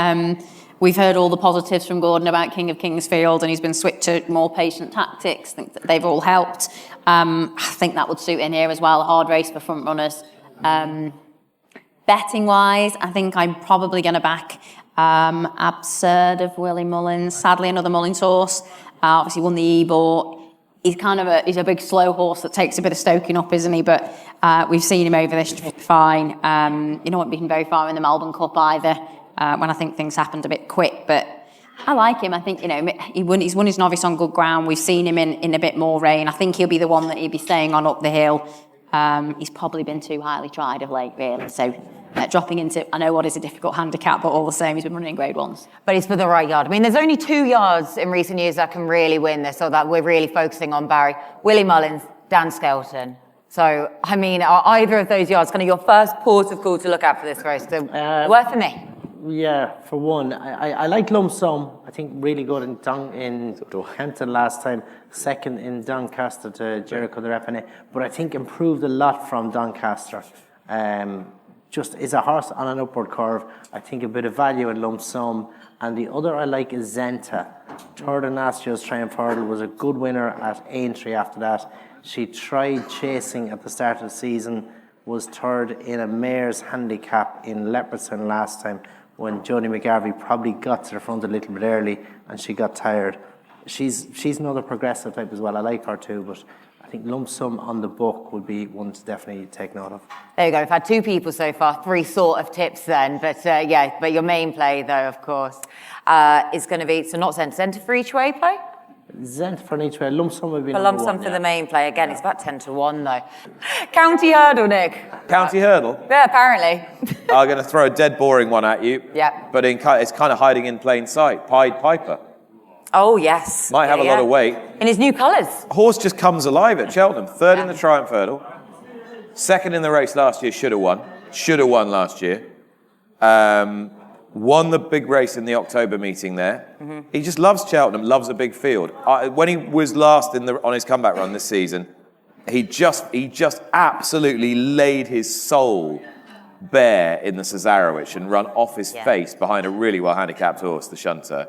We've heard all the positives from Gordon about King of Kingsfield, and he's been switched to more patient tactics. I think that they've all helped. I think that would suit in here as well, a hard race for front runners. Betting-wise, I think I'm probably going to back Absurd of Willie Mullins. Sadly, another Mullins horse. Obviously won the Ebor. He's a big slow horse that takes a bit of stoking up, isn't he? But we've seen him over this trip fine. You know, not been very far in the Melbourne Cup either, when I think things happened a bit quick. But I like him. I think, he's won his novice on good ground. We've seen him in a bit more rain. I think he'll be the one that he'll be staying on up the hill. He's probably been too highly tried of late, really. So dropping into, I know what is a difficult handicap, but all the same, he's been running in Grade 1s. But he's for the right yard. I mean, there's only 2 yards in recent years that can really win this, or that we're really focusing on, Barry. Willie Mullins, Dan Skelton. So, I mean, are either of those yards kind of your first port of call to look at for this race? So, worth for me. Yeah, for one, I like Lump Sum. I think really good in Hampton last time, second in Doncaster to Jericho the Repene, but I think improved a lot from Doncaster. Just is a horse on an upward curve. I think a bit of value in Lump Sum. And the other I like is Zenta. Third in last year's Triumph Hurdle, was a good winner at Aintree after that. She tried chasing at the start of the season, was third in a mare's handicap in Leopardstown last time, when Jodie McGarvey probably got to the front a little bit early and she got tired. She's another progressive type as well. I like her too, but I think Lump Sum on the book would be one to definitely take note of. There you go. We've had 2 people so far, 3 sort of tips then. But but your main play though, of course, is going to be, so not Zenta for each way play? Zenta for each way. Lump Sum would be For Lump Sum for the main play. Again, it's about 10 to 1 though. County Hurdle, Nick. County Hurdle? Yeah, apparently. I'm going to throw a dead boring one at you. Yeah. But it's kind of hiding in plain sight. Pied Piper. Oh, yes. Might have a lot of weight. In his new colours. Horse just comes alive at Cheltenham. Third in the Triumph Hurdle. Second in the race last year, should have won. Should have won last year. Won the big race in the October meeting there. Mm-hmm. He just loves Cheltenham, loves a big field. When he was last on his comeback run this season, he just absolutely laid his soul bare in the Cesarewitch and run off his face behind a really well handicapped horse, the Shunter.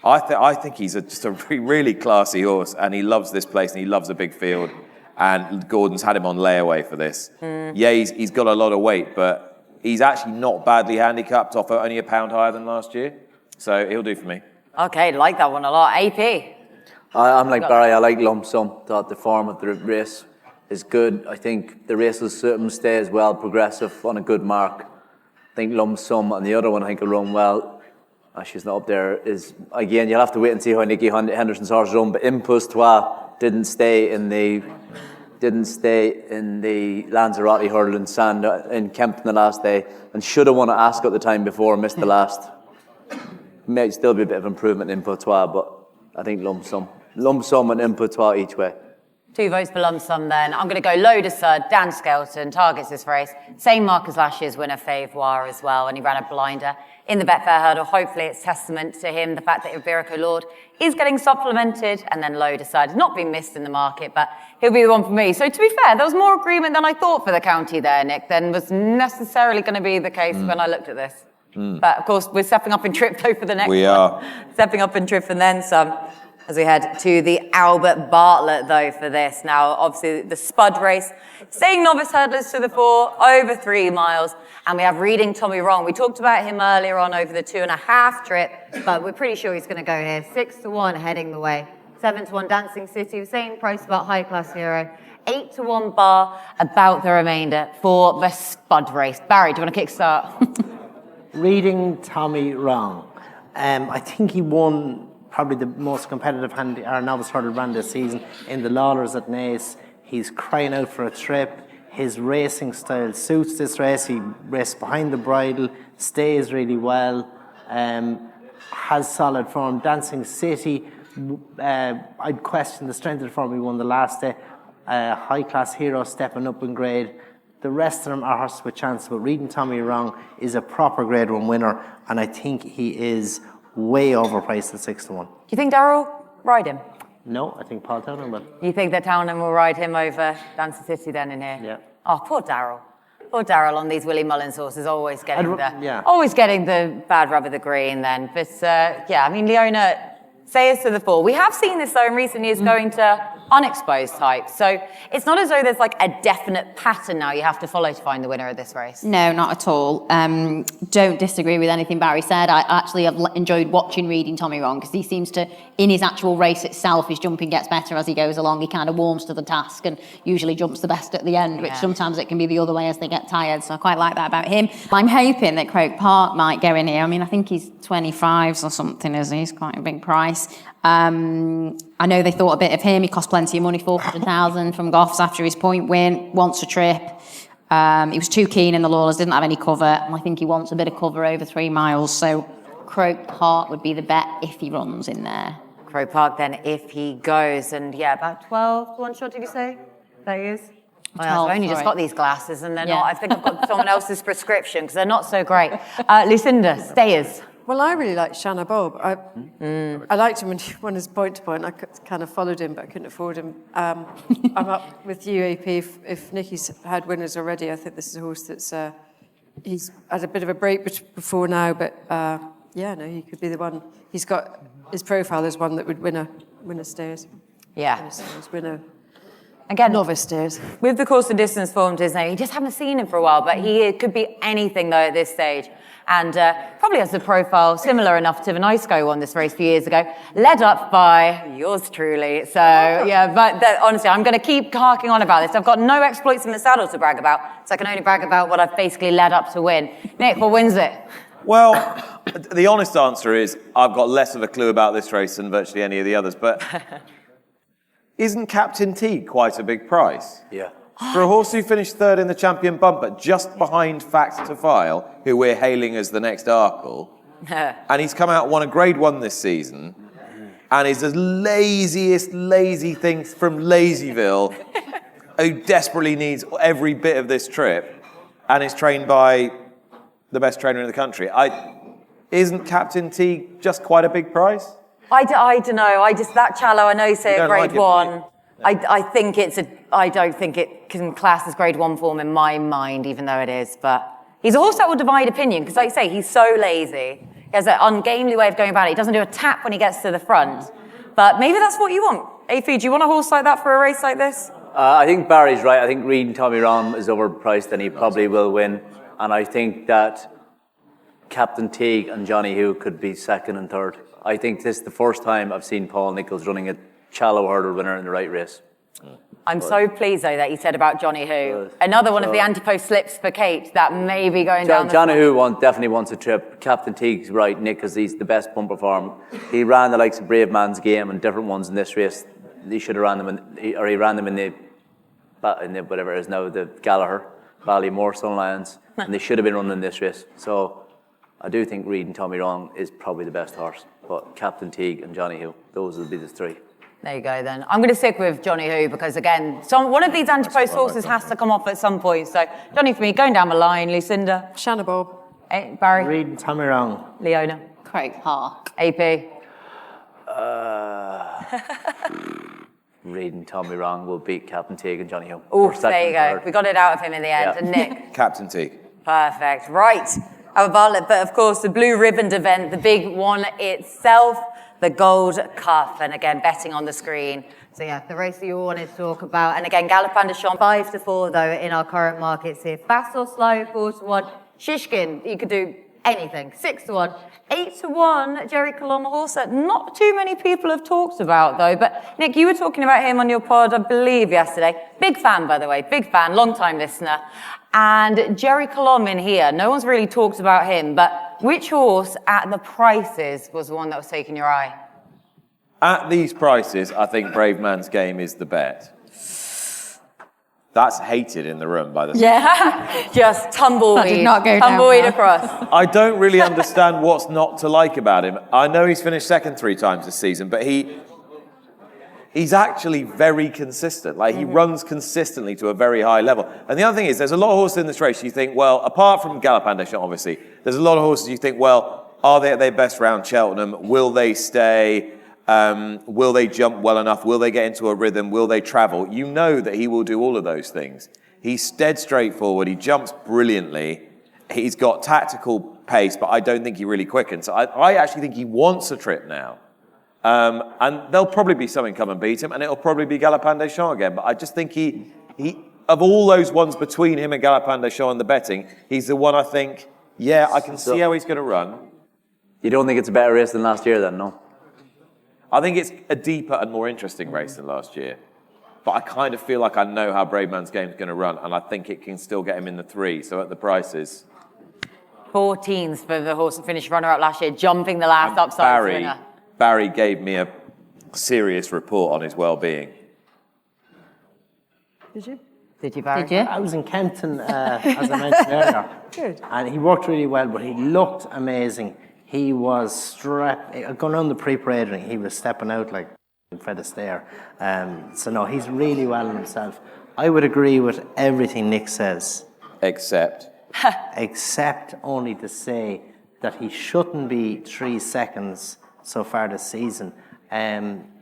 I think he's just a really classy horse, and he loves this place and he loves a big field. And Gordon's had him on layaway for this. Yeah, he's got a lot of weight, but he's actually not badly handicapped, off only £1 higher than last year. So he'll do for me. Okay, like that one a lot. AP? I'm like Barry, I like Lump Sum. Thought the form of the race is good. I think the race will suit him, stay as well, progressive, on a good mark. I think Lump Sum, and the other one I think will run well. She's not up there. Is again, you'll have to wait and see how Nicky Henderson's horse run. But Impulse Trois didn't stay in the Lanzarote Hurdle in Kempton the last day, and should have won at Ascot at the time before, missed the last. Might still be a bit of improvement in Impulse Trois, but I think Lump Sum and Impulse Trois each way. 2 votes for Lump Sum then. I'm going to go Load Absurd, Dan Skelton, targets this race. Same mark as last year's winner, Favour as well, and he ran a blinder in the Betfair Hurdle. Hopefully it's testament to him, the fact that Iberico Lord is getting supplemented, and then Load Absurd has not been missed in the market, but he'll be the one for me. So to be fair, there was more agreement than I thought for the county there, Nick, than was necessarily going to be the case when I looked at this. But of course, we're stepping up in trip though for the next one. We are. Stepping up in trip and then some. As we head to the Albert Bartlett, though, for this. Now, obviously, the Spud race, staying novice hurdlers to the 4, over 3 miles. And we have Reading Tommy Wrong. We talked about him earlier on over the 2.5 trip, but we're pretty sure he's going to go here. 6 to 1 heading the way. 7 to 1 Dancing City, same price about High Class Hero. 8 to 1 Bar, about the remainder for the Spud race. Barry, do you want to kickstart? Reading Tommy Wrong. I think he won probably the most competitive novice hurdle run this season in the Lawlers at Naas. He's crying out for a trip. His racing style suits this race. He races behind the bridle, stays really well, has solid form. Dancing City, I'd question the strength of the form he won the last day. High Class Hero stepping up in grade. The rest of them are horses with chance, but Reading Tommy Wrong is a proper Grade 1 winner, and I think he is way overpriced at 6 to 1. Do you think Darryl will ride him? No, I think Paul Townend will. You think that Townend will ride him over Dancing City then in here? Yeah. Oh, poor Darryl. Poor Darryl on these Willie Mullins horses, always getting the bad rub of the green then. But I mean, Leonna, say us to the 4. We have seen this though in recent years going to unexposed types. So it's not as though there's like a definite pattern now you have to follow to find the winner of this race. No, not at all. Don't disagree with anything Barry said. I actually have enjoyed watching Reading Tommy Wrong, because he seems to, in his actual race itself, his jumping gets better as he goes along. He kind of warms to the task and usually jumps the best at the end, which sometimes it can be the other way as they get tired. So I quite like that about him. I'm hoping that Croke Park might go in here. I mean, I think he's 25s or something, isn't he? He's quite a big price. I know they thought a bit of him. He cost plenty of money, 400,000 from Goffs after his point win. Wants a trip. He was too keen in the Lawlers, didn't have any cover, and I think he wants a bit of cover over 3 miles. So Croke Park would be the bet if he runs in there. Croke Park then if he goes, and yeah, about 12 to 1 shot, did you say? That is? Well, I've only just got these glasses and they're not, I think I've got someone else's prescription because they're not so great. Lucinda, stayers. Well, I really like Shanna Bob. I liked him when he won his point to point. I kind of followed him, but I couldn't afford him. I'm up with you, AP. If Nicky's had winners already, I think this is a horse that's he's had a bit of a break before now, but he could be the one. He's got his profile as one that would win a stairs. Yeah. Win a Again, novice stairs. With the course and distance form to his name, you just haven't seen him for a while, but he could be anything though at this stage. And probably has a profile similar enough to the Nice Guy won this race a few years ago, led up by yours truly. So yeah, but honestly, I'm going to keep harking on about this. I've got no exploits in the saddle to brag about, so I can only brag about what I've basically led up to win. Nick, what wins it? Well, the honest answer is I've got less of a clue about this race than virtually any of the others, but isn't Captain Teague quite a big price? Yeah. For a horse who finished third in the champion bumper, just behind Fact to File, who we're hailing as the next Arkle, and he's come out, won a Grade 1 this season, and is the lazy thing from Lazyville, who desperately needs every bit of this trip, and is trained by the best trainer in the country. Isn't Captain Teague just quite a big price? I don't know. That Challo, I know you say a Grade 1. I don't think it can class as Grade 1 form in my mind, even though it is. But he's a horse that will divide opinion, because like you say, he's so lazy. He has an ungainly way of going about it. He doesn't do a tap when he gets to the front. But maybe that's what you want. AP, do you want a horse like that for a race like this? I think Barry's right. I think Reed and Tommy Rom is overpriced and he probably will win. And I think that Captain Teague and Johnny Hugh could be second and third. I think this is the first time I've seen Paul Nicholls running a shallow hurdle winner in the right race. I'm so pleased, though, that you said about Johnny Who. Another one of the anti-post slips for Kate that may be going down the Johnny Who definitely wants a trip. Captain Teague's right, Nick, because he's the best bumper for him. He ran the likes of Brave Man's Game and different ones in this race. He should have ran them he ran them in the whatever it is now, the Gallagher, Ballymore, Sun Lions, and they should have been running in this race. So I do think Reed and Tommy Wrong is probably the best horse, but Captain Teague and Johnny Who, those will be the three. There you go, then. I'm going to stick with Johnny Who because, again, one of these anti-post horses has to come off at some point. So, Johnny for me, going down the line. Lucinda. Shanna Bob. Barry. Reed and Tommy Wrong. Leonna. Croke Park. AP. Reed and Tommy Wrong will beat Captain Teague and Johnny Who. Oh, there you go. We got it out of him in the end. Yeah. And Nick. Captain Teague. Perfect. Right. Our Bartlett, but of course, the blue ribboned event, the big one itself, the Gold Cup, and again, betting on the screen. So yeah, the race that you all wanted to talk about. And again, Galopin de Champs, 5-4 though in our current markets here. Fast or slow, 4-1. Shishkin, you could do anything. 6-1. 8-1, Jerry Colombe horse that not too many people have talked about though. But Nick, you were talking about him on your pod, I believe, yesterday. Big fan, by the way, big fan, long time listener. And Jerry Colombe in here, no one's really talked about him, but which horse at the prices was the one that was taking your eye? At these prices, I think Brave Man's Game is the bet. That's hated in the room by the Yeah, just tumbleweed. That did not go down tumbleweed well. across. I don't really understand what's not to like about him. I know he's finished second 3 times this season, but he's actually very consistent. Like, he runs consistently to a very high level. And the other thing is, there's a lot of horses in this race you think, well, apart from Galopin des Champs, obviously, there's a lot of horses you think, well, are they at their best round Cheltenham? Will they stay? Will they jump well enough? Will they get into a rhythm? Will they travel? You know that he will do all of those things. He's dead straightforward. He jumps brilliantly. He's got tactical pace, but I don't think he really quickens. So I actually think he wants a trip now. And there'll probably be something come and beat him, and it'll probably be Galopin des Champs again. But I just think he of all those ones between him and Galopin des Champs and the betting, he's the one I think, yeah, I can see how he's going to run. You don't think it's a better race than last year then, no? I think it's a deeper and more interesting race than last year. But I kind of feel like I know how Brave Man's Game is going to run, and I think it can still get him in the 3. So at the prices, 14s for the horse that finished runner-up last year, jumping the last upside winner. Barry gave me a serious report on his well-being. Did you? Did you, Barry? Did you? I was in Kempton, as I mentioned earlier. Good. And he worked really well, but he looked amazing. He was going on the pre-parade ring, he was stepping out like Fred Astaire. So no, he's really well in himself. I would agree with everything Nick says. Except Only to say that he shouldn't be 3 seconds so far this season.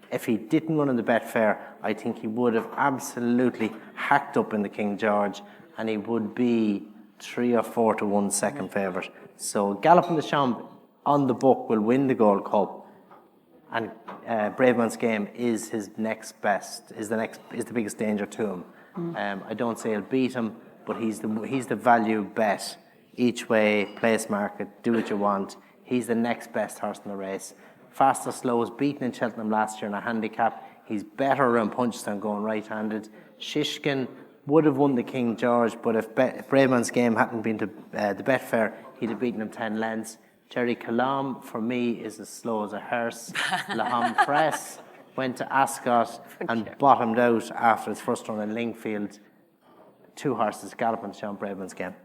If he didn't run in the Betfair, I think he would have absolutely hacked up in the King George, and he would be 3 or 4 to 1 second favourite. So Galloping the Champ on the book will win the Gold Cup, and Braveman's Game is his next best, is the biggest danger to him. I don't say he'll beat him, but he's the value bet. Each way, place market, do what you want. He's the next best horse in the race. Fast or Slow was beaten in Cheltenham last year in a handicap. He's better around punches than going right-handed. Shishkin would have won the King George, but if Braveman's Game hadn't been to the Betfair, he'd have beaten him 10 lengths. Jerry Calam, for me, is as slow as a hearse. Laham Press went to Ascot and bottomed out after his first run in Lingfield. 2 horses, Galloping the Champ, Braveman's Game.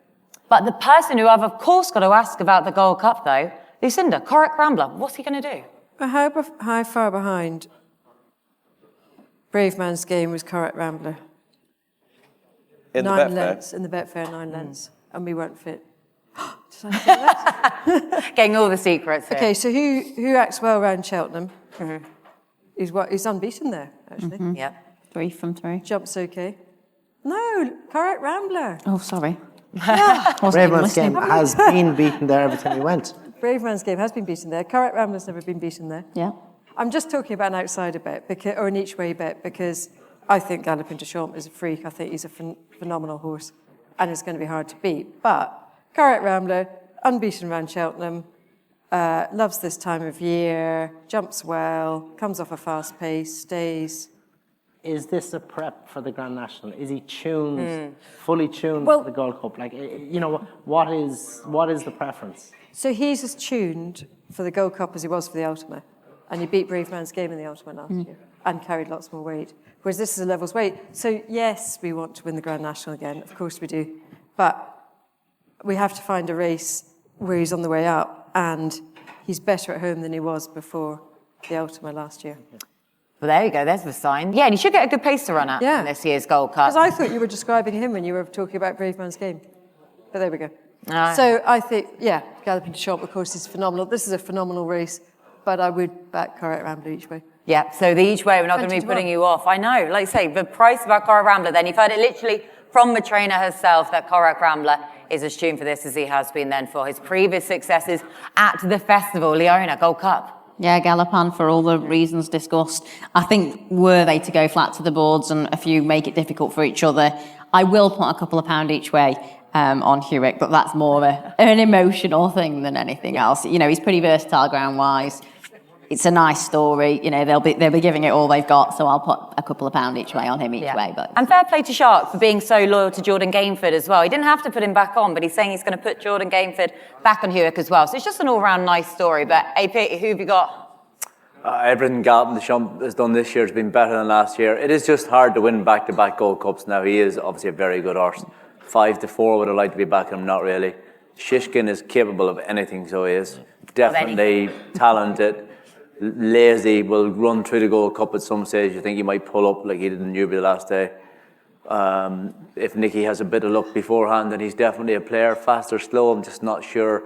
But the person who I've, of course, got to ask about the Gold Cup, though, Lucinda, Corach Rambler, what's he going to do? How far behind Braveman's Game was Corach Rambler? in the 9 Betfair. lengths, in the Betfair, 9 lengths. And we weren't fit. Did I say that? Getting all the secrets here. Okay, so who acts well around Cheltenham? He's unbeaten there, actually. Yep. 3 from 3. Jumps okay. No, Corach Rambler. Oh, sorry. Wasn't even Braveman's Game listening. has been beaten there every time he went. Braveman's Game has been beaten there. Corach Rambler's never been beaten there. Yeah. I'm just talking about an outsider bet, or an each-way bet, because I think Galloping de Champs is a freak. I think he's a phenomenal horse, and it's going to be hard to beat. But Corach Rambler, unbeaten around Cheltenham, loves this time of year, jumps well, comes off a fast pace, stays. Is this a prep for the Grand National? Is he tuned, fully tuned Well- for the Gold Cup? Like, you know, what is the preference? So he's as tuned for the Gold Cup as he was for the Ultima. And he beat Braveman's Game in the Ultima last year and carried lots more weight. Whereas this is a levels weight. So yes, we want to win the Grand National again. Of course we do. But we have to find a race where he's on the way up and he's better at home than he was before the Ultima last year. Well, there you go. There's the sign. Yeah, and he should get a good pace to run at in this year's Gold Cup. Because I thought you were describing him when you were talking about Braveman's Game. But there we go. Aye. So I think, yeah, Galloping de Champs, of course, is phenomenal. This is a phenomenal race, but I would back Corach Rambler each way. Yeah, so the each way, we're not going to be 20 to putting 1. you off. I know, like I say, the price of our Corach Rambler, then you've heard it literally from the trainer herself that Corach Rambler is as tuned for this as he has been then for his previous successes at the festival. Leonna, Gold Cup. Yeah, Galopan for all the reasons discussed. I think were they to go flat to the boards and a few make it difficult for each other, I will put a couple of pound each way on Hewitt, but that's more an emotional thing than anything else. You know, he's pretty versatile ground-wise. It's a nice story. You know, they'll be giving it all they've got, so I'll put a couple of pound each way on him each way. But And fair play to Shark for being so loyal to Jordan Gainford as well. He didn't have to put him back on, but he's saying he's going to put Jordan Gainford back on Hewitt as well. So it's just an all-round nice story. But AP, who have you got? Everything Galloping the Champ has done this year has been better than last year. It is just hard to win back-to-back Gold Cups now. He is obviously a very good horse. 5-4 would have liked to be backing him, not really. Shishkin is capable of anything, so he is. Definitely talented, lazy, will run through the Gold Cup at some stage. You think he might pull up like he did in Newbury the last day. If Nicky has a bit of luck beforehand, then he's definitely a player. Fast or slow, I'm just not sure.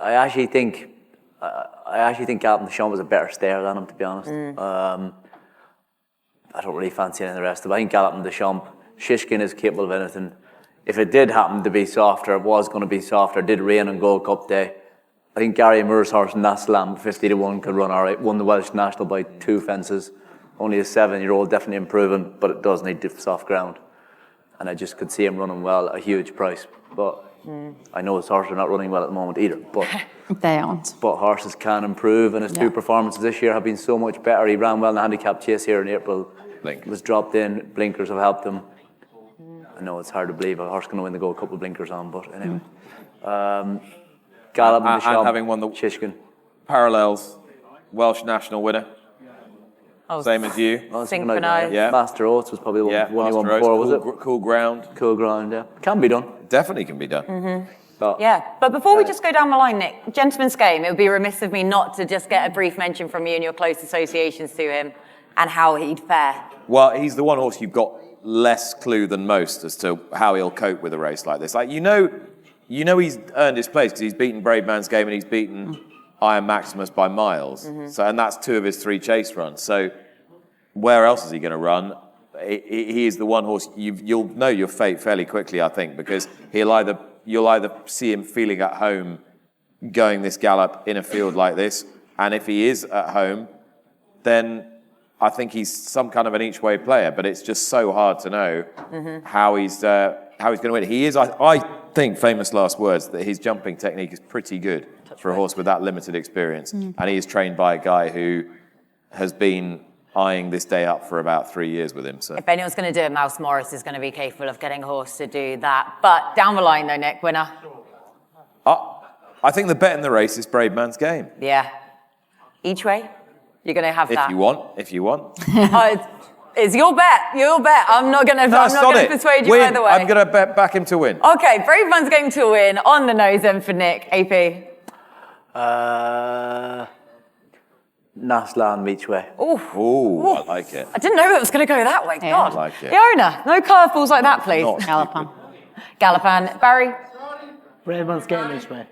I actually think Galloping the Champ was a better stayer than him, to be honest. I don't really fancy any of the rest of it. I think Galloping the Champ, Shishkin is capable of anything. If it did happen to be softer, it was going to be softer, did rain on Gold Cup day, I think Gary Moore's horse, Naslam, 50-1, could run all right. Won the Welsh National by 2 fences. Only a 7-year-old, definitely improving, but it does need soft ground. And I just could see him running well at a huge price. But I know his horses are not running well at the moment either. But they aren't. But horses can improve, and his 2 performances this year have been so much better. He ran well in the handicap chase here in April. Was dropped in. Blinkers have helped him. I know it's hard to believe a horse can win the Gold Cup with blinkers on, but anyway. Galloping the Champ, having won the Shishkin. Parallels Welsh National winner. Same as you. Synchronised. Yeah. Master Oats was probably the one you won Master before, Oats, was it? Cool ground. Cool ground, yeah. Can be done. Definitely can be done. Yeah, but before we just go down the line, Nick, gentleman's game, it would be remiss of me not to just get a brief mention from you and your close associations to him and how he'd fare. Well, he's the one horse you've got less clue than most as to how he'll cope with a race like this. Like, you know he's earned his place because he's beaten Brave Man's Game and he's beaten Iron Maximus by miles. So, and that's 2 of his 3 chase runs. So where else is he going to run? He is the one horse you'll know your fate fairly quickly, I think, because you'll either see him feeling at home going this gallop in a field like this, and if he is at home, then I think he's some kind of an each-way player. But it's just so hard to know how he's going to win. He is, I think, famous last words, that his jumping technique is pretty good for a horse with that limited experience, and he is trained by a guy who has been eyeing this day up for about 3 years with him. So If anyone's going to do it, Mouse Morris is going to be capable of getting a horse to do that. But down the line, though, Nick, winner. I think the bet in the race is Brave Man's Game. Yeah. Each way? You're going to have that. If you want. It's your bet. I'm not going to persuade you either way. I'm going to back him to win. Okay, Brave Man's Game to win on the nose end for Nick. AP. Naslan each way. Ooh, I like it. I didn't know it was going to go that way. Yeah. God. I like it. Leonna, no curveballs like that, please. Not Galopan. Galopan. Barry. Brave Man's Game each way.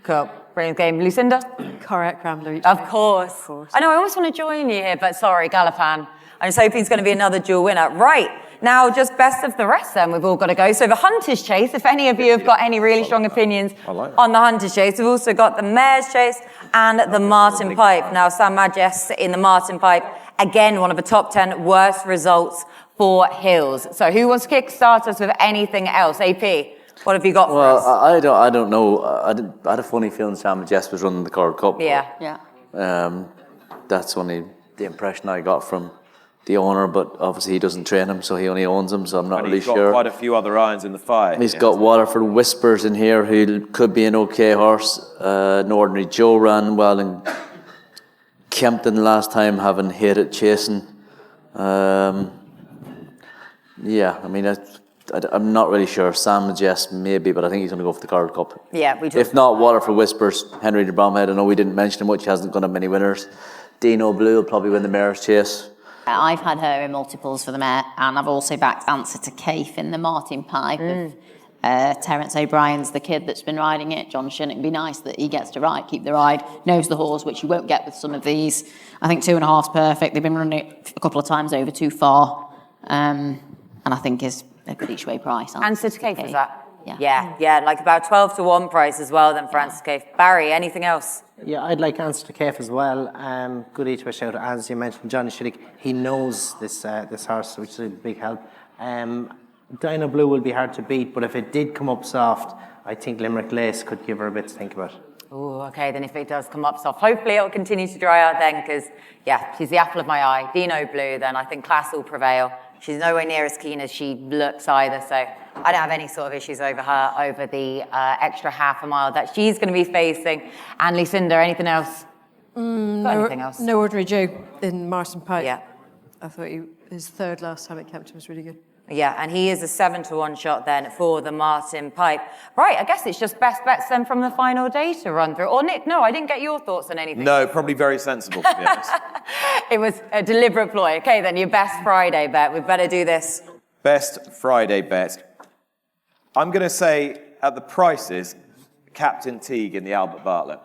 Cool. Brave Game. Lucinda. Correct, Rambler. Each Of way. course. I know, I almost want to join you here, but sorry, Galopan. I'm just hoping it's going to be another dual winner. Right. Now, just best of the rest then, we've all got to go. So the Hunter's Chase, if any of you have got any really strong opinions on the Hunter's Chase, we've also got the Mayor's Chase and the Martin Pipe. Now, Sam Majes in the Martin Pipe, again, one of the top 10 worst results for Hills. So who wants to kickstart us with anything else? AP, what have you got for us? Well, I don't know. I had a funny feeling Sam Jess was running the Cord Cup. Yeah. That's only the impression I got from the owner, but obviously he doesn't train him, so he only owns him, so I'm not really He's got sure. quite a few other irons in the fire. He's got Waterford Whispers in here, who could be an okay horse. Ordinary Joe ran well in Kempton last time, having hated chasing. Yeah, I mean, I'm not really sure. Sam Majes maybe, but I think he's going to go for the Cord Cup. Yeah, we do. If not, Waterford Whispers, Henry de Bromhead. I know we didn't mention him much, he hasn't got that many winners. Dino Blue will probably win the Mayor's Chase. I've had her in multiples for the Mare, and I've also backed Answer to Cafe in the Martin Pipe. Terence O'Brien's the kid that's been riding it. John Shinnick, be nice that he gets to ride, keep the ride, knows the horse, which you won't get with some of these. I think 2.5's perfect. They've been running it a couple of times over too far, and I think is a good each way price. Answer to Cafe, was that? Yeah. Yeah, like about 12 to 1 price as well then for Answer to Cafe. Barry, anything else? Yeah, I'd like Answer to Cafe as well. Good each way shout. As you mentioned, Johnny Shiddick, he knows this horse, which is a big help. Dino Blue will be hard to beat, but if it did come up soft, I think Limerick Lace could give her a bit to think about. Oh, okay, then if it does come up soft, hopefully it'll continue to dry out then, because, yeah, she's the apple of my eye. Dino Blue, then I think class will prevail. She's nowhere near as keen as she looks either, so I don't have any sort of issues over her, over the extra half a mile that she's going to be facing. And Lucinda, anything else? Anything else? No Ordinary Joe in Martin Pipe. Yeah. I thought his third last time at Kempton was really good. Yeah, and he is a 7 to 1 shot then for the Martin Pipe. Right, I guess it's just best bets then from the final day to run through. Or Nick, no, I didn't get your thoughts on anything. No, probably very sensible, to be honest. It was a deliberate ploy. Okay, then your best Friday bet. We better do this. Best Friday bet. I'm going to say at the prices, Captain Teague in the Albert Bartlett.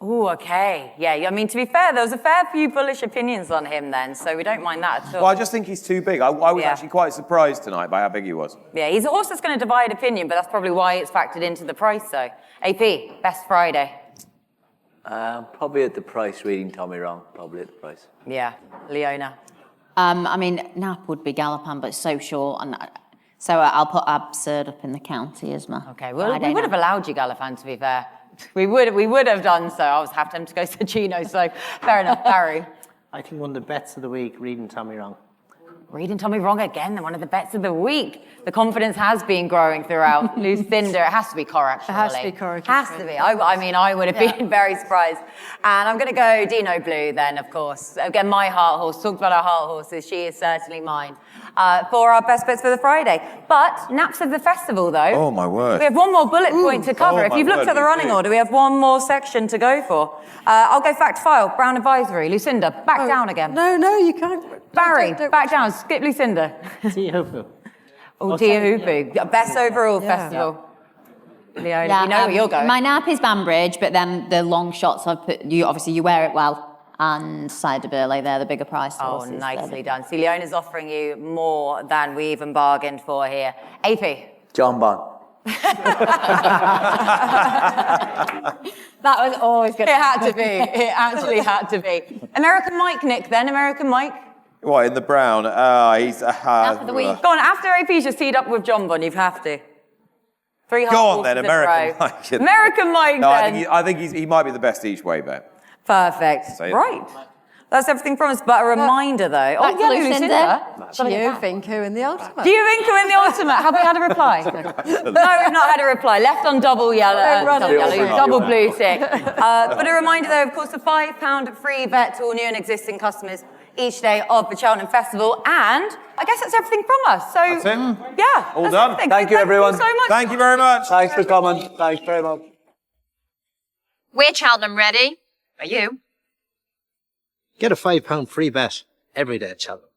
Oh, okay. Yeah, I mean, to be fair, there was a fair few bullish opinions on him then, so we don't mind that at all. Well, I just think he's too big. I was Yeah. actually quite surprised tonight by how big he was. Yeah, he's a horse that's going to divide opinion, but that's probably why it's factored into the price, though. AP, best Friday. Probably at the price, reading Tommy wrong, probably at the price. Yeah, Leonna. I mean, Nap would be Galopan, but it's so short, and so I'll put Absurd up in the county as my Okay, well, Friday we would have night. allowed you, Galopan, to be fair. We would have done so. I was have to go to Gino, so fair enough. Barry. I think one of the bets of the week, reading Tommy wrong. Reading Tommy wrong again. They're one of the bets of the week. The confidence has been growing throughout. Lucinda, it has to be Korak, surely. It has to be Korak. Has to be. I mean, I would have been very surprised. And I'm going to go Dino Blue then, of course. Again, my heart horse. Talked about our heart horses. She is certainly mine. For our best bets for the Friday. But naps of the festival, though. Oh, my word. We have one more bullet point to cover. If you've looked at the running order, we have one more section to go for. I'll go fact file, Brown Advisory. Lucinda, back down again. No, you can't. Barry, Don't- back down. Skip Lucinda. Tiahupu. Oh, Tiahupu. Best overall festival. Leona, you know where you're going. My nap is Banbridge, but then the long shots I've put, obviously you wear it well. And Side de Burley, they're the bigger price Oh, horses. nicely done. See, Leona's offering you more than we even bargained for here. AP. John Bond. That was always good. It had to be. It actually had to be. American Mike, Nick, then. American Mike. What, in the brown? He's... Nap of the week. Go on, after AP's just teed up with John Bond, you have to. Three Go on horses then, in a American row. Mike. American Mike, No, then. I think he might be the best each way bet. Perfect. Say it. Right. That's everything from us, but a reminder, though. Back to Lucinda. Giovinco in the ultimate. Giovinco in the ultimate. Have we had a reply? No, we've not had a reply. Left on double yellow. Double blue tick. But a reminder, though, of course, a £5 free bet to all new and existing customers each day of the Cheltenham Festival. And I guess that's everything from us. So, That's it? yeah. All that's done. everything. Thank you, everyone. Thank you so much. Thank you very much. Thanks for coming. Thanks very much. We're Cheltenham ready. Are you? Get a £5 free bet every day at Cheltenham.